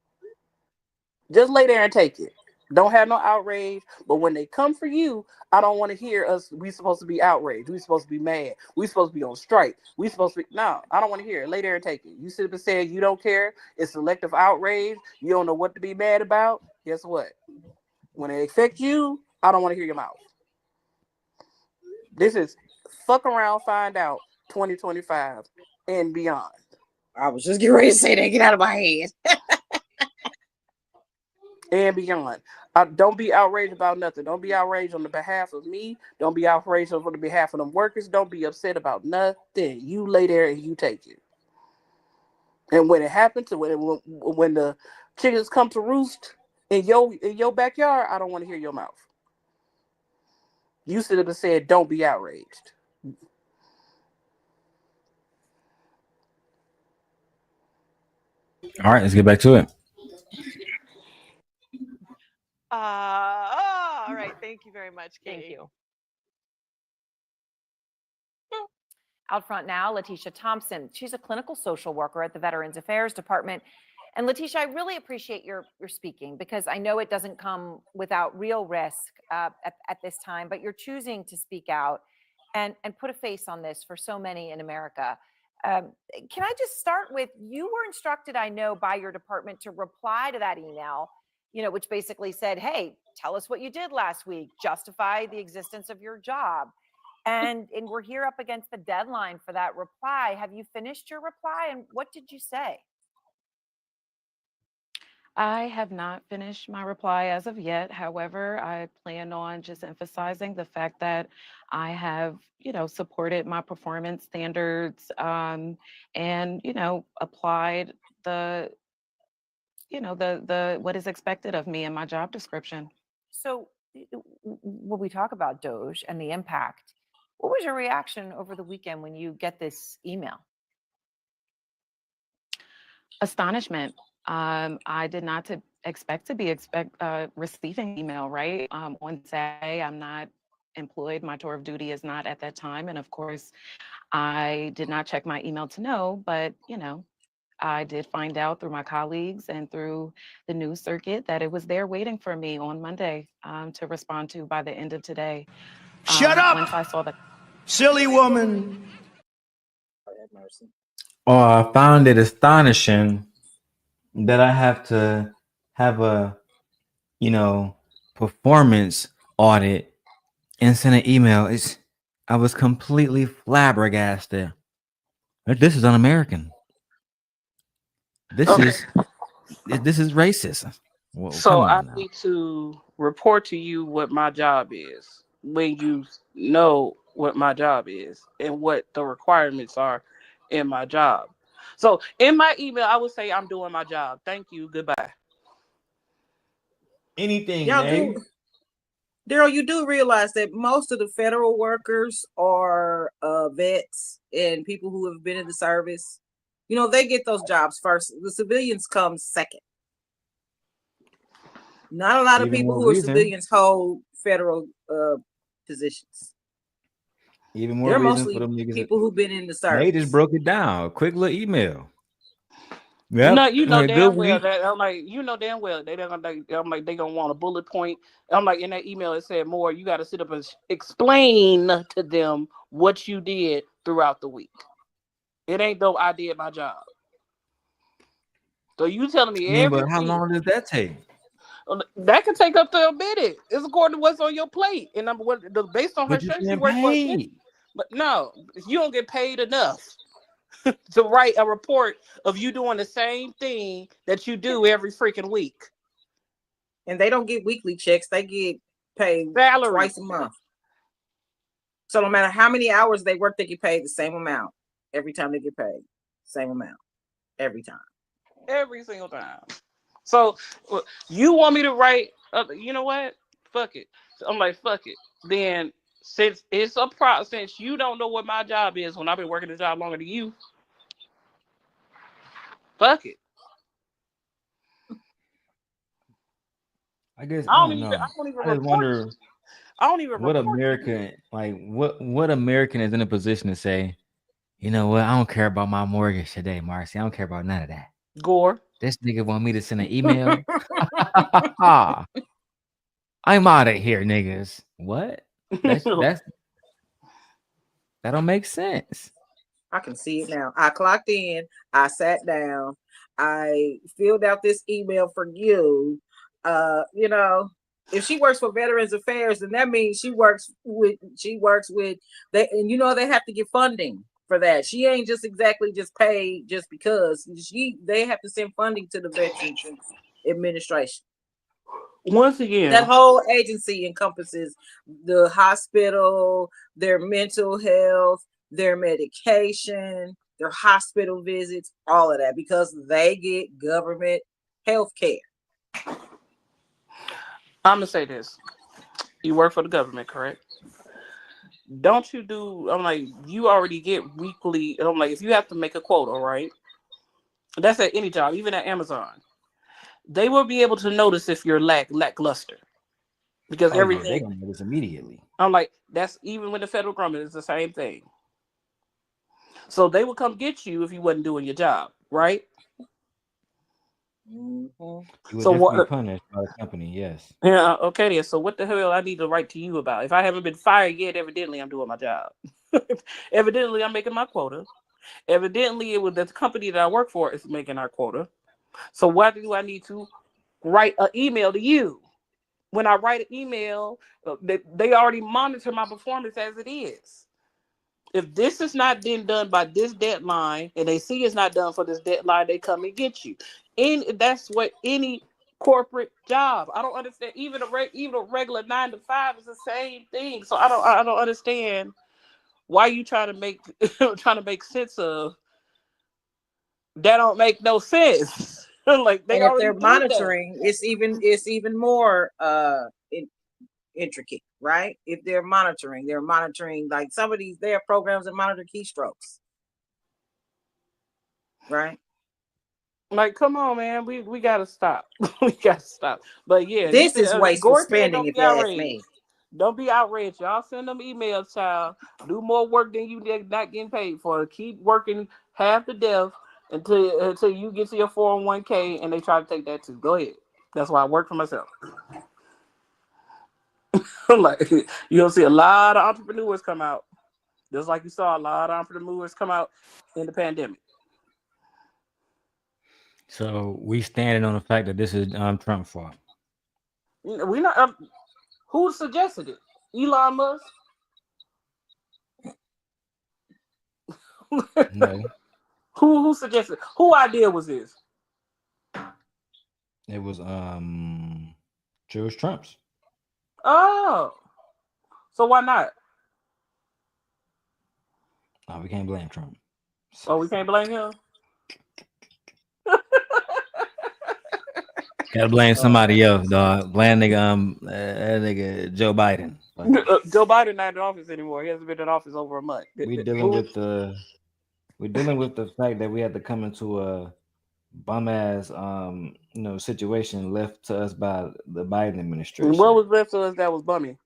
Just lay there and take it. Don't have no outrage. But when they come for you, I don't want to hear us. We supposed to be outraged. We supposed to be mad. We supposed to be on strike. We supposed to be no. I don't want to hear it. Lay there and take it. You sit up and say you don't care. It's selective outrage. You don't know what to be mad about. Guess what? When it affects you, I don't want to hear your mouth. This is fuck around, find out 2025 and beyond. I was just getting ready to say that. Get out of my head. And beyond. Don't be outraged about nothing. Don't be outraged on the behalf of me. Don't be outraged on the behalf of them workers. Don't be upset about nothing. You lay there and you take it. And when it happened to when the chickens come to roost in your backyard, I don't want to hear your mouth. You should have said, "Don't be outraged." All right, let's get back to it. All right. Thank you very much, Katie. Thank you. Out front now, Letitia Thompson. She's a clinical social worker at the Veterans Affairs Department. And Letitia, I really appreciate your speaking, because I know it doesn't come without real risk at this time, but you're choosing to speak out and put a face on this for so many in America. Can I just start with, you were instructed, I know, by your department to reply to that email, which basically said, hey, tell us what you did last week, justify the existence of your job. And we're here up against the deadline for that reply. Have you finished your reply, and what did you say? I have not finished my reply as of yet. However, I plan on just emphasizing the fact that I have, supported my performance standards, and, applied the what is expected of me in my job description. So when we talk about Doge and the impact, what was your reaction over the weekend when you get this email? Astonishment. I did not expect to be receiving email, right? On Saturday, I'm not employed. My tour of duty is not at that time. And of course, I did not check my email to know, but, I did find out through my colleagues and through the news circuit that it was there waiting for me on Monday to respond to by the end of today. Shut up! Once I saw the Silly woman. I found it astonishing that I have to have a, performance audit and send an email. I was completely flabbergasted. This is un-American. This is racist. Well, so I need to report to you what my job is when you know what my job is and what the requirements are in my job. So in my email, I would say I'm doing my job. Thank you. Goodbye. Anything, Darrel, you do realize that most of the federal workers are vets and people who have been in the service. They get those jobs first. The civilians come second. Not a lot of people who are civilians hold federal positions. Even more They're reason mostly for them niggas. People who've been in the service. They just broke it down. Quick little email. Yep. No, damn well that I'm like, damn well they gonna want a bullet point. I'm like, in that email it said more. You got to sit up and explain to them what you did throughout the week. It ain't though I did my job. So you telling me but how long does that take? That can take up to a minute. It's according to what's on your plate. And based on her strength, she works for a city. But no, you don't get paid enough to write a report of you doing the same thing that you do every freaking week. And they don't get weekly checks. They get paid salary twice a month. So no matter how many hours they work, they get paid the same amount every time they get paid. Same amount every time. Every single time. So you want me to write, you know what? Fuck it. So I'm like, fuck it. Then since it's a since you don't know what my job is when I've been working the job longer than you, fuck it. I guess I don't even wonder what report American, what American is in a position to say, you know what, I don't care about my mortgage today, Marcy. I don't care about none of that. Gore. This nigga want me to send an email. I'm out of here, niggas. What? That don't make sense. I can see it now. I clocked in. I sat down. I filled out this email for you. If she works for Veterans Affairs, then that means she works with they, and they have to get funding for that. She ain't just exactly just paid just because they have to send funding to the Veterans Administration. Once again, that whole agency encompasses the hospital, their mental health, their medication, their hospital visits, all of that, because they get government health care. I'm gonna say this: you work for the government, correct? Don't you do? I'm like, you already get weekly. I'm like, if you have to make a quota, right? That's at any job, even at Amazon. They will be able to notice if you're lackluster because Oh yeah, everything. they're gonna do this immediately. I'm like, that's even with the federal government, it's the same thing. So they will come get you if you wasn't doing your job, right? You would So definitely be what? punished by the company. Yes. Yeah, okay then. So what the hell I need to write to you about? If I haven't been fired yet, evidently I'm doing my job. Evidently I'm making my quota. Evidently it was the company that I work for is making our quota. So why do I need to write an email to you? When I write an email, they already monitor my performance as it is. If this is not being done by this deadline, and they see it's not done for this deadline, they come and get you. And that's what any corporate job. I don't understand. Even a regular 9 to 5 is the same thing. So I don't understand why you trying to make sense of that. Don't make no sense. Like they And if already they're did that. monitoring, it's even more intricate, right? If they're monitoring like some of these, they have programs that monitor keystrokes, right? Like, come on, man, we gotta stop. We gotta stop. But yeah, This is wasteful Gore said, spending, don't if be you ask outraged. me. Don't be outraged. Y'all send them emails, child. Do more work than you did not getting paid for. Keep working half the death until you get to your 401k and they try to take that too. Go ahead. That's why I work for myself. Like, you'll see a lot of entrepreneurs come out, just like you saw a lot of entrepreneurs come out in the pandemic. So we standing on the fact that this is Trump's fault. We not. Who suggested it? Elon Musk. No, Who suggested? Who idea was this? it was George Trump's. Oh, so why not? Oh, we can't blame Trump. Oh, we can't blame him. Gotta blame somebody else, dog. Blame that nigga Joe Biden. Joe Biden not in office anymore. He hasn't been in office over a month. We're dealing with the fact that we had to come into a bum ass situation left to us by the Biden administration. What was left to us that was bummy?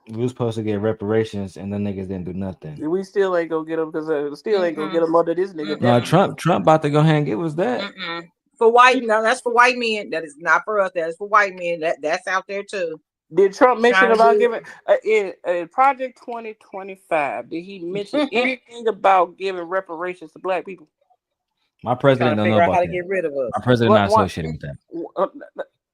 We was supposed to get reparations, and the niggas didn't do nothing. We still ain't gonna get them because still ain't gonna get them under this nigga. No, Trump about to go ahead and give us that. For white, no, that's for white men. That is not for us. That is for white men. That's out there too. Did Trump mention about giving in Project 2025? Did he mention anything about giving reparations to black people? My president don't know about that. Get rid of us. My president not associated with that.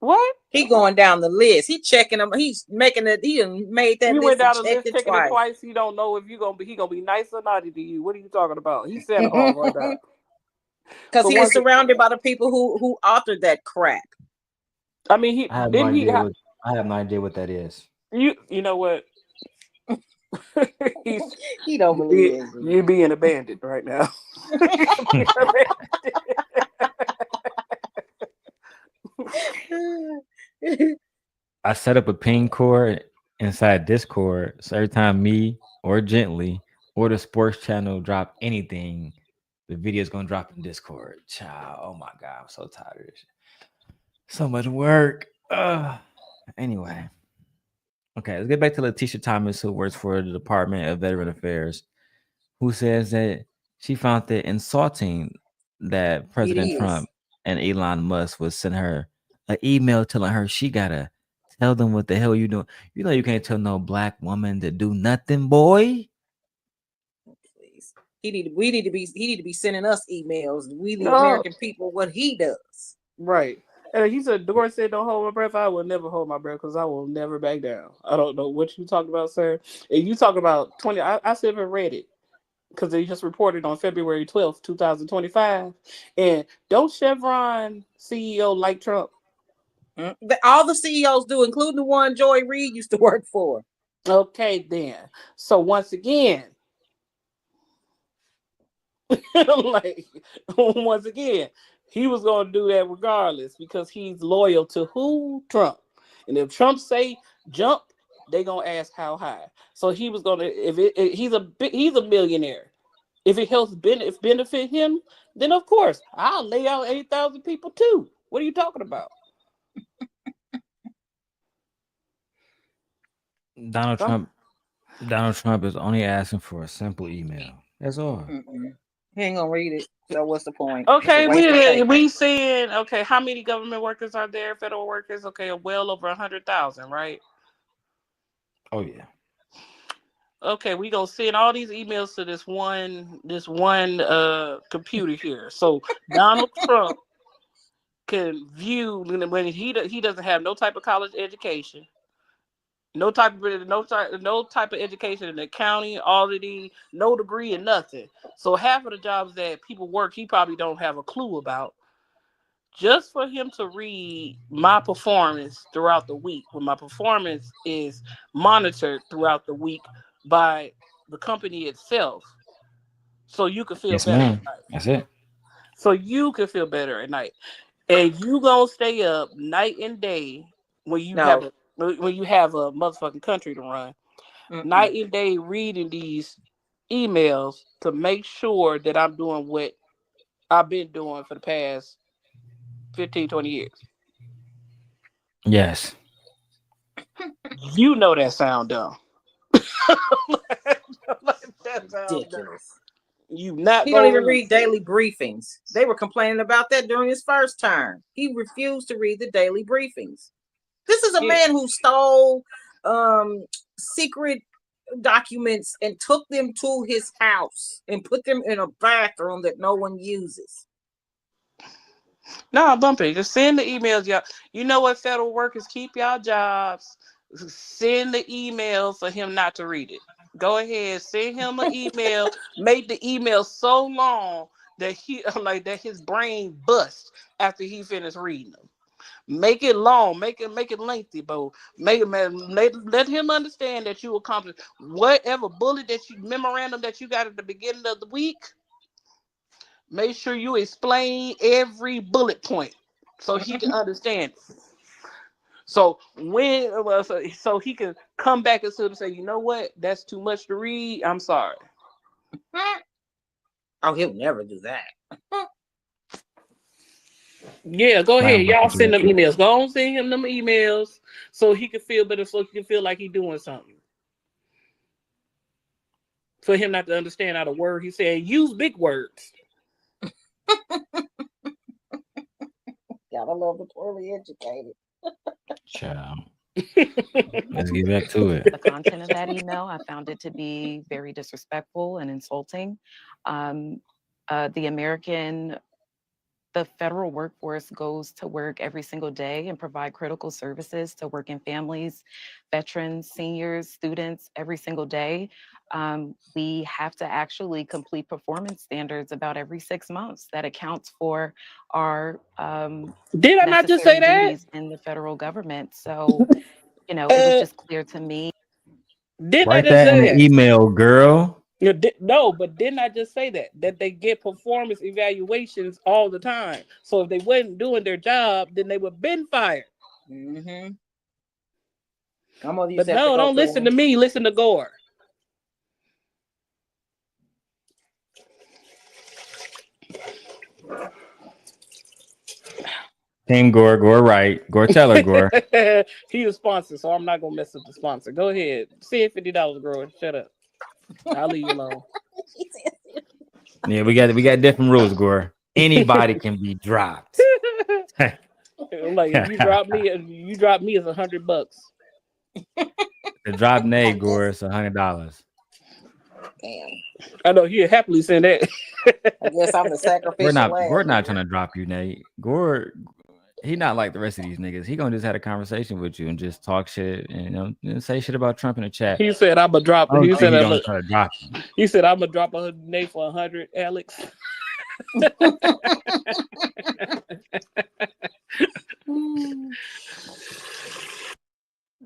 What? He going down the list. He checking them. He's making it. He made that He list. went down the list, checking it twice. He don't know if he gonna be nice or naughty to you. What are you talking about? He said it all right now. Because he is surrounded by the people who authored that crap. I mean, I have no idea what that is. You know what? He don't believe you're being abandoned right now. I set up a ping cord inside Discord, so every time me or Gently or the sports channel drop anything, the video is gonna drop in Discord. Child, oh my god, I'm so tired of this. So much work. Anyway, okay, let's get back to Letitia Thomas, who works for the Department of Veteran Affairs, who says that she found it insulting that President Trump and Elon Musk would send her an email telling her she gotta tell them what the hell you doing. You know you can't tell no black woman to do nothing, boy. Please. He need to be sending us emails. We the American people what he does. Right. And he said, Doris said, don't hold my breath. I will never hold my breath because I will never back down. I don't know what you talking about, sir. And you talk about 20. I still haven't read it because they just reported on February 12th, 2025. And don't Chevron CEO like Trump? All the CEOs do, including the one Joy Reid used to work for. Okay, then. So once again, Like, once again, he was going to do that regardless because he's loyal to who? Trump. And if Trump say jump, they gonna ask how high. So he was gonna. He's a millionaire. If it helps benefit him, then of course I'll lay out 8,000 people too. What are you talking about? Donald Trump is only asking for a simple email. That's all. He ain't gonna read it. So what's the point? Okay, we saying, okay, how many government workers are there? Federal workers? Okay, well over 100,000, right? Oh yeah. Okay, we gonna send all these emails to this one computer here. So Donald Trump can view when he doesn't have no type of college education, no type of education in accounting, auditing, no degree in nothing. So half of the jobs that people work, he probably don't have a clue about. Just for him to read my performance throughout the week, when my performance is monitored throughout the week by the company itself, so you can feel Yes, better ma'am. at night. That's it. So you can feel better at night, and you gonna stay up night and day when you have a motherfucking country to run, night and day reading these emails to make sure that I'm doing what I've been doing for the past 15, 20 years. Yes. You know that sound dumb. Ridiculous. You not He don't gonna even read daily briefings. They were complaining about that during his first term. He refused to read the daily briefings. This is a man who stole secret documents and took them to his house and put them in a bathroom that no one uses. No, Bumpy, just send the emails, y'all. You know what, federal workers, keep y'all jobs. Send the email for him not to read it. Go ahead, send him an email. Make the email so long that that his brain busts after he finished reading them. Make it long, make it lengthy, Bo. Let him understand that you accomplished whatever memorandum that you got at the beginning of the week. Make sure you explain every bullet point so he can understand it. So so he can come back and say, you know what, that's too much to read. I'm sorry. Oh, he'll never do that. Yeah, go ahead. Y'all send them emails. Go on, send him them emails so he can feel better, so he can feel like he's doing something. For him not to understand how to word, he said, use big words. Gotta love the poorly educated. Child. Let's get back to it. The content of that email, I found it to be very disrespectful and insulting. The federal workforce goes to work every single day and provide critical services to working families, veterans, seniors, students every single day. We have to actually complete performance standards about every 6 months. That accounts for our Did I not just say that? duties in the federal government. So, it was just clear to me. Didn't Write I just that in say the email, girl. No, but didn't I just say that they get performance evaluations all the time? So if they wasn't doing their job, then they would have been fired. Mm-hmm. But no, don't listen to me. Listen to Gore. Team Gore, right. Gore, tell her, Gore. He's a sponsor, so I'm not gonna mess up the sponsor. Go ahead. Send $50, Gore. Shut up. I'll leave you alone. Yeah, we got different rules, Gore. Anybody can be dropped. Like if you drop me as $100. The drop Nate, Gore, it's $100. Damn. I know he'll happily send that. I guess I'm the sacrificial lamb. We're not trying to drop you, Nate. Gore, he not like the rest of these niggas. He gonna just have a conversation with you and just talk shit and say shit about Trump in the chat. He said I'm gonna drop. He said I'm gonna try to drop you. He said I'm gonna drop a Nate for 100, Alex.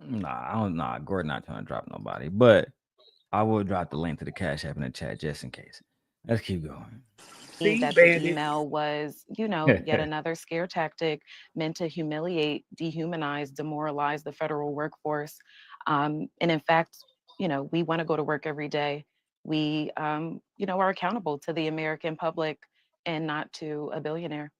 Nah, Gordon not trying to drop nobody, but I will drop the link to the Cash App in the chat just in case. Let's keep going. That the email was, yet another scare tactic meant to humiliate, dehumanize, demoralize the federal workforce. And in fact, we want to go to work every day. We, are accountable to the American public and not to a billionaire.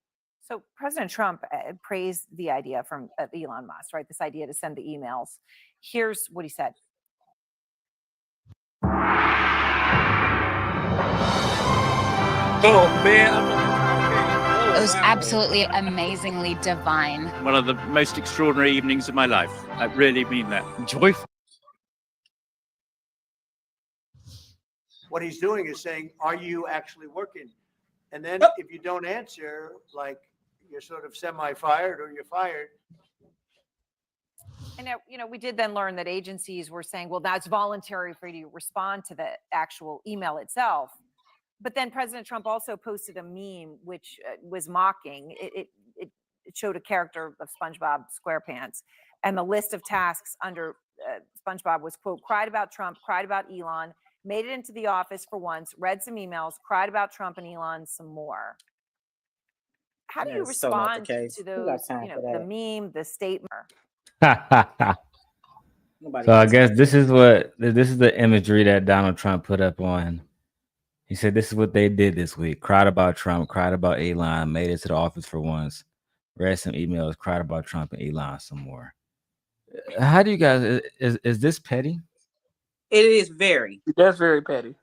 So President Trump praised the idea from Elon Musk, right? This idea to send the emails. Here's what he said. Oh, man. It was absolutely amazingly divine. One of the most extraordinary evenings of my life. I really mean that. Joyful. What he's doing is saying, are you actually working? And then if you don't answer, like you're sort of semi-fired or you're fired. And, we did then learn that agencies were saying, well, that's voluntary for you to respond to the actual email itself. But then President Trump also posted a meme which was mocking. It showed a character of SpongeBob SquarePants, and the list of tasks under SpongeBob was, quote, cried about Trump, cried about Elon, made it into the office for once, read some emails, cried about Trump and Elon some more. How do you respond to those, the meme, the statement? So I guess this is the imagery that Donald Trump put up on. He said this is what they did this week. Cried about Trump, cried about Elon, made it to the office for once, read some emails, cried about Trump and Elon some more. How do you guys, is this petty? It is very. That's very petty.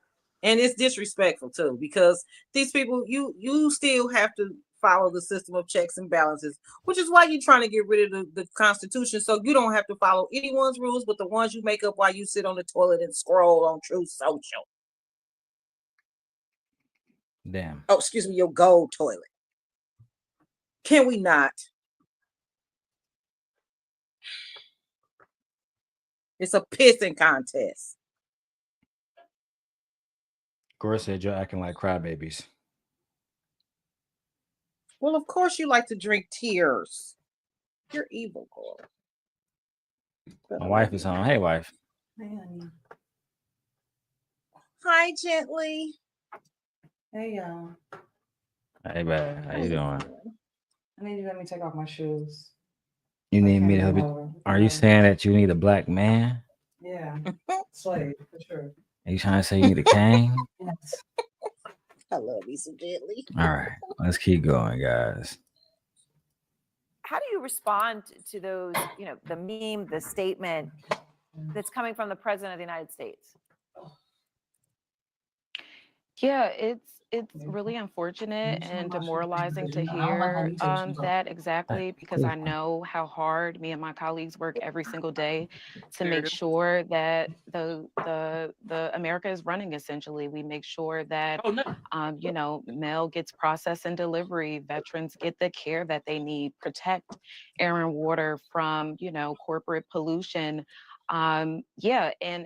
And it's disrespectful too, because these people, you still have to follow the system of checks and balances, which is why you're trying to get rid of the Constitution, so you don't have to follow anyone's rules but the ones you make up while you sit on the toilet and scroll on Truth Social. Damn. Oh, excuse me, your gold toilet. Can we not? It's a pissing contest. Gore said you're acting like crybabies. Well, of course you like to drink tears. You're evil, Gore. My wife is on. Hey, wife. Hi, gently. Hey, y'all. Hey, babe. How you doing? I need you to let me take off my shoes. You need me to help you? Are you saying that you need a black man? Yeah, slave, for sure. Are you trying to say you need a cane? Yes. I love you so gently. All right, let's keep going, guys. How do you respond to those, the meme, the statement that's coming from the President of the United States? Yeah, it's really unfortunate and demoralizing to hear that exactly, because I know how hard me and my colleagues work every single day to make sure that the America is running. Essentially, we make sure that mail gets processed and delivery, veterans get the care that they need, protect air and water from corporate pollution. And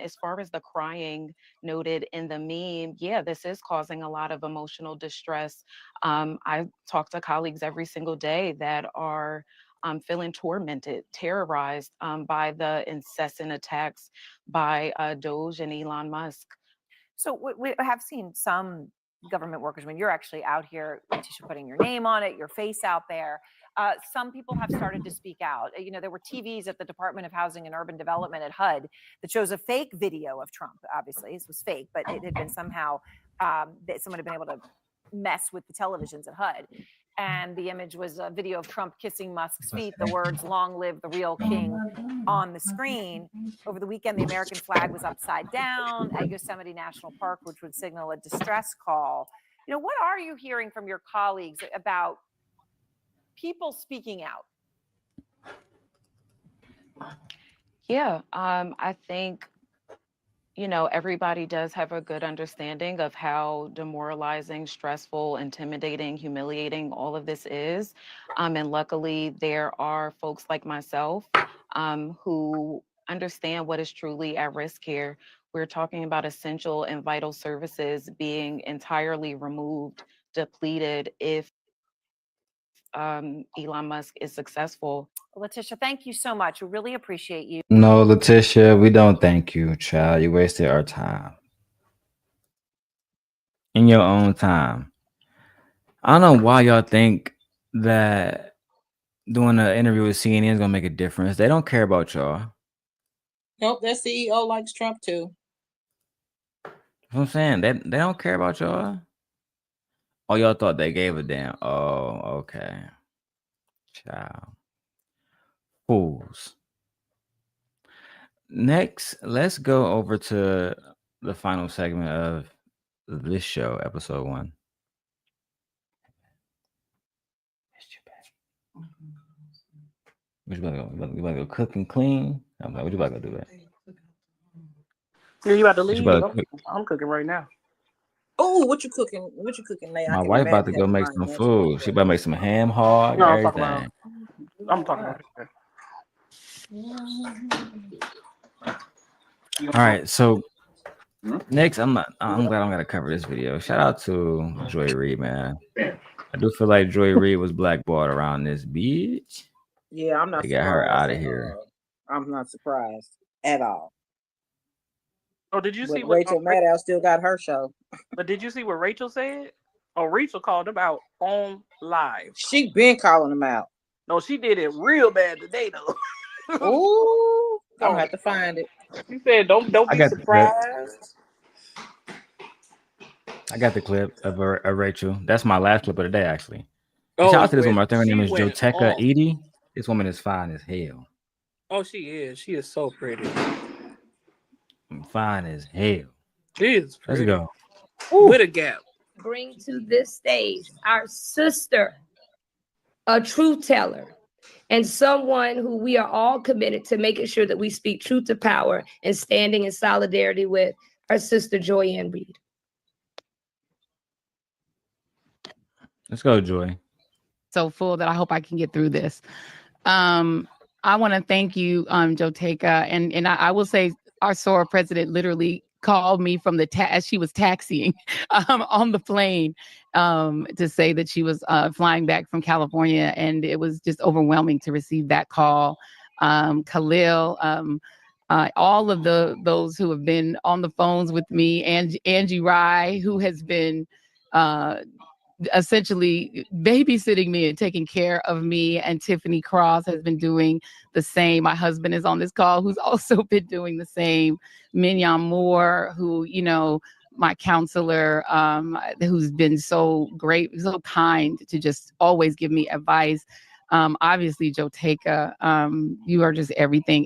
as far as the crying noted in the meme, this is causing a lot of emotional distress. I talk to colleagues every single day that are feeling tormented, terrorized by the incessant attacks by Doge and Elon Musk. So we have seen some government workers, when you're actually out here, Letitia, putting your name on it, your face out there. Some people have started to speak out. There were TVs at the Department of Housing and Urban Development at HUD that shows a fake video of Trump. Obviously, this was fake, but it had been somehow that someone had been able to mess with the televisions at HUD. And the image was a video of Trump kissing Musk's feet, the words, "Long live the real king," on the screen. Over the weekend, the American flag was upside down at Yosemite National Park, which would signal a distress call. What are you hearing from your colleagues about people speaking out? I think everybody does have a good understanding of how demoralizing, stressful, intimidating, humiliating all of this is. And luckily, there are folks like myself who understand what is truly at risk here. We're talking about essential and vital services being entirely removed, depleted, if Elon Musk is successful. Letitia, thank you so much. We really appreciate you. No, Letitia, we don't thank you, child. You wasted our time. in your own time. I don't know why y'all think that doing an interview with CNN is gonna make a difference. They don't care about y'all. Nope, that CEO likes Trump too. That's what I'm saying. They don't care about y'all. Oh, y'all thought they gave a damn. Oh, okay. Child. Fools. Next, let's go over to the final segment of this show, episode 1. What you about to go? You about to go cook and clean? I'm like, what you about to go do that? Yeah, you about to What you leave? about to cook? I'm cooking right now. Oh, what you cooking? What you cooking, Nate? My I can wife about imagine to that go make some food. She about to make some ham hog, No, I'm talking everything. about. All right, so next, I'm glad I'm gonna cover this video. Shout out to Joy Reid, man. I do feel like Joy Reid was blackballed around this bitch. Yeah, I'm not They got her surprised. out of here. I'm not surprised at all. Oh, did you see But what Rachel Maddow still got her show? But did you see what Rachel said? Oh, Rachel called him out on live. She been calling him out. No, she did it real bad today though. Ooh, gonna have to find it. She said, "Don't I be got the clip. surprised." I got the clip of Rachel. That's my last clip of the day, actually. Oh, Shout out to this woman. I think her she name is went Joteka off. Edie. This woman is fine as hell. Oh, she is. She is so pretty. Fine as hell. She is pretty. Let's go. With a gap. Bring to this stage our sister, a truth teller, and someone who we are all committed to making sure that we speak truth to power and standing in solidarity with our sister, Joy Reid. Let's go, Joy. So full that I hope I can get through this. I want to thank you, Joteka, and I will say our SOAR president literally called me from the as she was taxiing on the plane to say that she was flying back from California, and it was just overwhelming to receive that call. Khalil, all of those who have been on the phones with me, and Angie Rye, who has been essentially babysitting me and taking care of me, and Tiffany Cross has been doing the same. My husband is on this call, who's also been doing the same. Mignon Moore, who, you know, my counselor, who's been so great, so kind to just always give me advice. Obviously, Joteka, you are just everything.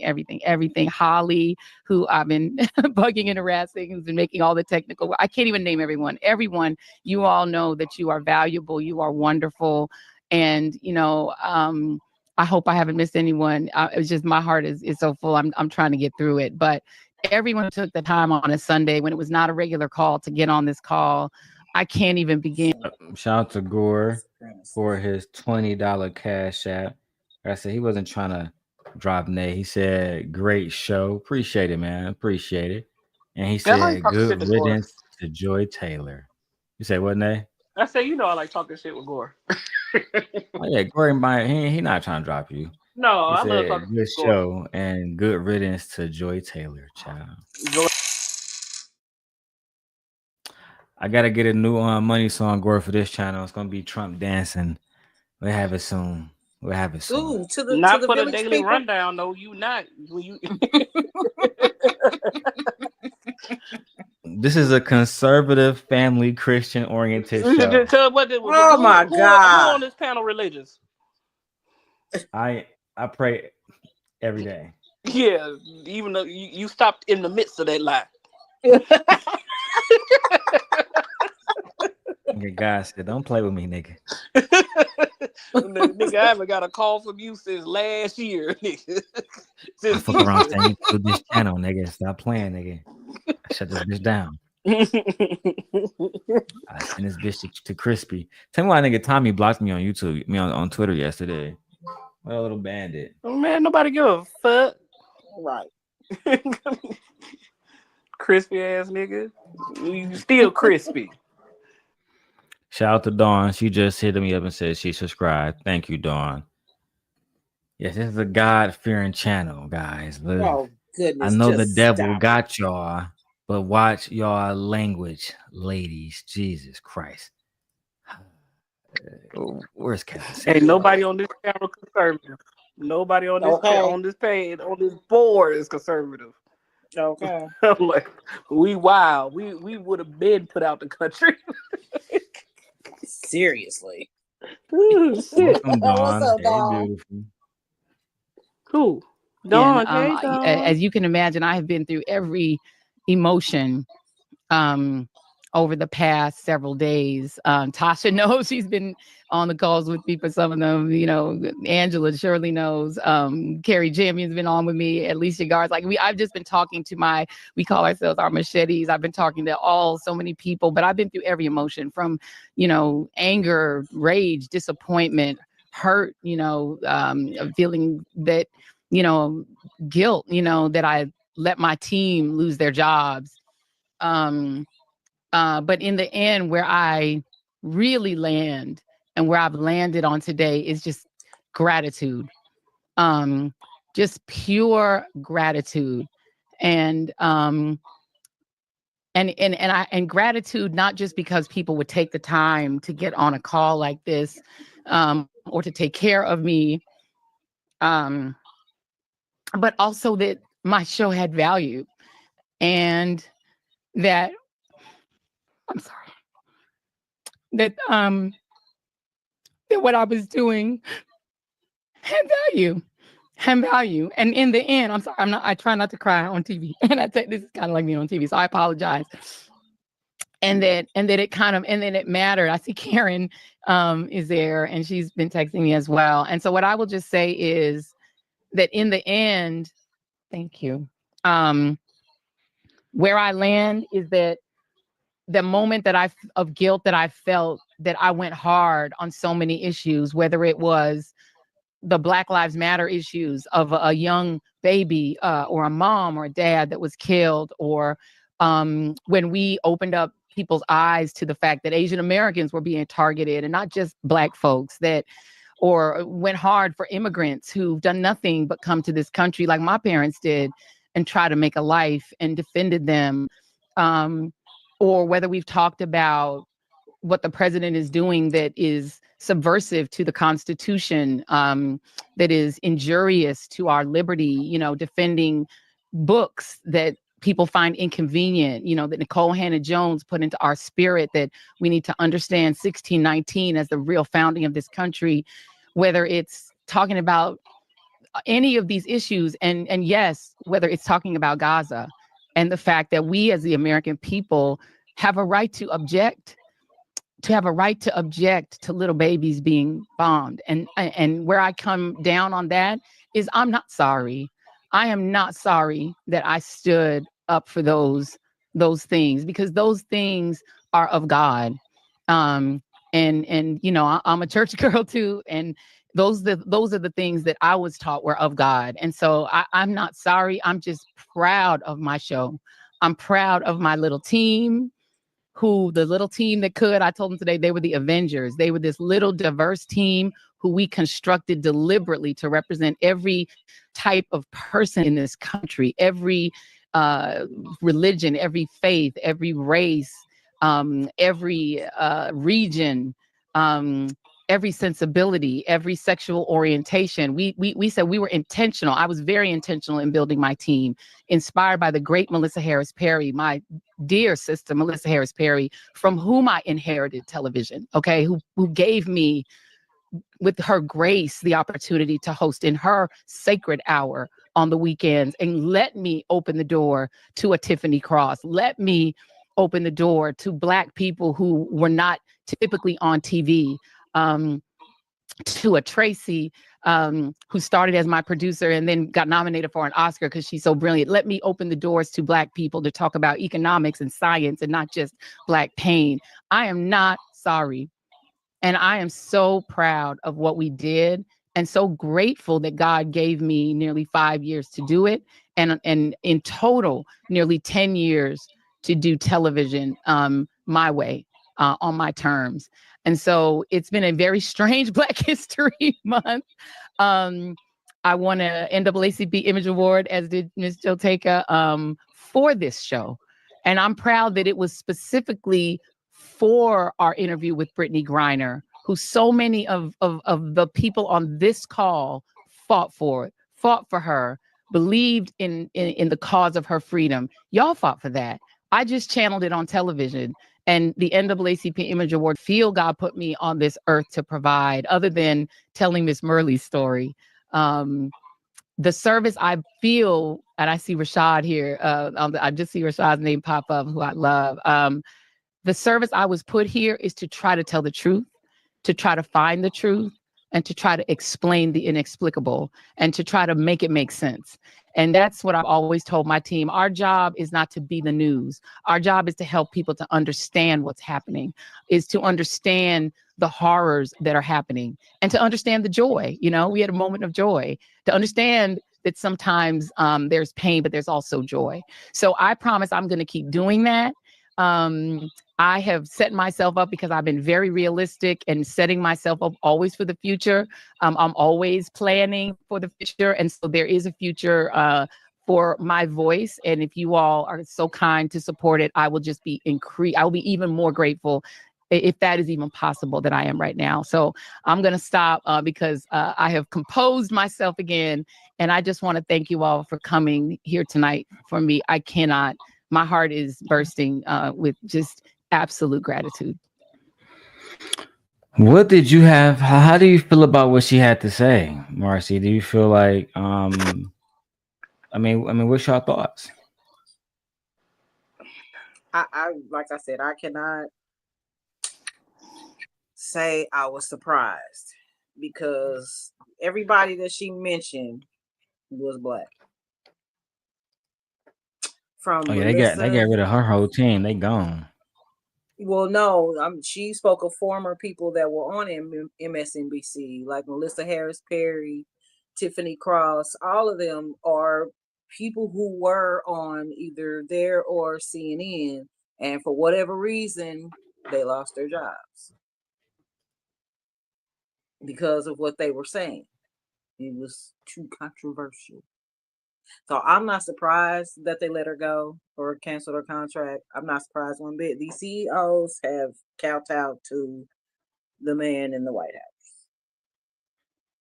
Holly, who I've been bugging and harassing, who's been making all the technical. I can't even name everyone. Everyone, you all know that you are valuable. You are wonderful. And, you know, I hope I haven't missed anyone. It's just my heart is so full. I'm trying to get through it. But everyone took the time on a Sunday when it was not a regular call to get on this call. I can't even begin. Shout out to Gore for his $20 cash app. Like I said, he wasn't trying to drop Nate. He said, "Great show. Appreciate it, man. Appreciate it." And he Yeah, I like said, talking shit "Good to Gore. riddance to Joy Taylor." You say what, Nate? I say, you know, I like talking shit with Gore. Oh, yeah, Gore, he not trying to drop you. No, He I love said, talking "Good to Gore. show and good riddance to Joy Taylor, child." I gotta get a new money song, Gore, for this channel. It's gonna be Trump dancing. We'll have it soon. Ooh, to the Not to the for the village daily people. rundown, though. You not when you. This is a conservative, family, Christian oriented show. Oh my God! Who on this panel religious? I pray every day. Yeah, even though you stopped in the midst of that lie. God said, "Don't play with me, nigga." Nigga, I haven't got a call from you since last year, nigga. I fuck around saying to this channel, nigga. Stop playing, nigga. Shut this bitch down. I send this bitch to Crispy. Tell me why nigga Tommy blocked me on YouTube, on Twitter yesterday. What a little bandit. Oh man, nobody give a fuck. Right. Crispy ass nigga. You still crispy. Shout out to Dawn. She just hit me up and said she subscribed. Thank you, Dawn. Yes, this is a God-fearing channel, guys. Look, Oh goodness! I know the just devil stop. got y'all, But watch y'all language, ladies. Jesus Christ. Where's Kevin? Ain't nobody on this channel conservative. Nobody on this on this page on this board is conservative. Okay. I'm like, we wild. We would have been put out the country. Seriously. Ooh, shit. Welcome, Dawn. What's up, Hey, Dawn? beautiful. Cool. And Dawn, hey, Dawn. as you can imagine, I have been through every emotion over the past several days. Tasha knows, she's been on the calls with me for some of them. You know, Angela surely knows. Carrie Jammy's been on with me. Alicia Garza. Like I've just been talking to we call ourselves our machetes. I've been talking to so many people, but I've been through every emotion from, you know, anger, rage, disappointment, hurt, you know, feeling that, you know, guilt, you know, that I let my team lose their jobs. But in the end, where I really land and where I've landed on today is just gratitude, just pure gratitude, and gratitude, not just because people would take the time to get on a call like this, or to take care of me, but also that my show had value, and that that what I was doing had value. And in the end, I'm sorry, I try not to cry on TV. And I think this is kind of like me on TV, so I apologize. And that it mattered. I see Karen is there, and she's been texting me as well. And so what I will just say is that in the end, thank you. Where I land is that the moment of guilt that I felt, that I went hard on so many issues, whether it was the Black Lives Matter issues of a young baby or a mom or a dad that was killed, or when we opened up people's eyes to the fact that Asian Americans were being targeted, and not just Black folks, or went hard for immigrants who've done nothing but come to this country like my parents did and try to make a life and defended them. Or whether we've talked about what the president is doing that is subversive to the Constitution, that is injurious to our liberty, you know, defending books that people find inconvenient, you know, that Nicole Hannah-Jones put into our spirit, that we need to understand 1619 as the real founding of this country, whether it's talking about any of these issues, and yes, whether it's talking about Gaza, and the fact that we as the American people have a right to object, to little babies being bombed. And where I come down on that is I'm not sorry. I am not sorry that I stood up for those things, because those things are of God. And you know, I'm a church girl too, and those are the things that I was taught were of God. And so I'm not sorry. I'm just proud of my show. I'm proud of my little team, the little team that could. I told them today they were the Avengers. They were this little diverse team who we constructed deliberately to represent every type of person in this country, every religion, every faith, every race, every region, every sensibility, every sexual orientation. We said we were intentional. I was very intentional in building my team, inspired by the great Melissa Harris Perry, my dear sister, Melissa Harris Perry, from whom I inherited television, okay, who gave me, with her grace, the opportunity to host in her sacred hour on the weekends, and let me open the door to a Tiffany Cross, let me open the door to Black people who were not typically on TV, to a Tracy, who started as my producer and then got nominated for an Oscar because she's so brilliant. Let me open the doors to Black people to talk about economics and science and not just Black pain. I am not sorry. And I am so proud of what we did, and so grateful that God gave me nearly 5 years to do it. And in total, nearly 10 years to do television my way, on my terms. And so it's been a very strange Black History Month. I won an NAACP Image Award, as did Ms. Joteka, for this show. And I'm proud that it was specifically for our interview with Brittany Griner, who so many of the people on this call fought for it, fought for her, believed in the cause of her freedom. Y'all fought for that. I just channeled it on television. And the NAACP Image Award feel God put me on this earth to provide, other than telling Miss Murley's story. The service I feel, and I see Rashad here. I just see Rashad's name pop up, who I love. The service I was put here is to try to tell the truth, to try to find the truth, and to try to explain the inexplicable, and to try to make it make sense. And that's what I've always told my team. Our job is not to be the news. Our job is to help people to understand what's happening, is to understand the horrors that are happening, and to understand the joy. You know, we had a moment of joy, to understand that sometimes there's pain, but there's also joy. So I promise I'm going to keep doing that. I have set myself up, because I've been very realistic and setting myself up always for the future. I'm always planning for the future. And so there is a future for my voice. And if you all are so kind to support it, I will just be I will be even more grateful, if that is even possible, than I am right now. So I'm going to stop because I have composed myself again. And I just want to thank you all for coming here tonight for me. I cannot. My heart is bursting with just absolute gratitude. What did you have? How do you feel about what she had to say, Marcy? Do you feel like, I mean, what's your thoughts? I like I said, I cannot say I was surprised, because everybody that she mentioned was Black. From Oh yeah, they got rid of her whole team. They gone. Well, no, she spoke of former people that were on MSNBC, like Melissa Harris Perry, Tiffany Cross. All of them are people who were on either there or CNN, and for whatever reason, they lost their jobs because of what they were saying. It was too controversial. So I'm not surprised that they let her go or canceled her contract. I'm not surprised one bit. These CEOs have kowtowed to the man in the White House.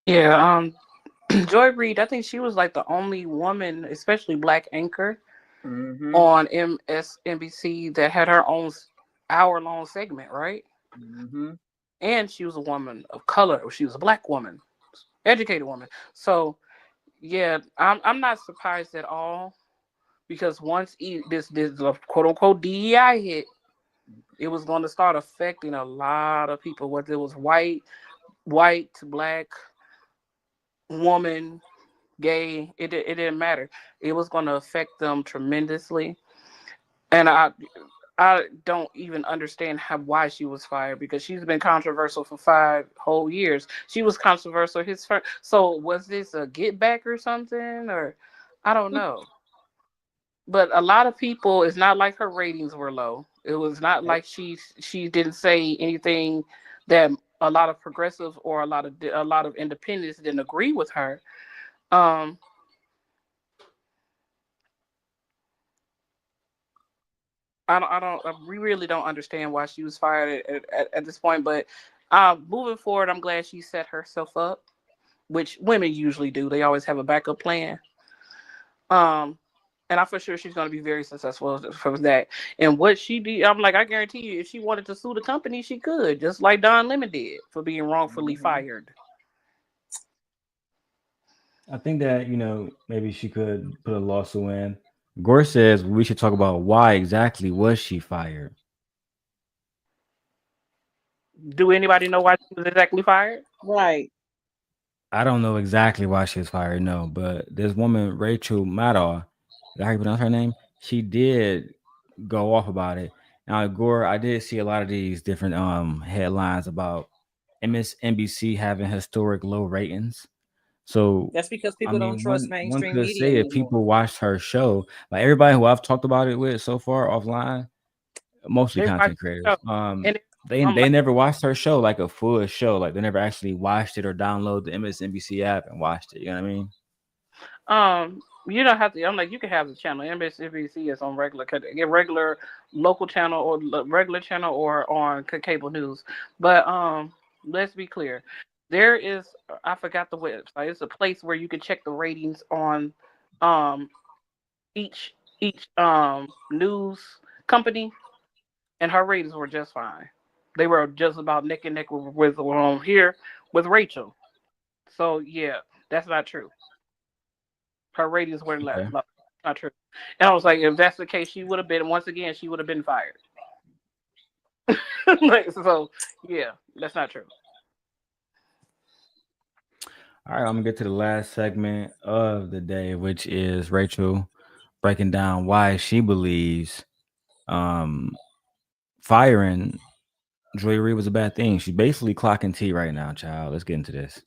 Yeah, Joy Reid, I think she was like the only woman, especially Black anchor, on MSNBC that had her own hour-long segment, right? And she was a woman of color. She was a Black woman, educated woman. So yeah, I'm not surprised at all, because once this quote unquote DEI hit, it was going to start affecting a lot of people, whether it was white, Black, woman, gay. It didn't matter. It was going to affect them tremendously, and I don't even understand why she was fired, because she's been controversial for 5 whole years. She was controversial his first. So was this a get back or something, or I don't know. But a lot of people, it's not like her ratings were low. It was not like she didn't say anything that a lot of progressives or a lot of independents didn't agree with her. We really don't understand why she was fired at this point. But moving forward, I'm glad she set herself up, which women usually do. They always have a backup plan. And I'm for sure she's going to be very successful from that. And what she did, I'm like, I guarantee you, if she wanted to sue the company, she could, just like Don Lemon did for being wrongfully fired. I think that, maybe she could put a lawsuit in. Gore says we should talk about why exactly was she fired. Do anybody know why she was exactly fired? Right. I don't know exactly why she was fired, no, but this woman, Rachel Maddow, did I pronounce her name? She did go off about it. Now, Gore, I did see a lot of these different headlines about MSNBC having historic low ratings. So that's because people don't trust mainstream one could media say anymore. if people watched her show, like everybody who I've talked about it with so far offline, mostly content creators, they never watched her show, like a full show. Like they never actually watched it or download the MSNBC app and watched it. You know what I mean? You don't have to. I'm like, you can have the channel. MSNBC is on regular local channel or regular channel or on cable news. But let's be clear. There is, I forgot the website. It's a place where you can check the ratings on each news company, and her ratings were just fine. They were just about neck and neck with here with Rachel. So yeah, that's not true. Her ratings were less. Okay. Not true. And I was like, if that's the case, she would have been she would have been fired. Like, so yeah, that's not true. All right, I'm gonna get to the last segment of the day, which is Rachel breaking down why she believes firing Joy Reid was a bad thing. She's basically clocking T right now, child. Let's get into this.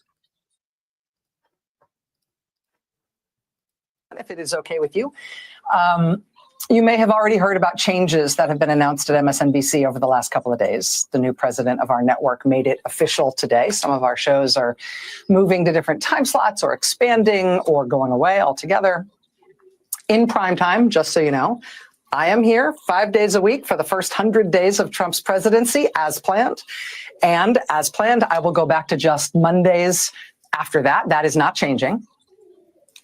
If it is okay with you. You may have already heard about changes that have been announced at MSNBC over the last couple of days. The new president of our network made it official today. Some of our shows are moving to different time slots or expanding or going away altogether. In prime time, just so you know, I am here 5 days a week for the first 100 days of Trump's presidency as planned. And as planned, I will go back to just Mondays after that. That is not changing.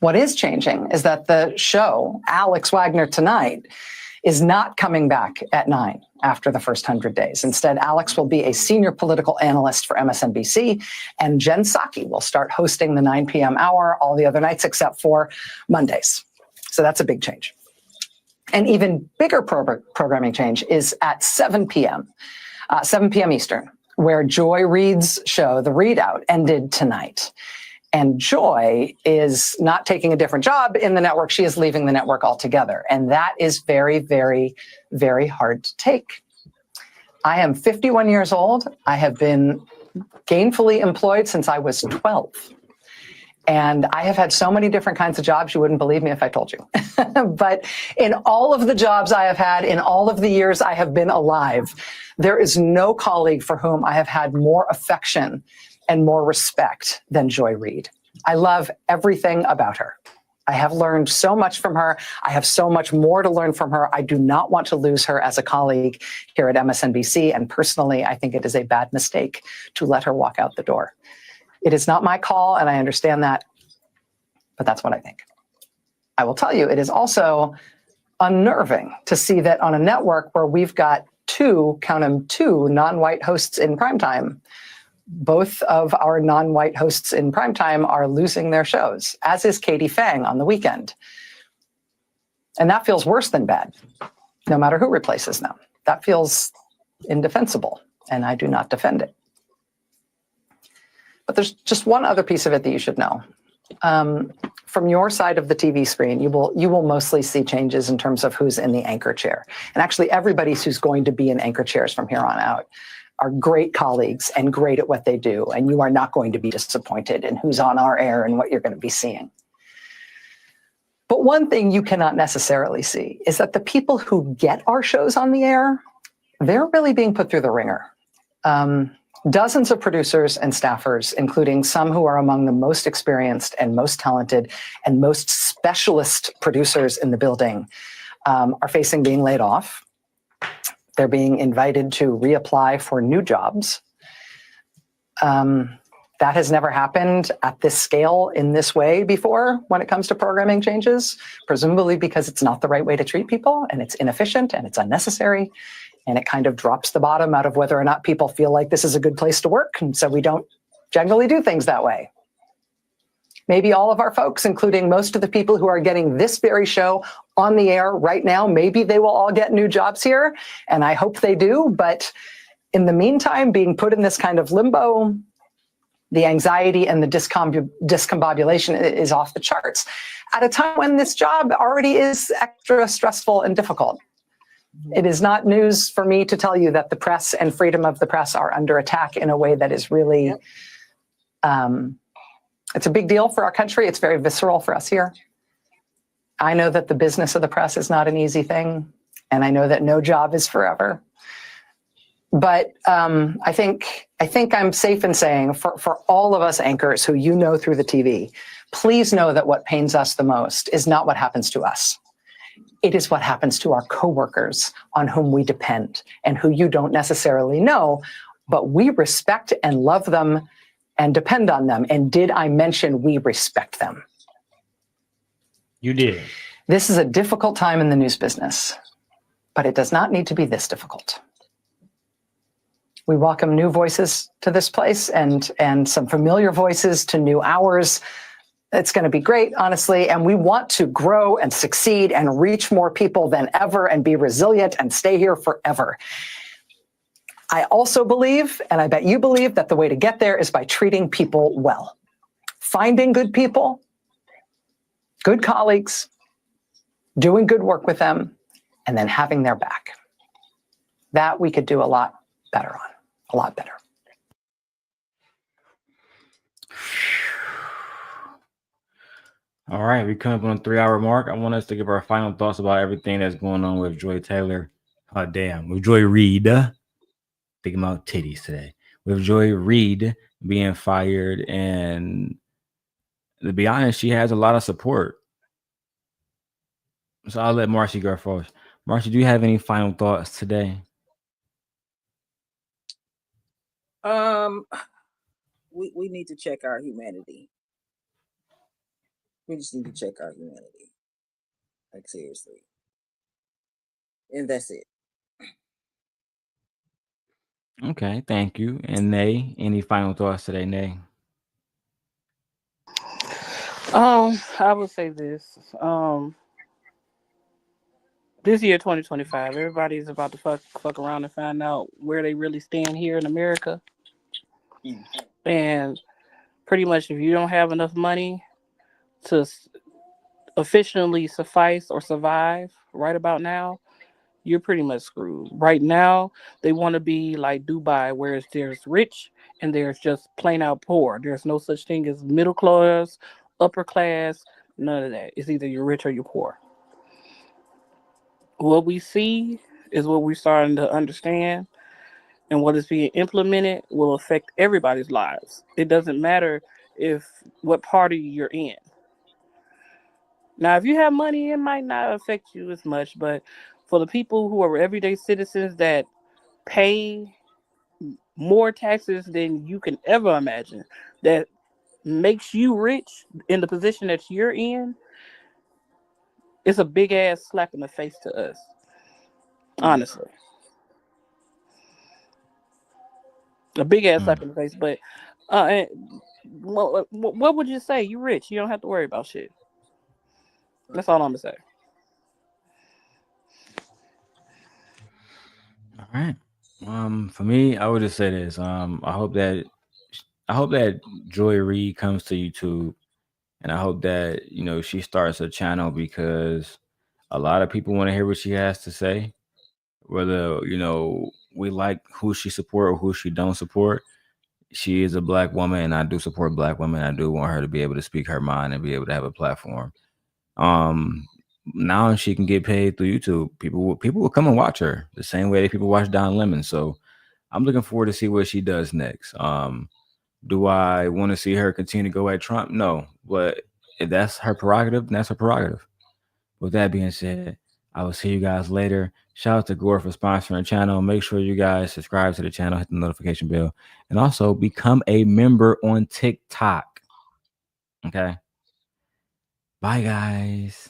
What is changing is that the show, Alex Wagner Tonight, is not coming back at 9 after the first 100 days. Instead, Alex will be a senior political analyst for MSNBC, and Jen Psaki will start hosting the 9 p.m. hour all the other nights except for Mondays. So that's a big change. An even bigger programming change is at 7 p.m. Eastern, where Joy Reid's show, The Readout, ended tonight. And Joy is not taking a different job in the network. She is leaving the network altogether. And that is very, very, very hard to take. I am 51 years old. I have been gainfully employed since I was 12. And I have had so many different kinds of jobs, you wouldn't believe me if I told you. But in all of the jobs I have had, in all of the years I have been alive, there is no colleague for whom I have had more affection and more respect than Joy Reid. I love everything about her. I have learned so much from her. I have so much more to learn from her. I do not want to lose her as a colleague here at MSNBC. And personally, I think it is a bad mistake to let her walk out the door. It is not my call, and I understand that, but that's what I think. I will tell you, it is also unnerving to see that on a network where we've got two non-white hosts in primetime, both of our non-white hosts in primetime are losing their shows, as is Katie Fang on the weekend. And that feels worse than bad, no matter who replaces them. That feels indefensible, and I do not defend it. But there's just one other piece of it that you should know. From your side of the TV screen, you will mostly see changes in terms of who's in the anchor chair. And actually, everybody who's going to be in anchor chairs from here on out are great colleagues and great at what they do. And you are not going to be disappointed in who's on our air and what you're going to be seeing. But one thing you cannot necessarily see is that the people who get our shows on the air, they're really being put through the ringer. Dozens of producers and staffers, including some who are among the most experienced and most talented and most specialist producers in the building, are facing being laid off. They're being invited to reapply for new jobs. That has never happened at this scale in this way before when it comes to programming changes, presumably because it's not the right way to treat people and it's inefficient and it's unnecessary. And it kind of drops the bottom out of whether or not people feel like this is a good place to work. And so we don't generally do things that way. Maybe all of our folks, including most of the people who are getting this very show on the air right now, maybe they will all get new jobs here. And I hope they do. But in the meantime, being put in this kind of limbo, the anxiety and the discombobulation is off the charts at a time when this job already is extra stressful and difficult. It is not news for me to tell you that the press and freedom of the press are under attack in a way that is really, it's a big deal for our country. It's very visceral for us here. I know that the business of the press is not an easy thing, and I know that no job is forever. But I think I'm safe in saying for all of us anchors who you know through the TV, Please know that what pains us the most is not what happens to us. It is what happens to our coworkers on whom we depend and who you don't necessarily know, but we respect and love them and depend on them. And did I mention we respect them? You did. This is a difficult time in the news business, but it does not need to be this difficult. We welcome new voices to this place and some familiar voices to new hours. It's going to be great, honestly, and we want to grow and succeed and reach more people than ever and be resilient and stay here forever. I also believe, and I bet you believe, that the way to get there is by treating people well. Finding good people, good colleagues, doing good work with them, and then having their back. That we could do a lot better on, a lot better. All right, we come up on the 3-hour mark. I want us to give our final thoughts about everything that's going on with Joy Taylor. Oh, damn. With Joy Reid. Thinking about titties today. With Joy Reid being fired. And to be honest, she has a lot of support. So I'll let Marcy go first. Marcy, do you have any final thoughts today? We need to check our humanity. We just need to check our humanity. Like, seriously. And that's it. Okay, thank you. And Nay, any final thoughts today, Nay? I would say this. This year, 2025, everybody's about to fuck around and find out where they really stand here in America. And pretty much, if you don't have enough money to efficiently suffice or survive right about now, you're pretty much screwed. Right now, they want to be like Dubai, where there's rich and there's just plain out poor. There's no such thing as middle class, upper class, none of that. It's either you're rich or you're poor. What we see is what we're starting to understand, and what is being implemented will affect everybody's lives. It doesn't matter what party you're in. Now, if you have money, it might not affect you as much, but for the people who are everyday citizens that pay more taxes than you can ever imagine, that makes you rich in the position that you're in, it's a big ass slap in the face to us. Honestly. A big ass slap in the face, but what would you say? You're rich. You don't have to worry about shit. That's all I'm gonna say. All right. For me, I would just say this. I hope that Joy Reid comes to YouTube, and I hope that she starts a channel, because a lot of people want to hear what she has to say, whether we like who she support or who she don't support. She is a Black woman, and I do support Black women. I do want her to be able to speak her mind and be able to have a platform. Now she can get paid through YouTube. People will come and watch her the same way that people watch Don Lemon. So I'm looking forward to see what she does next. Do I want to see her continue to go at Trump? No, but if that's her prerogative, then that's her prerogative. With that being said, I will see you guys later. Shout out to Gore for sponsoring the channel. Make sure you guys subscribe to the channel, hit the notification bell, and also become a member on TikTok. Okay. Bye, guys.